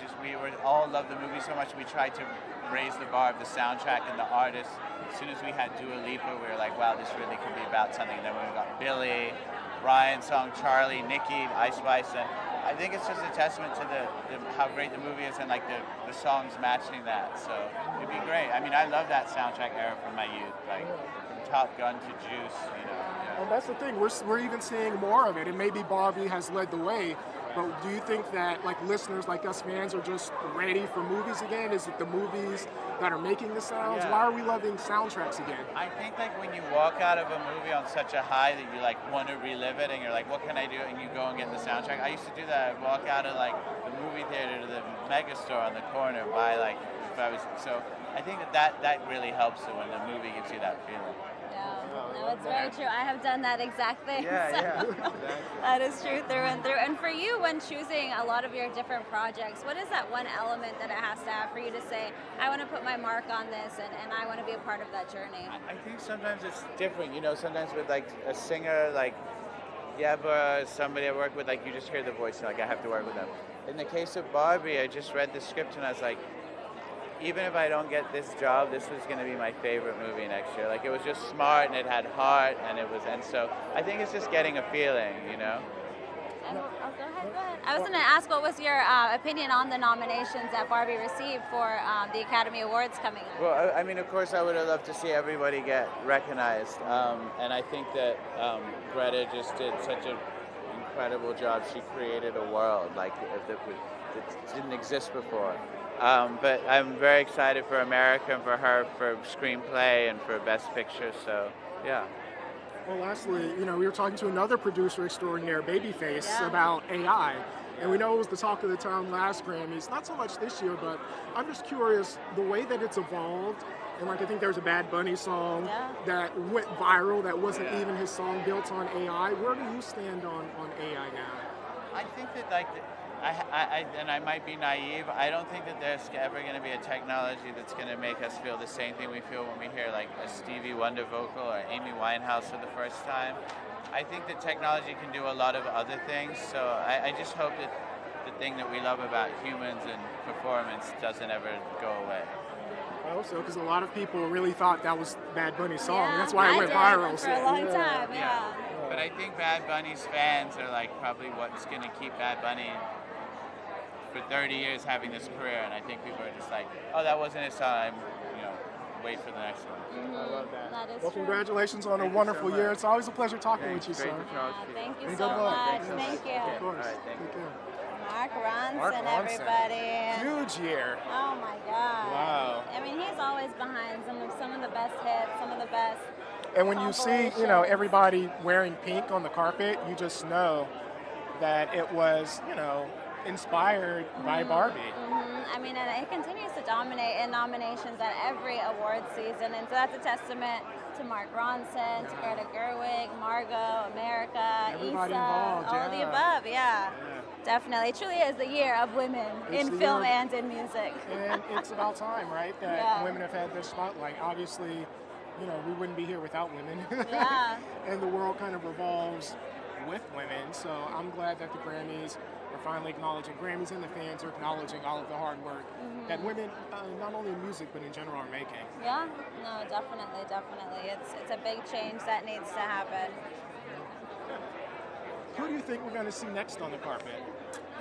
all love the movie so much. We tried to raise the bar of the soundtrack and the artists. As soon as we had Dua Lipa, we were like, wow, this really could be about something. And then when we got Billie, Ryan's song Charlie, Nicki, Ice Spice, and I think it's just a testament to how great the movie is and like the songs matching that. So it'd be great. I mean, I love that soundtrack era from my youth, like from Top Gun to Juice, you know.
And that's the thing, we're even seeing more of it, and maybe Barbie has led the way, but do you think that like listeners like us fans are just ready for movies again? Is it the movies that are making the sounds?
Yeah.
Why are we loving soundtracks again?
I think like when you walk out of a movie on such a high that you like want to relive it and you're like, what can I do? And you go and get the soundtrack. I used to do that. I'd walk out of like the movie theater to the mega store on the corner and buy like, so I think that really helps it when the movie gives you that feeling.
No, it's very true. I have done that exact thing.
Yeah,
so
yeah.
That is true through and through. And for you, when choosing a lot of your different projects, what is that one element that it has to have for you to say, I want to put my mark on this and I want to be a part of that journey?
I think sometimes it's different, you know, sometimes with like a singer like Yeba, somebody I work with, like you just hear the voice and like I have to work with them. In the case of Barbie, I just read the script and I was like, even if I don't get this job, this was going to be my favorite movie next year. Like it was just smart and it had heart and so I think it's just getting a feeling, you know?
Go ahead. I was going to ask, what was your opinion on the nominations that Barbie received for the Academy Awards coming up?
Well, I mean, of course, I would have loved to see everybody get recognized, and I think that Greta just did such an incredible job. She created a world like that didn't exist before. But I'm very excited for America and for her for screenplay and for Best Picture. So, yeah.
Well, lastly, you know, we were talking to another producer extraordinaire, Babyface, about AI. And we know it was the talk of the town last Grammys, not so much this year, but I'm just curious, the way that it's evolved, and like I think there was a Bad Bunny song that went viral that wasn't even his song, built on AI. Where do you stand on AI now?
I think that like, and I might be naive, I don't think that there's ever going to be a technology that's going to make us feel the same thing we feel when we hear like a Stevie Wonder vocal or Amy Winehouse for the first time. I think that technology can do a lot of other things, so I just hope that the thing that we love about humans and performance doesn't ever go away.
I hope so, because a lot of people really thought that was Bad Bunny's song.
Yeah,
That's why it went viral.
For a long time,
But I think Bad Bunny's fans are like probably what's going to keep Bad Bunny for 30 years having this career, and I think people are just like, oh, that wasn't his song, wait for the next one.
I love that.
That is
well,
true.
congratulations on a
Thank you
wonderful
so
year.
much.
It's always a pleasure talking
Thanks.
with you,
Great
sir.
to talk to you.
Thank you
And
so
good luck.
much.
Yes.
Thank you.
Of course.
All right, thank
Take care.
Mark Ronson,
Mark Ronson.
everybody.
Huge year.
Oh my God.
Wow.
I mean, he's always behind some of the best hits, some of the best.
And when you see, everybody wearing pink on the carpet, you just know that it was, inspired by Barbie.
I mean, and it continues to dominate in nominations at every award season, and so that's a testament to Mark Ronson, to Greta Gerwig, Margot, America,
Everybody
Issa,
involved,
all of the above, Definitely. It truly is the year of women
It's
in
the
film
year of-
and in music.
And it's about time, right, that
Yeah.
women have had their spotlight. Obviously, we wouldn't be here without women.
Yeah.
And the world kind of revolves with women. So I'm glad that the Grammys we're finally acknowledging Grammys, and the fans are acknowledging all of the hard work that women, not only in music but in general, are making.
Yeah, no, definitely, definitely. It's a big change that needs to happen.
Who do you think we're going to see next on the carpet?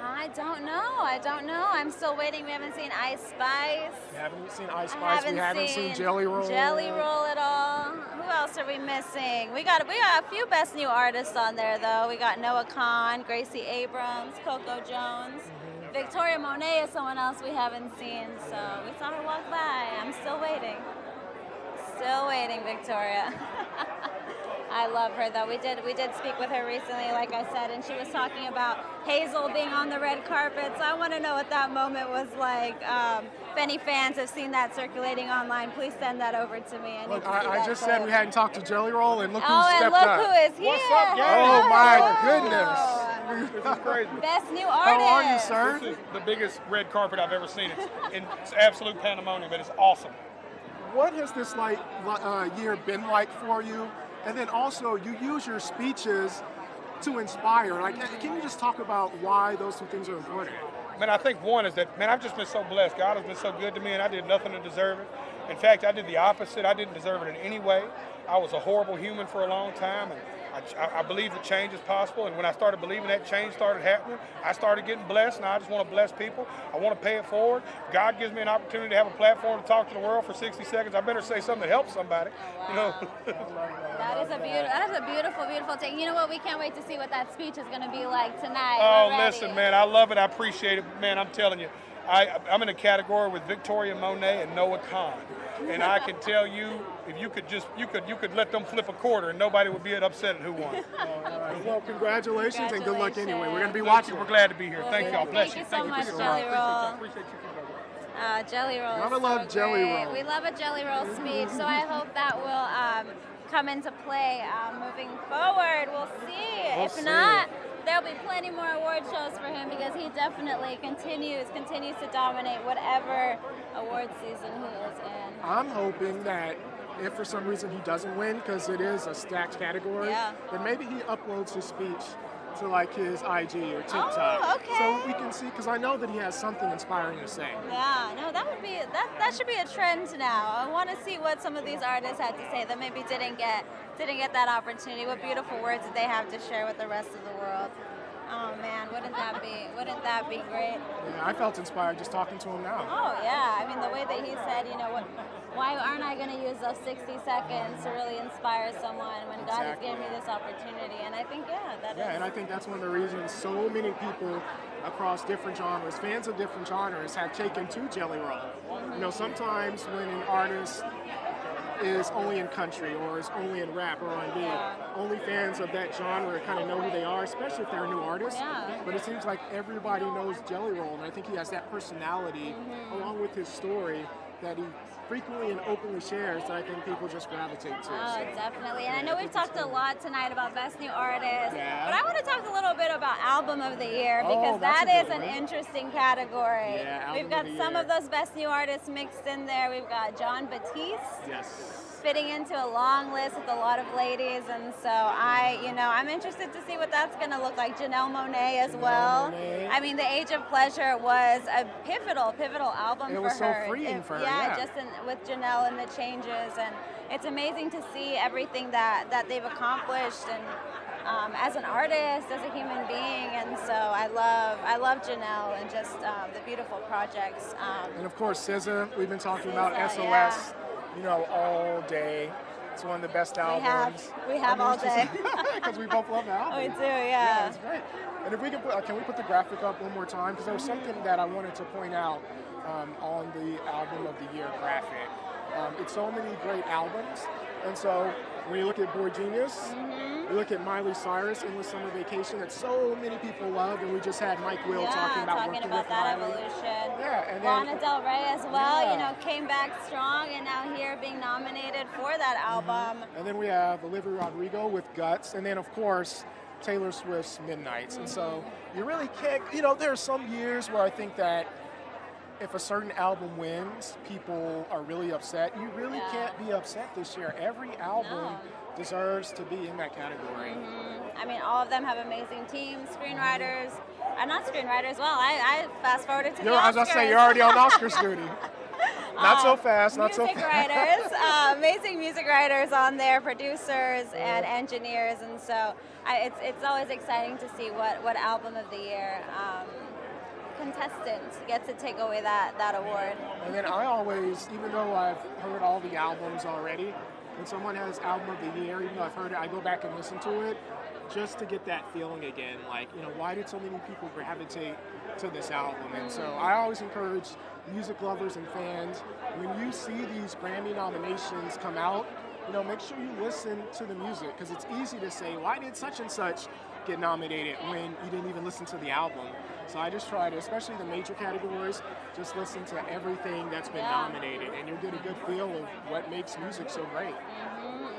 I don't know. I'm still waiting. We haven't seen Ice Spice.
We haven't seen Ice Spice. We haven't seen Jelly Roll.
Jelly Roll at all. Who else are we missing? We got a few best new artists on there though. We got Noah Kahan, Gracie Abrams, Coco Jones. Victoria Monet is someone else we haven't seen. So we saw her walk by. I'm still waiting. Still waiting, Victoria. I love her though. We did speak with her recently, like I said, and she was talking about Hazel being on the red carpet. So I want to know what that moment was like. If any fans have seen that circulating online, please send that over to me.
I just said we hadn't talked to Jelly Roll, and look who
and
stepped
look
up.
who is here.
What's up, gang? Oh my goodness.
This is crazy.
Best new artist.
How are you, sir?
This is the biggest red carpet I've ever seen. It's absolute pandemonium, but it's awesome.
What has this year been like for you? And then also, you use your speeches to inspire. Like, can you just talk about why those two things are important?
Man, I think one is that, man, I've just been so blessed. God has been so good to me, and I did nothing to deserve it. In fact, I did the opposite. I didn't deserve it in any way. I was a horrible human for a long time, and I believe that change is possible. And when I started believing that change started happening, I started getting blessed, and I just want to bless people. I want to pay it forward. God gives me an opportunity to have a platform to talk to the world for 60 seconds. I better say something that helps somebody. You know.
That is a beautiful, beautiful thing. You know what? We can't wait to see what that speech is going to be like tonight.
Oh, listen, man, I love it. I appreciate it. Man, I'm telling you, I'm in a category with Victoria Monet and Noah Kahan. And I can tell you, if you could let them flip a quarter and nobody would be upset at who won.
All right. Well, congratulations and good luck anyway. We're going to be watching.
We're glad to be here. Thank y'all. Bless you.
Thank you so much, Jelly Roll. Jelly Roll.
Gotta love Jelly Roll.
We love a Jelly Roll speech, so I hope that will come into play moving forward. We'll see. If not, there'll be plenty more award shows for him because he definitely continues to dominate whatever award season he is in.
I'm hoping that if for some reason he doesn't win, because it is a stacked category, then maybe he uploads his speech to like his IG or TikTok.
Oh, okay.
So we can see, because I know that he has something inspiring to say.
Yeah, no, that should be a trend now. I want to see what some of these artists had to say that maybe didn't get that opportunity. What beautiful words that they have to share with the rest of the world. Oh man, wouldn't that be great?
Yeah, I felt inspired just talking to him now.
Oh yeah, I mean the way that he said, you know, why aren't I going to use those 60 seconds to really inspire someone when God has given me this opportunity? And I think,
and I think that's one of the reasons so many people across different genres, fans of different genres, have taken to Jelly Roll. You know, sometimes when an artist is only in country or is only in rap or R&B, only fans of that genre kind of know who they are, especially if they're a new artist. But it seems like everybody knows Jelly Roll, and I think he has that personality along with his story that he frequently and openly shares that I think people just gravitate to.
Oh, definitely. And I know we've talked a lot tonight about Best New Artist, but I want to talk a little bit about Album of the Year because that is an interesting category. We've got some of those Best New Artists mixed in there. We've got Jon Batiste. Fitting into a long list with a lot of ladies, and so I'm interested to see what that's going to look like. Janelle Monáe as well. I mean, The Age of Pleasure was a pivotal album for her.
It was so freeing for her.
Just with Janelle and the changes, and it's amazing to see everything that they've accomplished, and as an artist, as a human being, and so I love Janelle and just the beautiful projects.
And of course, SZA. We've been talking about SOS. You know, all day. It's one of the best albums.
We have all day.
Because we both love the album.
We do, yeah.
It's great. And if we can we put the graphic up one more time? Because there was something that I wanted to point out on the Album of the Year graphic. It's so many great albums. And so when you look at Boy Genius, you look at Miley Cyrus, Endless Summer Vacation, that so many people love, and we just had Mike Will talking about working with
that
Miley.
evolution.
And
Lana Del Rey as well, you know, came back strong, and now here being nominated for that album.
And then we have Olivia Rodrigo with Guts, and then of course Taylor Swift's Midnights. And so you really can't, you know, there are some years where I think that if a certain album wins, people are really upset. You really can't be upset this year. Every album deserves to be in that category.
I mean, all of them have amazing teams, screenwriters. I'm not screenwriters. Well, I fast forwarded to the Oscars.
I was going to say, you're already on Oscars duty. Not so fast, not so fast.
Music writers, amazing music writers on there, producers and engineers, and so it's always exciting to see what album of the year contestant gets to take away that award.
And then I always, even though I've heard all the albums already, when someone has album of the year, even though I've heard it, I go back and listen to it just to get that feeling again. Like, why did so many people gravitate to this album? And so I always encourage music lovers and fans, when you see these Grammy nominations come out, make sure you listen to the music, because it's easy to say, why did such and such get nominated when you didn't even listen to the album? So I just try to, especially the major categories, just listen to everything that's been nominated, and you'll get a good feel of what makes music so great.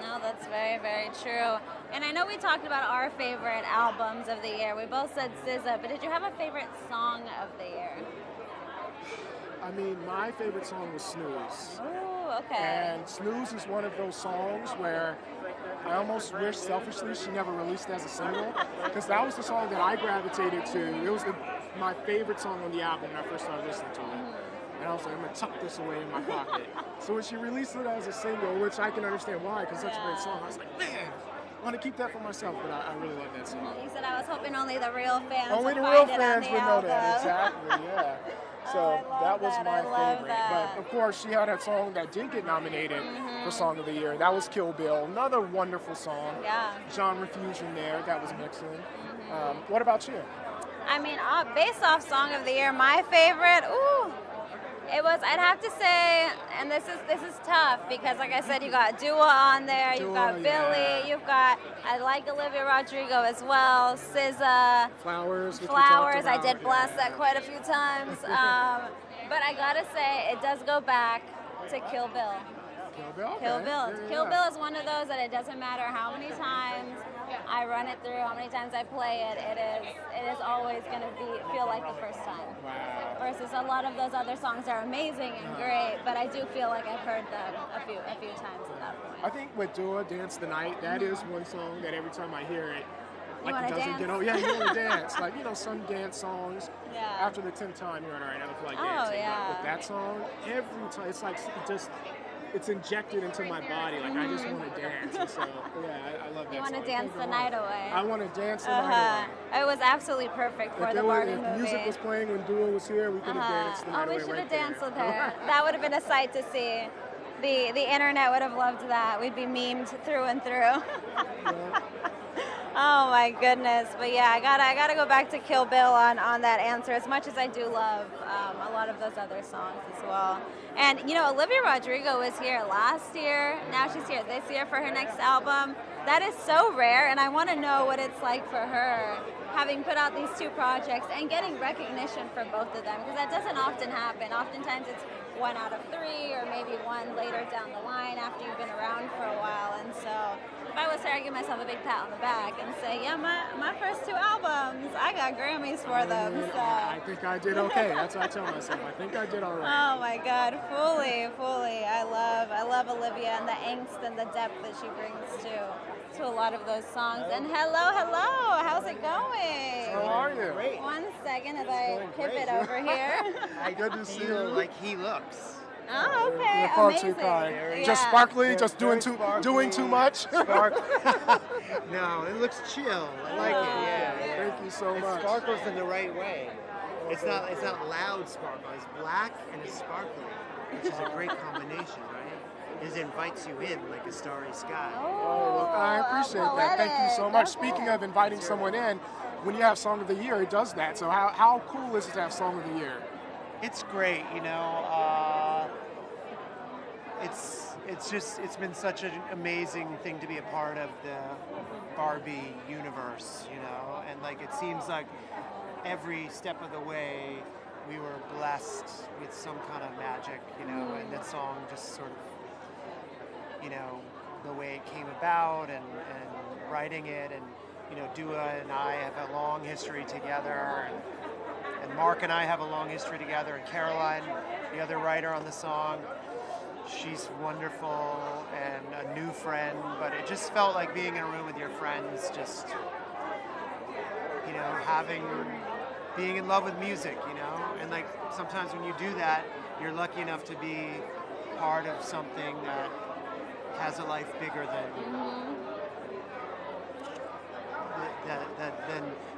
No, that's very, very true. And I know we talked about our favorite albums of the year. We both said SZA, but did you have a favorite song of the year?
I mean, my favorite song was Snooze.
Oh, okay.
And Snooze is one of those songs where I almost wish selfishly she never released as a single, because that was the song that I gravitated to. It was my favorite song on the album when I first started listening to it. And I was like, I'm going to tuck this away in my pocket. So when she released it as a single, which I can understand why, because it's such a great song, I was like, man, I want to keep that for myself, but I really like that song.
You said I was hoping only the real fans
Only
would
the real
find
fans
it
would
on
know
the
that,
album.
exactly, yeah. So that was my favorite.
That.
But of course, she had a song that did get nominated for Song of the Year. That was Kill Bill, another wonderful song.
Yeah.
Genre fusion there, that was mixing. What about you?
I mean, based off Song of the Year, my favorite, it was, I'd have to say, and this is tough because, like I said, you got Dua on there, you've got Billie, you've got, I like Olivia Rodrigo as well, SZA.
Flowers.
I did blast that quite a few times. But I gotta say, it does go back to Kill Bill.
Kill Bill?
Kill
Okay.
Bill.
Yeah,
Kill Bill is one of those that it doesn't matter how many times I run it through, how many times I play it, it is always going to feel like the first time.
Wow.
Versus a lot of those other songs are amazing and great, but I do feel like I've heard them a few times at that point.
I think with Dua, Dance the Night, that is one song that every time I hear it, like it doesn't get old. Yeah, you want to dance. Like, some dance songs, after the 10th time, you're like, all right, I don't feel like dancing.
Yeah.
But with that song, every time, it's like it's injected into my body. Like, I just want to dance. And so, I love that
You want
song.
to dance the night away.
I want to dance the night away.
It was absolutely perfect for the Barbie movie.
If music was playing when Dua was here, we could have danced the night away.
We should have
right
danced
there.
with her. That would have been a sight to see. The internet would have loved that. We'd be memed through and through. Oh my goodness. But yeah, I gotta go back to Kill Bill on that answer, as much as I do love a lot of those other songs as well. And Olivia Rodrigo was here last year. Now she's here this year for her next album. That is so rare, and I want to know what it's like for her, having put out these two projects and getting recognition for both of them, because that doesn't often happen. Oftentimes it's 1 out of 3, or maybe 1 later down the line after you've been around for a while. And so if I was her, I'd give myself a big pat on the back and say, yeah, my first 2 albums, I got Grammys for them. So
I think I did okay. That's what I tell myself. I think I did all right.
Oh my God, fully. I love Olivia and the angst and the depth that she brings to a lot of those songs. And hello, how's it going?
How are you?
Great.
1 second as I pivot over here.
Good to see you. Like he looks.
Oh, okay.
You're far
Amazing.
too kind.
Yeah.
Just sparkly, just doing
Very
too much.
No, it looks chill. I like it. Yeah.
Thank you so
It
much.
sparkles in the right way. It's not loud sparkle. It's black and it's sparkly, which is a great combination, right? It invites you in like a starry sky.
Oh, well, I appreciate that. Thank you so much. Speaking of inviting someone in, when you have Song of the Year, it does that. So how cool is it to have Song of the Year?
It's great, it's been such an amazing thing to be a part of the Barbie universe, and like it seems like every step of the way we were blessed with some kind of magic, and that song just sort of, the way it came about and writing it, and Dua and I have a long history together, And Mark and I have a long history together, and Caroline, the other writer on the song, she's wonderful and a new friend, but it just felt like being in a room with your friends, just, you know, being in love with music, you know? And like sometimes when you do that, you're lucky enough to be part of something that has a life bigger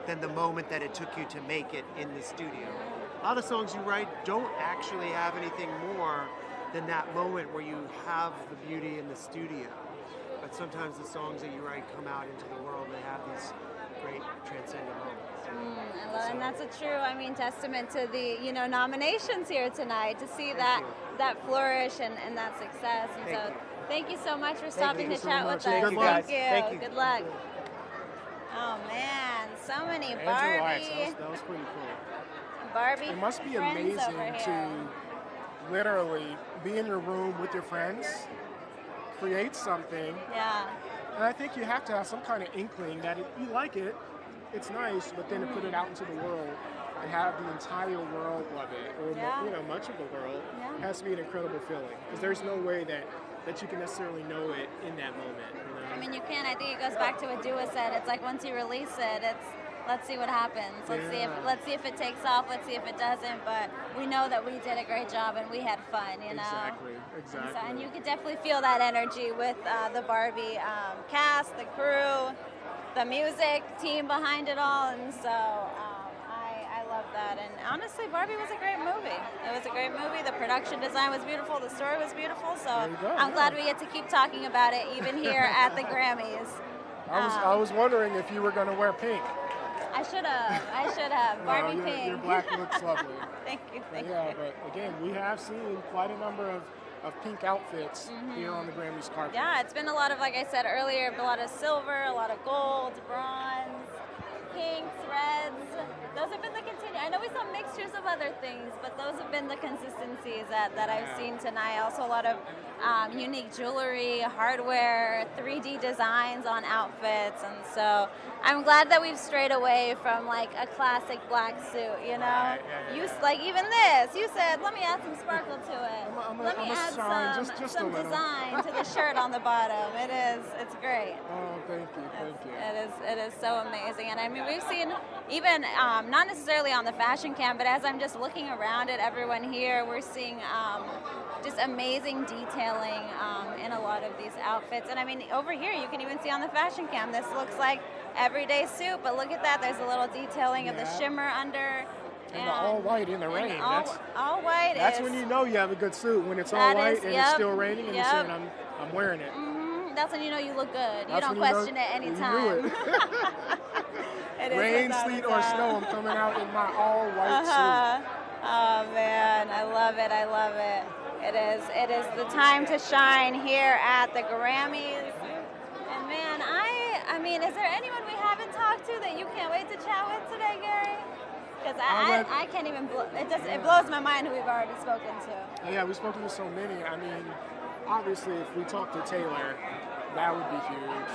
than the moment that it took you to make it in the studio. A lot of songs you write don't actually have anything more than that moment where you have the beauty in the studio. But sometimes the songs that you write come out into the world, they have these great transcendent moments.
And that's a true, I mean, testament to the, you know, nominations here tonight, to see that flourish and that success. And thank you so much for stopping to chat with us.
Thank you, guys.
Thank you. Good luck. Oh man, so many Barbie.
That was pretty cool.
Barbie.
It must be
friends
amazing
over
to
here.
literally be in your room with your friends, create something.
Yeah.
And I think you have to have some kind of inkling that you like it, it's nice, but then to put it out into the world and have the entire world love it, or you know, much of the world, has to be an incredible feeling. Because there's no way that you can necessarily know it in that moment. You know?
I mean, you can. I think it goes back to what Dua said. It's like once you release it, it's let's see what happens. Let's see if it takes off. Let's see if it doesn't. But we know that we did a great job and we had fun. You know.
Exactly.
And you could definitely feel that energy with the Barbie cast, the crew, the music team behind it all, and so I love that. And honestly, Barbie was a great movie. It was a great movie. The production design was beautiful. The story was beautiful. So I'm glad we get to keep talking about it even here at the Grammys.
I was wondering if you were going to wear pink.
I should have. Barbie pink.
Your black looks lovely.
Thank you.
But again, we have seen quite a number of pink outfits here on the Grammys carpet.
Yeah, it's been a lot of, like I said earlier, a lot of silver, a lot of gold, bronze, pinks, reds. Those have been the I know we saw mixtures of other things, but those have been the consistencies that I've seen tonight. Also a lot of unique jewelry, hardware, 3D designs on outfits, and so I'm glad that we've strayed away from like a classic black suit, you know? Like even this, you said, let me add some sparkle to it. Let me add some design to the shirt on the bottom. It's great.
Oh, thank you.
It is so amazing. And I mean, we've seen even, not necessarily on the fashion cam, but as I'm just looking around at everyone here, we're seeing just amazing detailing in a lot of these outfits. And I mean, over here, you can even see on the fashion cam, this looks like everyday suit, but look at that, there's a little detailing of the shimmer under.
And the all white in the rain.
All white
That's when you know you have a good suit, when it's all white and it's still raining and you're saying, I'm wearing it.
That's when you know you look good. You don't question it anytime.
Rain, sleet, or snow, I'm coming out in my all white suit.
Oh man, I love it. It is the time to shine here at the Grammys. And man, I mean, is there anyone we haven't talked to that you can't wait to chat with today, Gary? Because I can't even, it blows my mind who we've already spoken to.
Yeah, we've spoken to so many. I mean, obviously, if we talk to Taylor, that would be huge.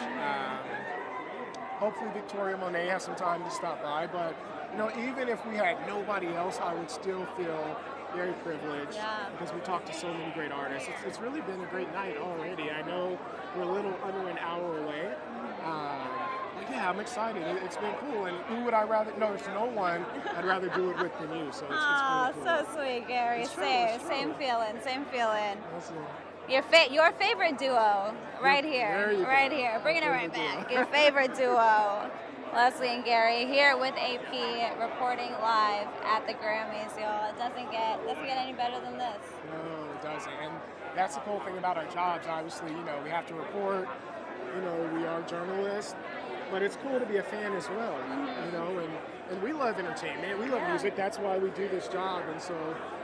Hopefully Victoria Monet has some time to stop by, but you know, even if we had nobody else, I would still feel very privileged because we talked to so many great artists. It's really been a great night already. I know we're a little under an hour away. But yeah, I'm excited. It's been cool. And who would I rather? No, there's no one I'd rather do it with than you. So it's really cool.
So sweet, Gary. Same feeling.
Awesome.
Your favorite duo, right here. Bringing it right back. Your favorite duo, Leslie and Gary, here with AP, reporting live at the Grammys, y'all. It doesn't get any better than this.
No, it doesn't. And that's the cool thing about our jobs. Obviously, you know, we have to report. You know, we are journalists, but it's cool to be a fan as well. You know, and we love entertainment. We love music. That's why we do this job. And so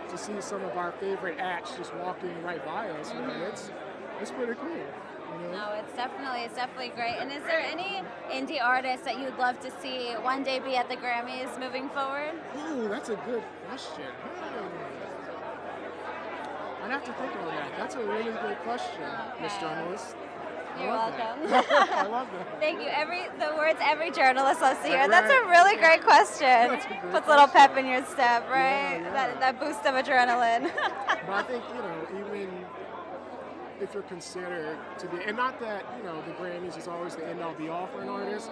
to see some of our favorite acts just walking right by us, man, it's pretty cool. You know?
No, it's definitely great. And is there any indie artists that you'd love to see one day be at the Grammys moving forward?
Ooh, that's a good question. I'd have to think on that. That's a really good question, Miss Journalist.
You're welcome.
I love that.
Thank you. The words every journalist loves to hear.
Right.
That's a really great question.
That's a great
Puts a little
question.
pep in your step, right?
Yeah.
That boost of adrenaline.
But I think, even if you're considered to be, and not that, the Grammys is always the end all be all for an artist,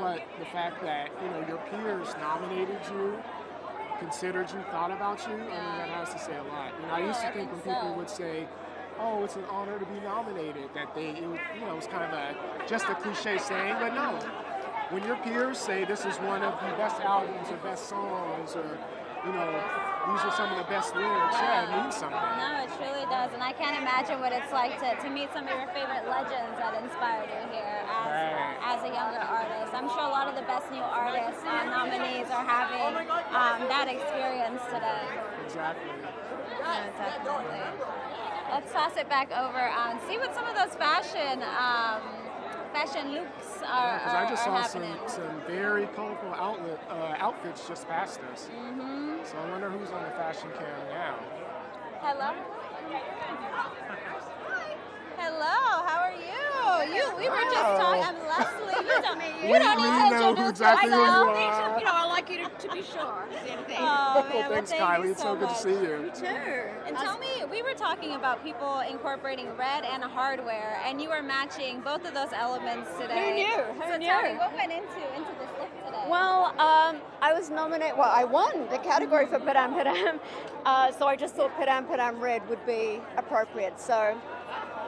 but the fact that, your peers nominated you, considered you, thought about you, I mean, that has to say a lot. I used to think when people would say, oh, it's an honor to be nominated, that it was kind of just a cliche saying, but no. When your peers say this is one of the best albums or best songs or, these are some of the best lyrics, it means something.
No, it truly does, and I can't imagine what it's like to meet some of your favorite legends that inspired you here as a younger artist. I'm sure a lot of the best new artists nominees are having that experience today.
Exactly.
Yeah, definitely. Let's toss it back over and see what some of those fashion looks are
Because I just saw
happening.
some very colorful outfits just past us.
Mm-hmm.
So I wonder who's on the fashion cam now.
Hello. Hello. How are you? We were just talking. I'm Leslie. You don't need
We
to
know
introduce
exactly who you
yourself.
are.
I like you to be sure.
Oh, man,
Well, thanks,
thank
Kylie.
you
It's so good to
much.
see you.
You too.
And tell me, we were talking about people incorporating red and hardware, and you were matching both of those elements today.
Who
So
knew?
tell me, what went into this look today?
Well, I was nominated. Well, I won the category for Padam Padam, so I just thought Padam Padam red would be appropriate. So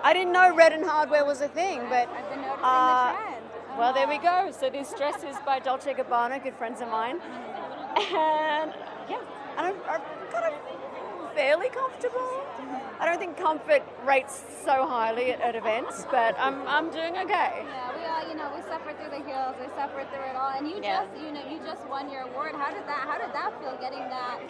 I didn't know red and hardware was a thing, but
I've been noticing the trend.
well, there we go. So this dress is by Dolce & Gabbana, good friends of mine, and I'm kind of fairly comfortable. I don't think comfort rates so highly at events, but I'm doing okay.
Yeah, we all, we suffer through the hills, we suffer through it all, and you just won your award. How did that feel, getting that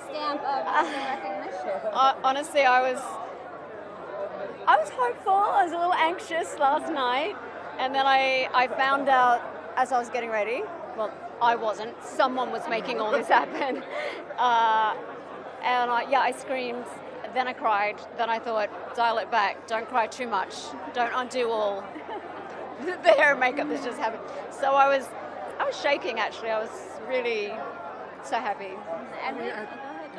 stamp of recognition?
Honestly, I was hopeful. I was a little anxious last night, and then I found out as I was getting ready. Well, I wasn't. Someone was making all this happen. And I screamed, then I cried, then I thought, dial it back, don't cry too much, don't undo all the hair and makeup that's just happened. So I was shaking actually, I was really so happy.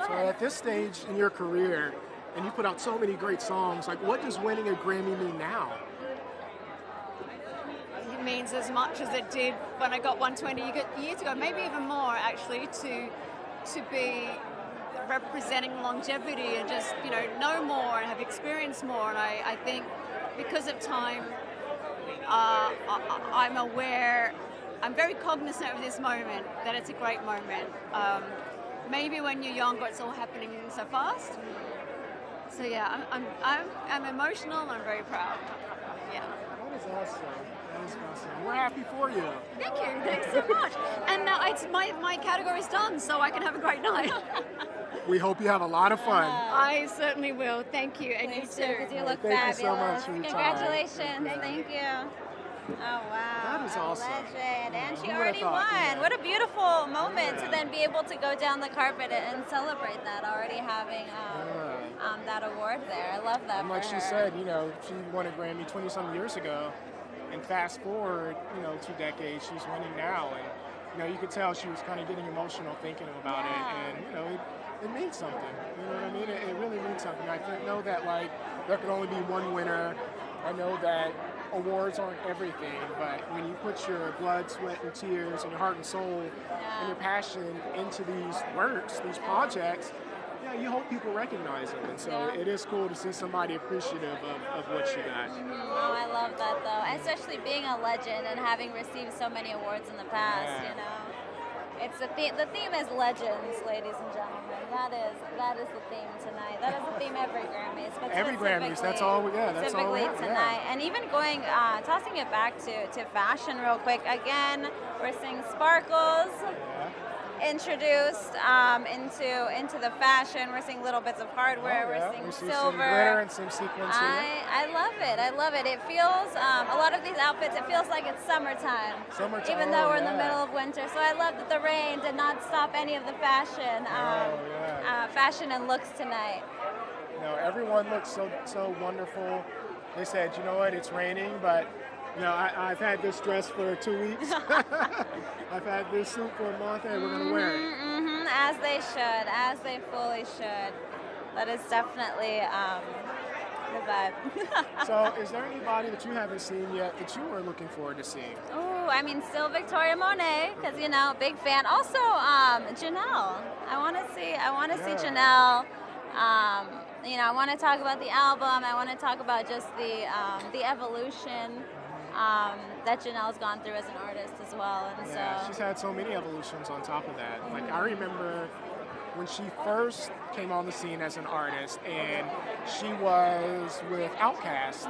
So at this stage in your career, and you put out so many great songs, like what does winning a Grammy mean now?
It means as much as it did when I got 120 years ago, maybe even more actually, to be representing longevity and just know more and have experienced more. And I think because of time, I'm aware, I'm very cognizant of this moment, that it's a great moment. Maybe when you're younger, it's all happening so fast. So yeah, I'm emotional and I'm very proud. Yeah.
That is awesome. That is awesome. We're happy for you.
Thank you. Thanks so much. And it's my category's done, so I can have a great night.
We hope you have a lot of fun.
I certainly will. Thank you, and you too.
Because you look
Thank
fabulous.
you so much for your time.
Congratulations. Thank you. Oh, wow.
That is awesome.
Legend. And she
Who would've
already
thought,
won.
yeah.
What a beautiful moment to then be able to go down the carpet and celebrate that, already having that award there. I love that
And
for
like she
her.
said, she won a Grammy 20-some years ago, and fast forward, 2 decades, she's winning now, and you could tell she was kind of getting emotional thinking about it, and it means something. You know what I mean? It really means something. I know that there can only be one winner. I know that awards aren't everything, but when you put your blood, sweat, and tears, and your heart and soul, and your passion into these works, these projects, you hope people recognize them. And so it is cool to see somebody appreciative of what you got.
Oh, I love that though, and especially being a legend and having received so many awards in the past. It's the theme is legends, ladies and gentlemen. That is the theme tonight. That is the theme every Grammys. But
Every Grammys, that's all. That's all.
Typically tonight, and even tossing it back to fashion real quick. Again, we're seeing sparkles introduced into the fashion. We're seeing little bits of hardware. We're seeing
some
silver.
glitter and some sequins here.
I love it. I love it. It feels a lot of these outfits. It feels like it's summertime. Even though we're in the middle of winter. So I love that the rain did not stop any of the fashion. Fashion and looks tonight.
Everyone looks so wonderful. they said, you know what, it's raining, but you know, I've had this dress for 2 weeks. I've had this suit for a month, and we're going to wear it.
Mm-hmm, as they should, as they fully should. That is definitely the vibe.
So, is there anybody that you haven't seen yet that you are looking forward to seeing?
Oh, I mean, still Victoria Monet, because you know, big fan. Also, Janelle. I want to see Janelle. You know, I want to talk about the album. I want to talk about just the evolution that Janelle's gone through as an artist as well. And
Yeah,
so
she's had so many evolutions on top of that. Like, I remember when she first came on the scene as an artist, and she was with Outkast,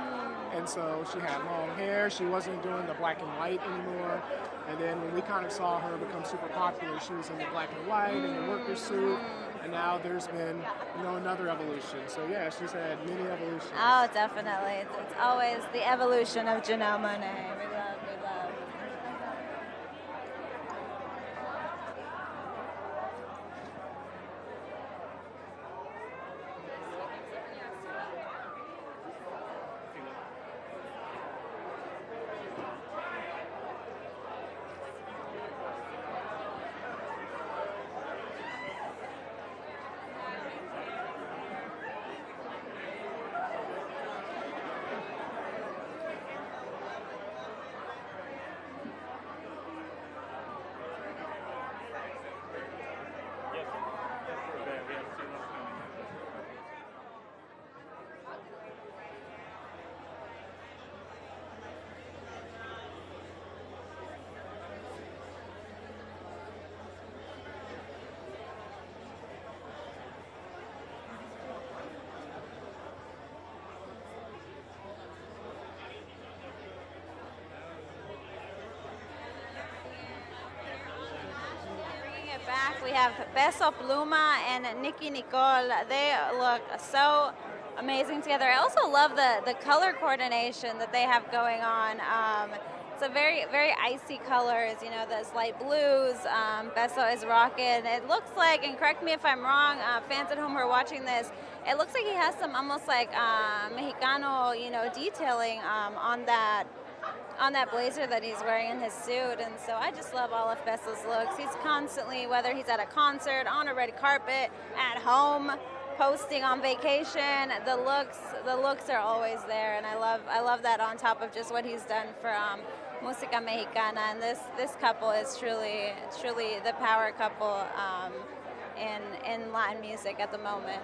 and so she had long hair. She wasn't doing the black and white anymore. And then when we kind of saw her become super popular, she was in the black and white and the worker suit. And now there's been, you know, another evolution. So yeah, she's had many evolutions.
oh, definitely. It's always the evolution of Janelle Monáe. We love. Back, we have Peso Pluma and Nicki Nicole. They look so amazing together. I also love the color coordination that they have going on. It's a very, very icy colors, you know, those light blues. Peso is rocking. It looks like, and correct me if I'm wrong, fans at home who are watching this, it looks like he has some almost like Mexicano, you know, detailing on that blazer that he's wearing in his suit. And so I just love all of Peso's looks. He's constantly, whether he's at a concert, on a red carpet, at home, posting on vacation, the looks are always there. And I love that on top of just what he's done for Música Mexicana. And this couple is truly the power couple in Latin music at the moment.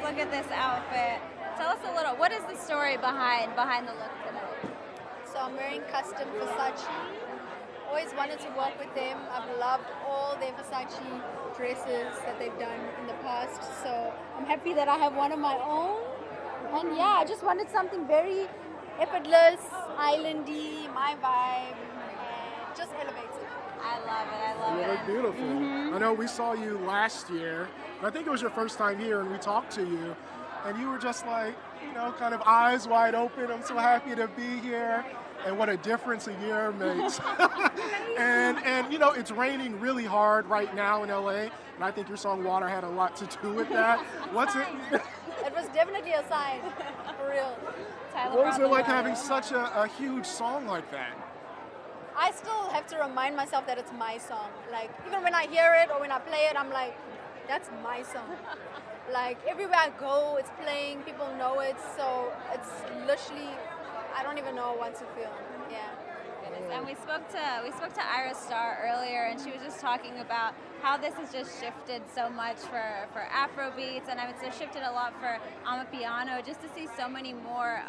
look at this outfit. Tell us a little, what is the story behind the look today?
So I'm wearing custom Versace. Always wanted to work with them. I've loved all their Versace dresses that they've done in the past. So I'm happy that I have one of my own. And yeah, I just wanted something very effortless, islandy, my vibe, and just elevates it.
I love it. I love
You
it.
look beautiful.
Mhm.
I know we saw you last year. I think it was your first time here, and we talked to you, and you were just like, you know, kind of eyes wide open. I'm so happy to be here, and what a difference a year makes. and you know, it's raining really hard right now in LA, and I think your song "Water" had a lot to do with that. What's it?
It was definitely a sign, for real.
What was it like having such a huge song like that?
I still have to remind myself that it's my song. Like, even when I hear it or when I play it, I'm like, that's my song. Like, everywhere I go, it's playing, people know it, so it's literally, I don't even know what to feel. Yeah.
And we spoke to Iris Starr earlier, and she was just talking about how this has just shifted so much for Afrobeats, and it's shifted a lot for Amapiano, just to see so many more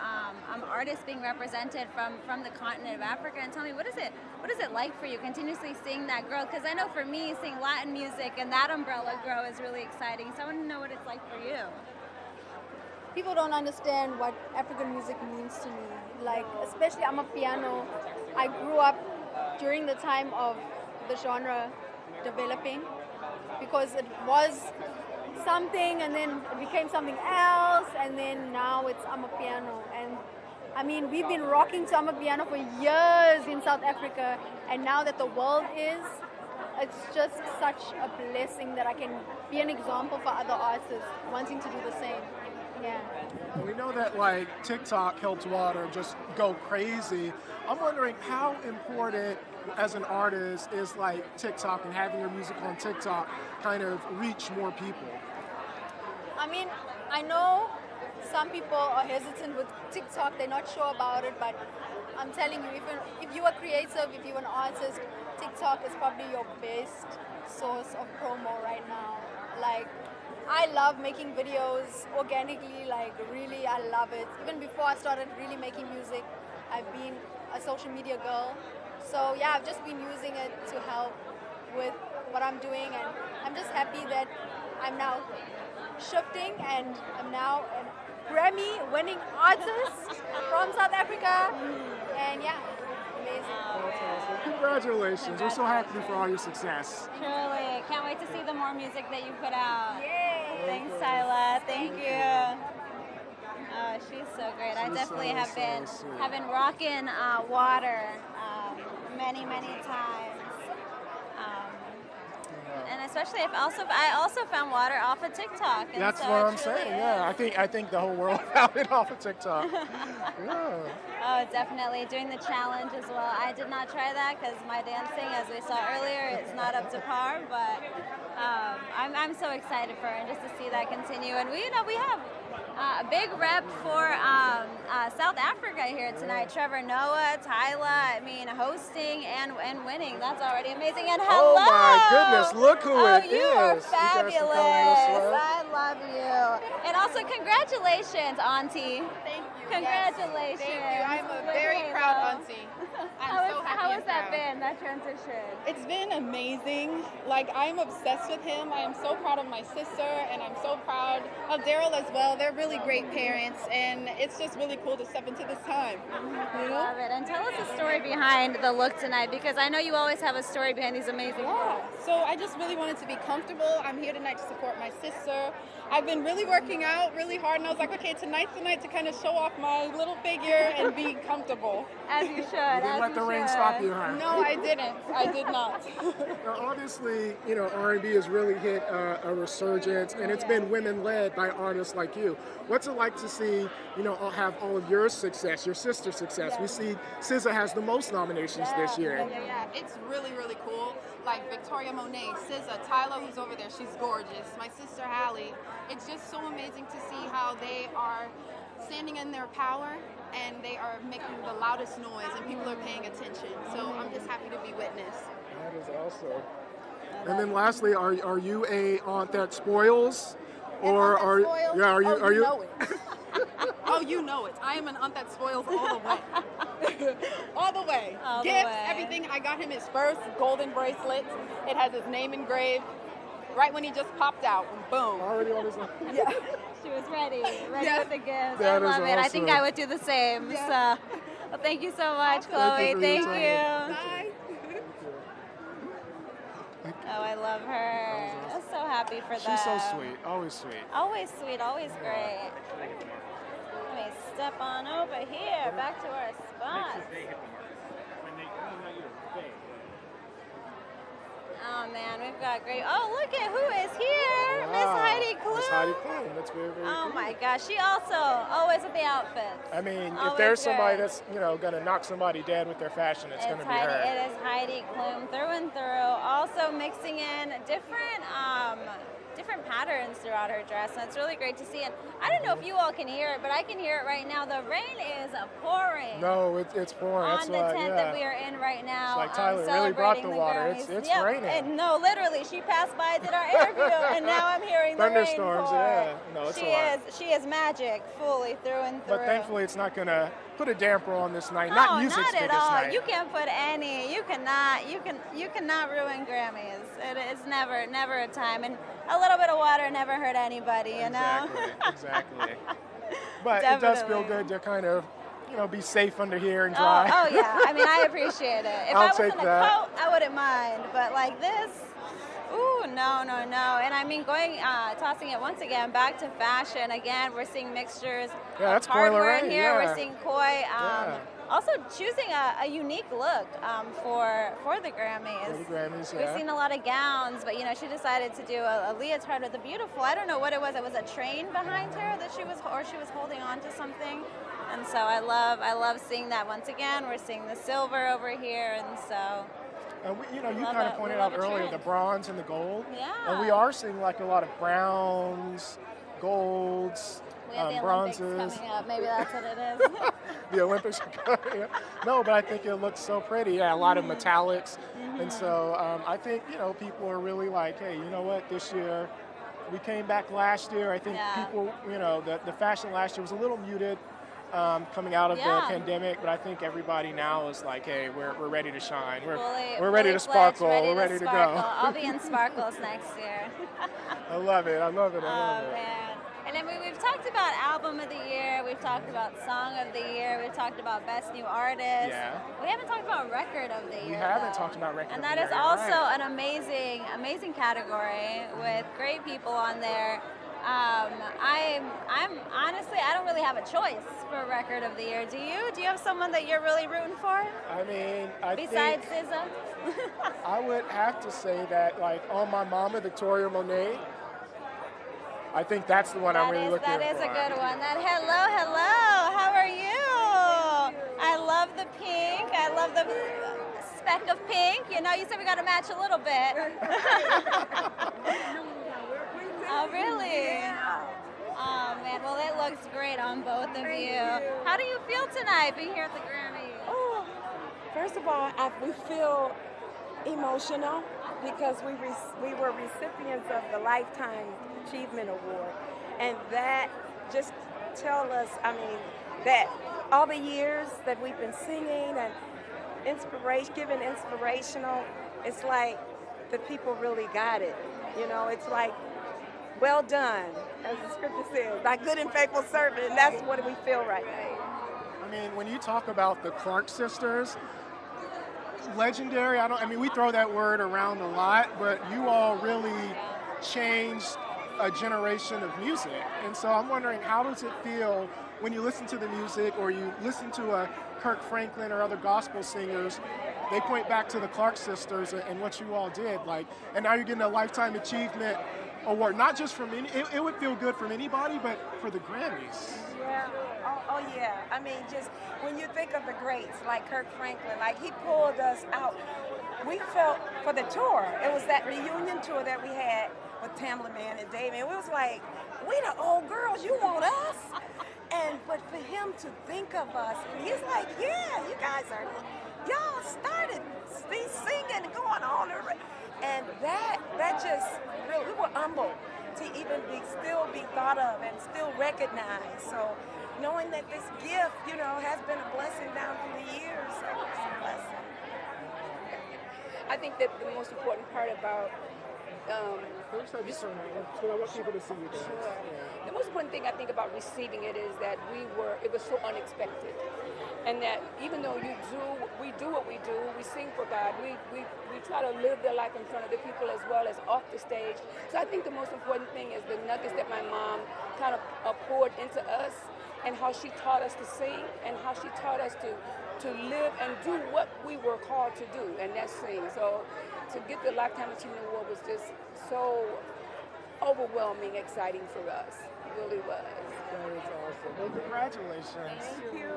artists being represented from the continent of Africa. And tell me, what is it like for you continuously seeing that grow? Because I know for me, seeing Latin music and that umbrella grow is really exciting. So I want to know what it's like for you.
People don't understand what African music means to me. Like, especially Amapiano, I grew up during the time of the genre developing, because it was something and then it became something else, and then now it's Amapiano. And I mean, we've been rocking to Amapiano for years in South Africa, and now that the world is, it's just such a blessing that I can be an example for other artists wanting to do the same. Yeah.
We know that like TikTok helps Water just go crazy. I'm wondering how important as an artist is like TikTok and having your music on TikTok kind of reach more people?
I mean, I know some people are hesitant with TikTok, they're not sure about it, but I'm telling you, if you are creative, if you're an artist, TikTok is probably your best source of promo right now. Like, I love making videos organically, like really I love it. Even before I started really making music, I've been a social media girl. So yeah, I've just been using it to help with what I'm doing, and I'm just happy that I'm now shifting and I'm now a Grammy winning artist from South Africa, and yeah, amazing.
Congratulations. We're so happy for all your success.
Truly. Can't wait to see the more music that you put out. Yay! Thanks, Tyla. Thank you. Oh, she's so great. I definitely have been rocking Water many times. And especially I also found Water off of TikTok. And
That's
so
what I'm saying. Yeah, I think the whole world found it off of TikTok. Yeah.
Oh, definitely. Doing the challenge as well. I did not try that because my dancing, as we saw earlier, is not up to par. But I'm so excited for her, and just to see that continue. And we have a big rep for South Africa here tonight. Trevor Noah, Tyla, I mean, hosting and winning. That's already amazing. And hello!
Oh my goodness, look who it is.
You are fabulous.
I
love you. And also, congratulations, Auntie.
Thank you.
Congratulations.
Yes, thank you. I'm a very proud auntie.
How has that been, that transition?
It's been amazing. Like, I'm obsessed with him. I am so proud of my sister, and I'm so proud of Daryl as well. They're really great parents, and it's just really cool to step into this time. You know?
I love it. And tell us the story behind the look tonight, because I know you always have a story behind these amazing clothes.
So I just really wanted to be comfortable. I'm here tonight to support my sister. I've been really working out really hard, and I was like, okay, tonight's the night to kind of show off my little figure and be comfortable.
As you should.
Didn't let the ring stop you, huh?
No, I didn't. I did not.
Now, obviously, you know, R&B has really hit a resurgence, and it's been women-led by artists like you. What's it like to see, you know, have all of your success, your sister's success?
Yeah.
We see SZA has the most nominations this year.
Yeah. It's really, really cool. Like Victoria Monet, SZA, Tyla, who's over there, she's gorgeous. My sister Hallie. It's just so amazing to see how they are standing in their power, and they are making the loudest noise, and people are paying attention. So I'm just happy to be witness.
That is awesome. And then lastly, are you a aunt that spoils? Or are you? Yeah, are you?
Oh,
Are you?
know it. Oh, you know it. I am an aunt that spoils all the way. All the way.
All the
Gifts,
way.
everything. I got him his first golden bracelet. It has his name engraved. Right when he just popped out, and boom.
Already on his own.
Yeah.
She was ready
Yeah.
with the gifts.
That
I
is
love it. I think
awesome.
I would do the same.
Yeah.
So, well, thank you so much,
Thank
Chloe.
you for your
Thank
time.
you.
Bye.
Oh, I love her. I'm so happy for them.
She's so sweet. Always sweet.
Always sweet, always great. Let me step on over here, back to our spot. Oh man, we've got great. Oh, look at who is here, Miss
Wow.
Heidi Klum.
Miss Heidi Klum. That's very, very
Oh
cool.
my gosh, she also always with the outfits.
I mean, if
Always
there's somebody
good.
that's, gonna knock somebody dead with their fashion, it's gonna be
Heidi,
her.
it is Heidi Klum through and through. Also mixing in different patterns throughout her dress, and it's really great to see. And I don't know if you all can hear it, but I can hear it right now. The rain is pouring.
No, it's pouring.
On
That's
the
why,
tent
yeah.
that we are in right now.
It's like Tyler really brought the
celebrating
water.
Grammys.
It's
Yep,
raining.
And no, literally, she passed by, did our interview, and now I'm hearing the rain
Thunderstorms,
pour.
yeah. No, it's
she
a lot.
she is magic, fully through and through.
But thankfully, it's not gonna put a damper on this night.
Oh,
Not music's
not at
biggest
all.
night.
You can't put any. You cannot ruin Grammys. It is never a time. And a little bit of water never hurt anybody. You know.
Exactly. But it does feel
Definitely.
good to kind of, be safe under here and dry.
Oh yeah. I mean, I appreciate it. If
I'll
I was in
take
a
that.
coat, I wouldn't mind. But like this. Ooh, no. And I mean, tossing it once again back to fashion. Again, we're seeing mixtures
Yeah, that's
of hardware
Koi
in here.
Lorraine,
We're
yeah.
seeing koi. Also choosing a unique look for the Grammys.
For the Grammys,
We've
yeah.
seen a lot of gowns, but she decided to do a leotard with a beautiful. I don't know what it was. It was a train behind her that she was holding on to something. And so I love seeing that once again. We're seeing the silver over here, and so.
And you
Love
kind
it.
of pointed
We love
out
a
earlier
trend.
the bronze and the gold.
Yeah.
And we are seeing like a lot of browns, golds,
We have the
bronzes.
Olympics coming up. Maybe that's what it is.
The Olympics are coming up. No, but I think it looks so pretty. Yeah, a lot of metallics. And so I think, people are really like, hey, you know what, this year, we came back last year. I think people, the fashion last year was a little muted coming out of the pandemic, but I think everybody now is like, hey, we're ready to shine. We're ready to sparkle. We're ready to go.
I'll be in sparkles next year.
I love it. I love it. I
Oh
love it.
man. And then we've talked about album of the year, we've talked about song of the year, we've talked about best new artist.
Yeah.
We haven't talked about record of the year.
We haven't
though.
talked about record
And
of
that
the
is
year,
also
right.
an amazing category with great people on there. I'm honestly, I don't really have a choice for record of the year. Do you? Do you have someone that you're really rooting for?
I mean,
Besides
think
SZA?
I would have to say that, like, On My Mama, Victoria Monet, I think that's the one I'm really looking for.
That is a good one. That hello, how are you? I love the pink. I love the speck of pink. You said we got to match a little bit. Oh, really? Oh, man. Well, it looks great on both of you. How do you feel tonight being here at the Grammys?
Oh, first of all, we feel emotional because we were recipients of the Lifetime Achievement Award, and that just tell us, that all the years that we've been singing and giving inspirational, it's like the people really got it. It's like, well done, as the scripture says, thy good and faithful servant, and that's what we feel right now.
I mean, when you talk about the Clark sisters, legendary, we throw that word around a lot, but you all really changed a generation of music. And so I'm wondering, how does it feel when you listen to the music or you listen to a Kirk Franklin or other gospel singers, they point back to the Clark sisters and what you all did, and now you're getting a Lifetime Achievement Award, not just from it would feel good from anybody, but for the Grammys.
Yeah. Oh yeah. Just when you think of the greats like Kirk Franklin, he pulled us out. We felt for the tour. It was that reunion tour that we had with Tamla Man and Dave, and we was like, we the old girls, you want us? But for him to think of us, and he's like, yeah, y'all started singing and going on. And that just really, we were humbled. to even still be thought of and still recognized. So knowing that this gift, you know, has been a blessing down through the years, so it's a blessing.
I think that the most important part about
First, I just I want people to see you dance.
Sure.
Yeah.
The most important thing I think about receiving it is that it was so unexpected. And that even though we do what we do, we sing for God, we try to live their life in front of the people as well as off the stage. So I think the most important thing is the nuggets that my mom kind of poured into us, and how she taught us to sing, and how she taught us to live and do what we were called to do, and that's sing. So to get the Lifetime Achievement Award was just so overwhelming, exciting for us. It really was.
That is awesome. Well, congratulations.
Thank you.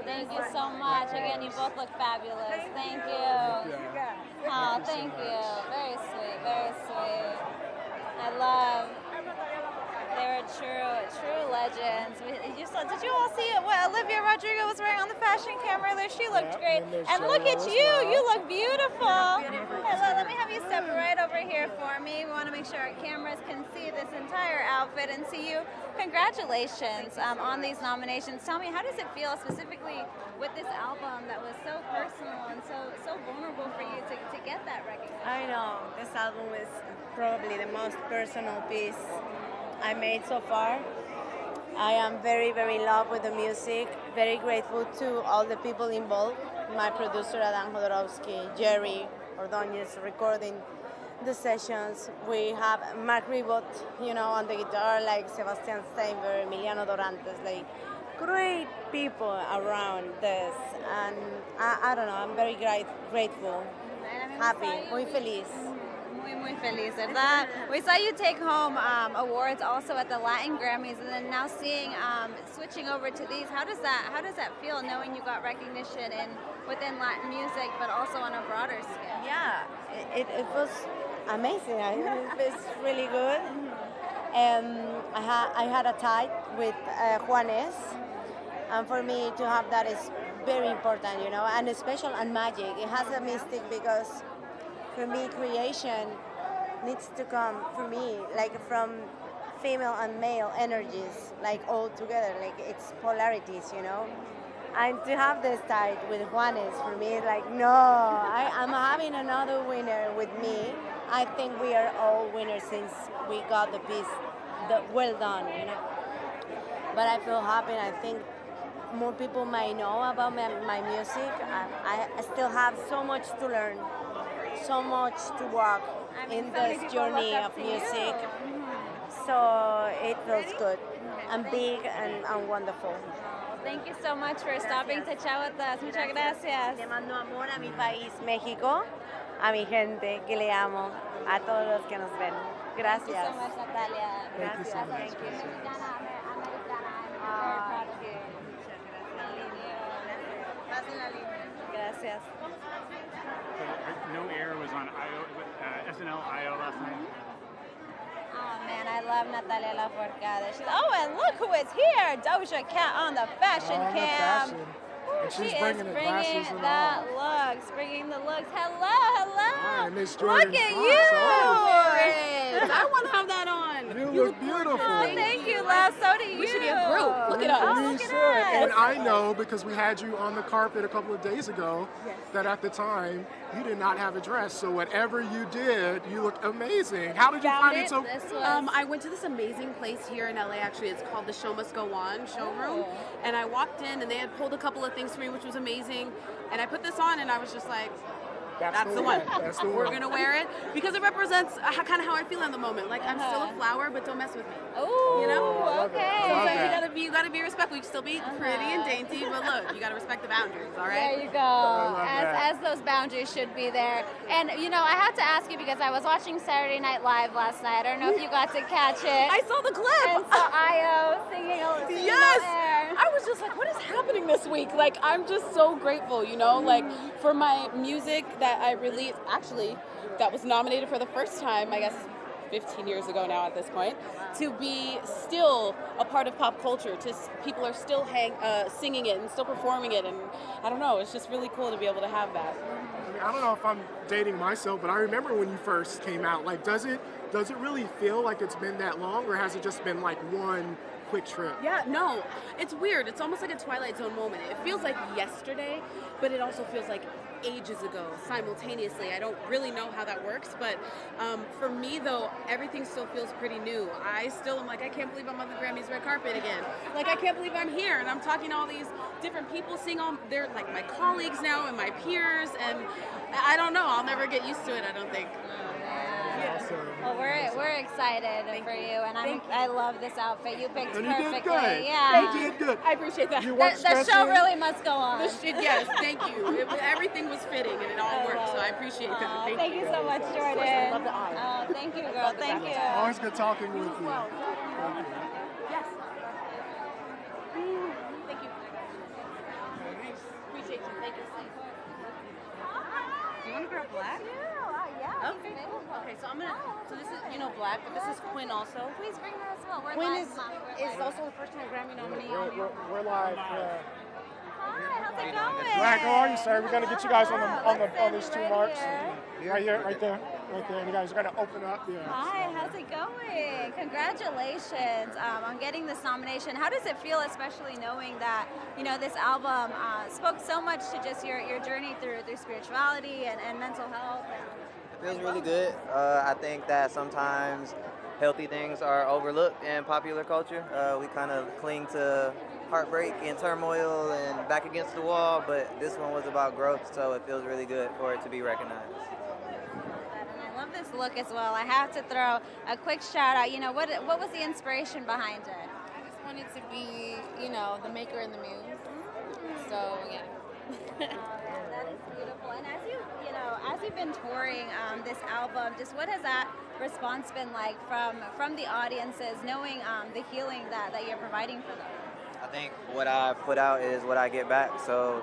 Thank you so much. Again, you both look fabulous. Thank you. Oh, thank you. Very sweet, very sweet. I love. They were true legends. Did you all see what Olivia Rodrigo was wearing on the fashion camera there? She looked great. And look at you. You look beautiful. Hello, let me have you step right over here for me. We want to make sure our cameras can see this entire outfit and see you. Congratulations on these nominations. Tell me, how does it feel specifically with this album that was so personal and so vulnerable for you to get that recognition?
I know. This album is probably the most personal piece I made so far. I am very, very in love with the music. Very grateful to all the people involved. My producer Adam Jodorowsky, Jerry Ordonez recording the sessions. We have Mark Ribot, you know, on the guitar, like Sebastian Steinberg, Emiliano Dorantes, like great people around this. And I don't know, I'm very grateful, happy, muy feliz.
Muy feliz, ¿verdad? We saw you take home awards also at the Latin Grammys, and then now switching over to these. How does that feel, knowing you got recognition within Latin music, but also on a broader scale?
Yeah, it was amazing. It's really good. I had a tie with Juanes, and for me to have that is very important, you know, and special and magic. It has a mystic because for me, creation needs to come, for me, like from female and male energies, like all together, like it's polarities, you know? And to have this tied with Juanes, for me, like, no, I'm having another winner with me. I think we are all winners since we got the piece well done, you know? But I feel happy, and I think more people might know about my music. I still have so much to learn, so much to walk in this journey of music. So it feels good and big and wonderful.
Thank you so much for stopping to chat with us. Muchas gracias.
Le mando amor a mi país, México, a mi gente que le amo, a todos los que nos ven. Gracias.
Thank you so much, Natalia.
Thank you so much.
Thank you. Mexicana, americana. I'm very proud of you. Gracias.
No Air was on SNL IO last night.
Oh man, I love Natalia Lafourcade. And look who is here! Doja Cat on the fashion cam.
And
She
she's
is
bringing
bringing the looks, Hello.
Hi, Miss Jordan.
Look at
Clark.
you!
I want to have that on.
You look beautiful.
Oh, thank you, love. So do you.
We should be a group. Look at us.
Oh, look at us.
And I know, because we had you on the carpet a couple of days ago, that at the time you did not have a dress. So whatever you did, you look amazing. How did you find it so?
I went to this amazing place here in LA. Actually, it's called the Show Must Go On showroom. And I walked in, and they had pulled a couple of things for me, which was amazing. And I put this on, and I was just like, that's the one.
That's the one.
We're gonna wear it because it represents kind of how I feel in the moment. Like I'm still a flower, but don't mess with me.
Oh,
you know?
okay.
So you gotta be respectful. You can still be pretty and dainty, but look, you gotta respect the boundaries. All right.
There you go. As those boundaries should be there. And you know, I had to ask you because I was watching Saturday Night Live last night. I don't know if you got to catch it.
I saw the clip.
And so Io singing.
Yes. I was just like, what is happening this week? Like, I'm just so grateful, you know, like for my music that I released, actually, that was nominated for the first time, I guess, 15 years ago now at this point, to be still a part of pop culture. People are still singing it and still performing it, and I don't know, it's just really cool to be able to have that.
I mean, I don't know if I'm dating myself, but I remember when you first came out. Like, does it really feel like it's been that long, or has it just been like one quick trip?
Yeah, no, it's weird. It's almost like a Twilight Zone moment. It feels like yesterday, but it also feels like ages ago simultaneously. I don't really know how that works, but for me though, everything still feels pretty new. I still am like, I can't believe I'm on the Grammys red carpet again. Like, I can't believe I'm here and I'm talking to all these different people, seeing all, they're like my colleagues now and my peers, and I don't know, I'll never get used to it, I don't think.
Well, we're excited for you, and I love this outfit. You picked
And you
perfectly.
did good.
Yeah.
You did good.
I appreciate that.
The show really must go on.
Yes, thank you. Everything was fitting and it all worked, so I appreciate that.
Thank you so much, Jordan.
I love the eye.
Oh, thank you, girl. Thank you.
Always good talking with you.
Yes. Thank you. Appreciate you. Thank you. Do you want to grab black?
Yeah.
Okay. Okay, so so this is, Black, but this is Quinn also.
Please bring her as well. We're
Quinn
live,
is
Mommy. We're live.
also the first time Grammy nominee on you.
We're live.
Hi, how's it going?
Black, how are you, sir? We're gonna get you guys on these two marks. Right here, right there. And you guys are gonna open up. Yeah.
Hi, how's it going? Congratulations on getting this nomination. How does it feel, especially knowing that this album spoke so much to just your journey through spirituality and mental health?
It feels really good. I think that sometimes healthy things are overlooked in popular culture. We kind of cling to heartbreak and turmoil and back against the wall, but this one was about growth, so it feels really good for it to be recognized.
And I love this look as well. I have to throw a quick shout out. What was the inspiration behind it?
I just wanted to be, the maker and the muse. So, yeah.
That is beautiful. And as you've been touring this album, just what has that response been like from the audiences, knowing the healing that you're providing for them?
I think what I put out is what I get back. So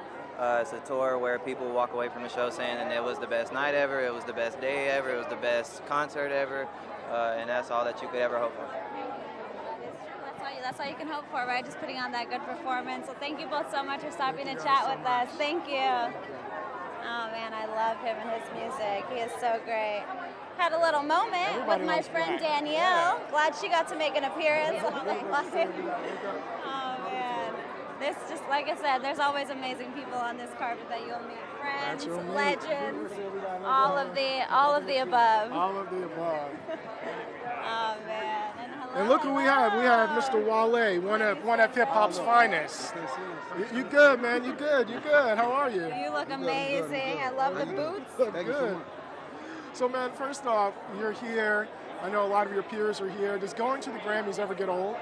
it's a tour where people walk away from the show saying that it was the best night ever, it was the best day ever, it was the best concert ever, and that's all that you could ever hope for.
That's all you can hope for, right? Just putting on that good performance. So thank you both so much for stopping to chat with us. Thank you. Oh man, I love him and his music. He is so great. Had a little moment with my friend Danielle. Glad she got to make an appearance. Oh man. This, just like I said, there's always amazing people on this carpet that you'll meet. Friends, legends, all of the above.
All of the above.
Oh man.
And look who we have. We have Mr. Wale, one of hip hop's finest. You good, man? You good? You good? How are you?
You look amazing. I love the boots.
Good. So, man, first off, you're here. I know a lot of your peers are here. Does going to the Grammys ever get old?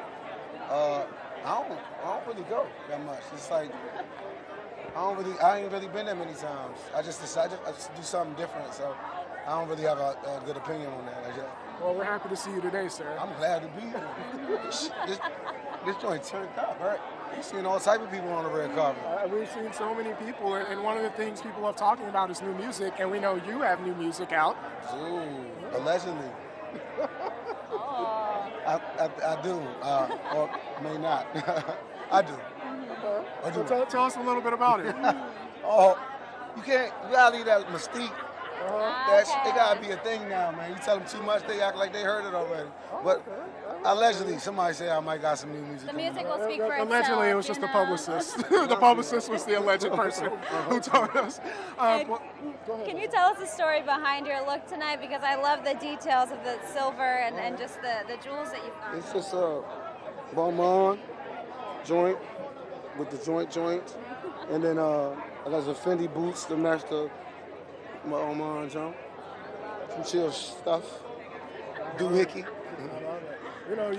I don't really go that much. It's like I ain't really been there many times. I just decided to do something different, so I don't really have a good opinion on that.
Well, we're happy to see you today, sir.
I'm glad to be here. this joint turned up, right? We've seen all type of people on the red carpet.
We've seen so many people, and one of the things people are talking about is new music, and we know you have new music out.
Ooh, allegedly. I do, or may not. I do.
So tell us a little bit about it.
You gotta leave that mystique. It gotta be a thing now, man. You tell them too much, they act like they heard it already. But allegedly, somebody say I might got some new music.
The music will speak for itself.
Allegedly, it was just the publicist. The publicist was the alleged person who told us.
Can you tell us the story behind your look tonight? Because I love the details of the silver and just the jewels that you've got.
It's just a Balmain joint with the joint. And then I got the Fendi boots to match my Oman jump. Some chill stuff. Doohickey.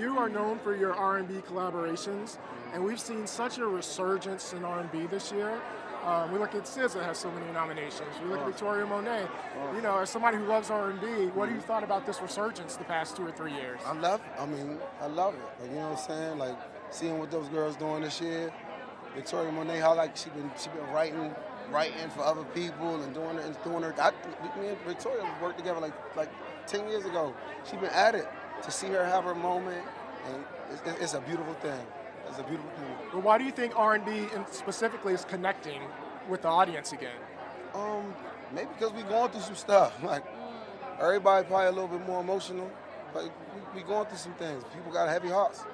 You are known for your R&B collaborations, and we've seen such a resurgence in R&B this year. We look at SZA has so many nominations. We look at Victoria Monet. As somebody who loves R&B, what have you thought about this resurgence the past 2 or 3 years?
I love it. Like, you know what I'm saying? Like, seeing what those girls doing this year. Victoria Monet, how she been writing for other people and doing her. Me and Victoria worked together like 10 years ago. She's been at it. To see her have her moment, and it's a beautiful thing. It's a beautiful thing.
But why do you think R&B specifically is connecting with the audience again?
Maybe because we going through some stuff. Like everybody probably a little bit more emotional, but we going through some things. People got heavy hearts.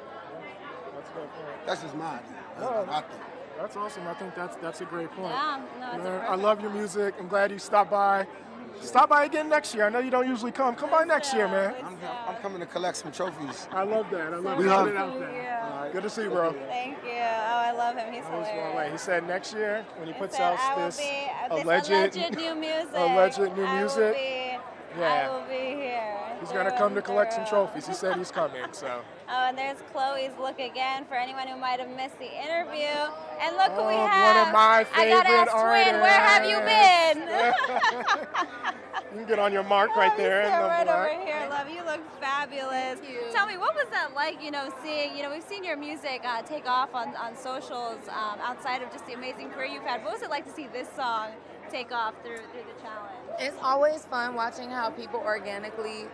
That's a good point.
That's just my idea. That's
No,
what I think.
That's awesome. I think that's a great point.
Yeah, no, it's
Man,
a
I love your music. I'm glad you stopped by. Stop by again next year. I know you don't usually come. Come by next year, man.
I'm coming to collect some trophies.
I love that. I love
We
you.
hug.
Put it out there. Good to see you, bro.
Thank you. Oh, I love him. He's
I was blown
hilarious.
away. He said next year when he puts
said,
out
I will
this
be-
alleged
new music.
alleged new
I will
music.
be-
Yeah.
I will be here.
He's gonna come to collect some trophies. He said he's coming. So.
Oh, and there's Chloe's look again for anyone who might have missed the interview. And look who we
Oh,
have.
one of my
I gotta
favorite
ask Twin, where have you been?
You can get on your mark right there.
Yeah, right
Black.
over here, love. You look fabulous. Tell me, what was that like, seeing, we've seen your music take off on socials outside of just the amazing career you've had. What was it like to see this song take off through the challenge?
It's always fun watching how people organically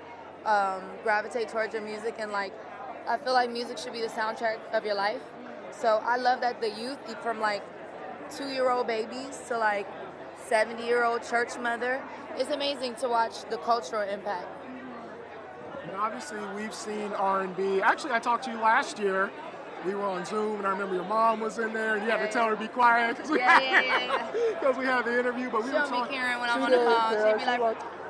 gravitate towards your music, and I feel like music should be the soundtrack of your life. So I love that the youth, from 2-year-old babies to 70-year-old church mother, it's amazing to watch the cultural impact.
And obviously, we've seen R&B. Actually, I talked to you last year. We were on Zoom, and I remember your mom was in there, and you had to tell her to be quiet because we had the interview. But we were talking.
Karen when I'm on the phone. She'd be like,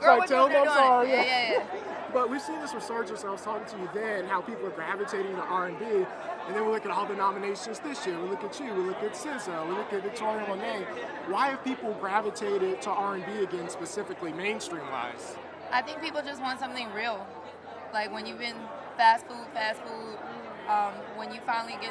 "Girl, what
tell
you
them I'm
doing?"
sorry.
Yeah.
But we've seen this resurgence. I was talking to you then, how people are gravitating to R&B, and then we look at all the nominations this year. We look at you. We look at SZA. We look at Victoria Monet. Why have people gravitated to R&B again, specifically mainstream-wise?
I think people just want something real. Like when you've been fast food, when you finally get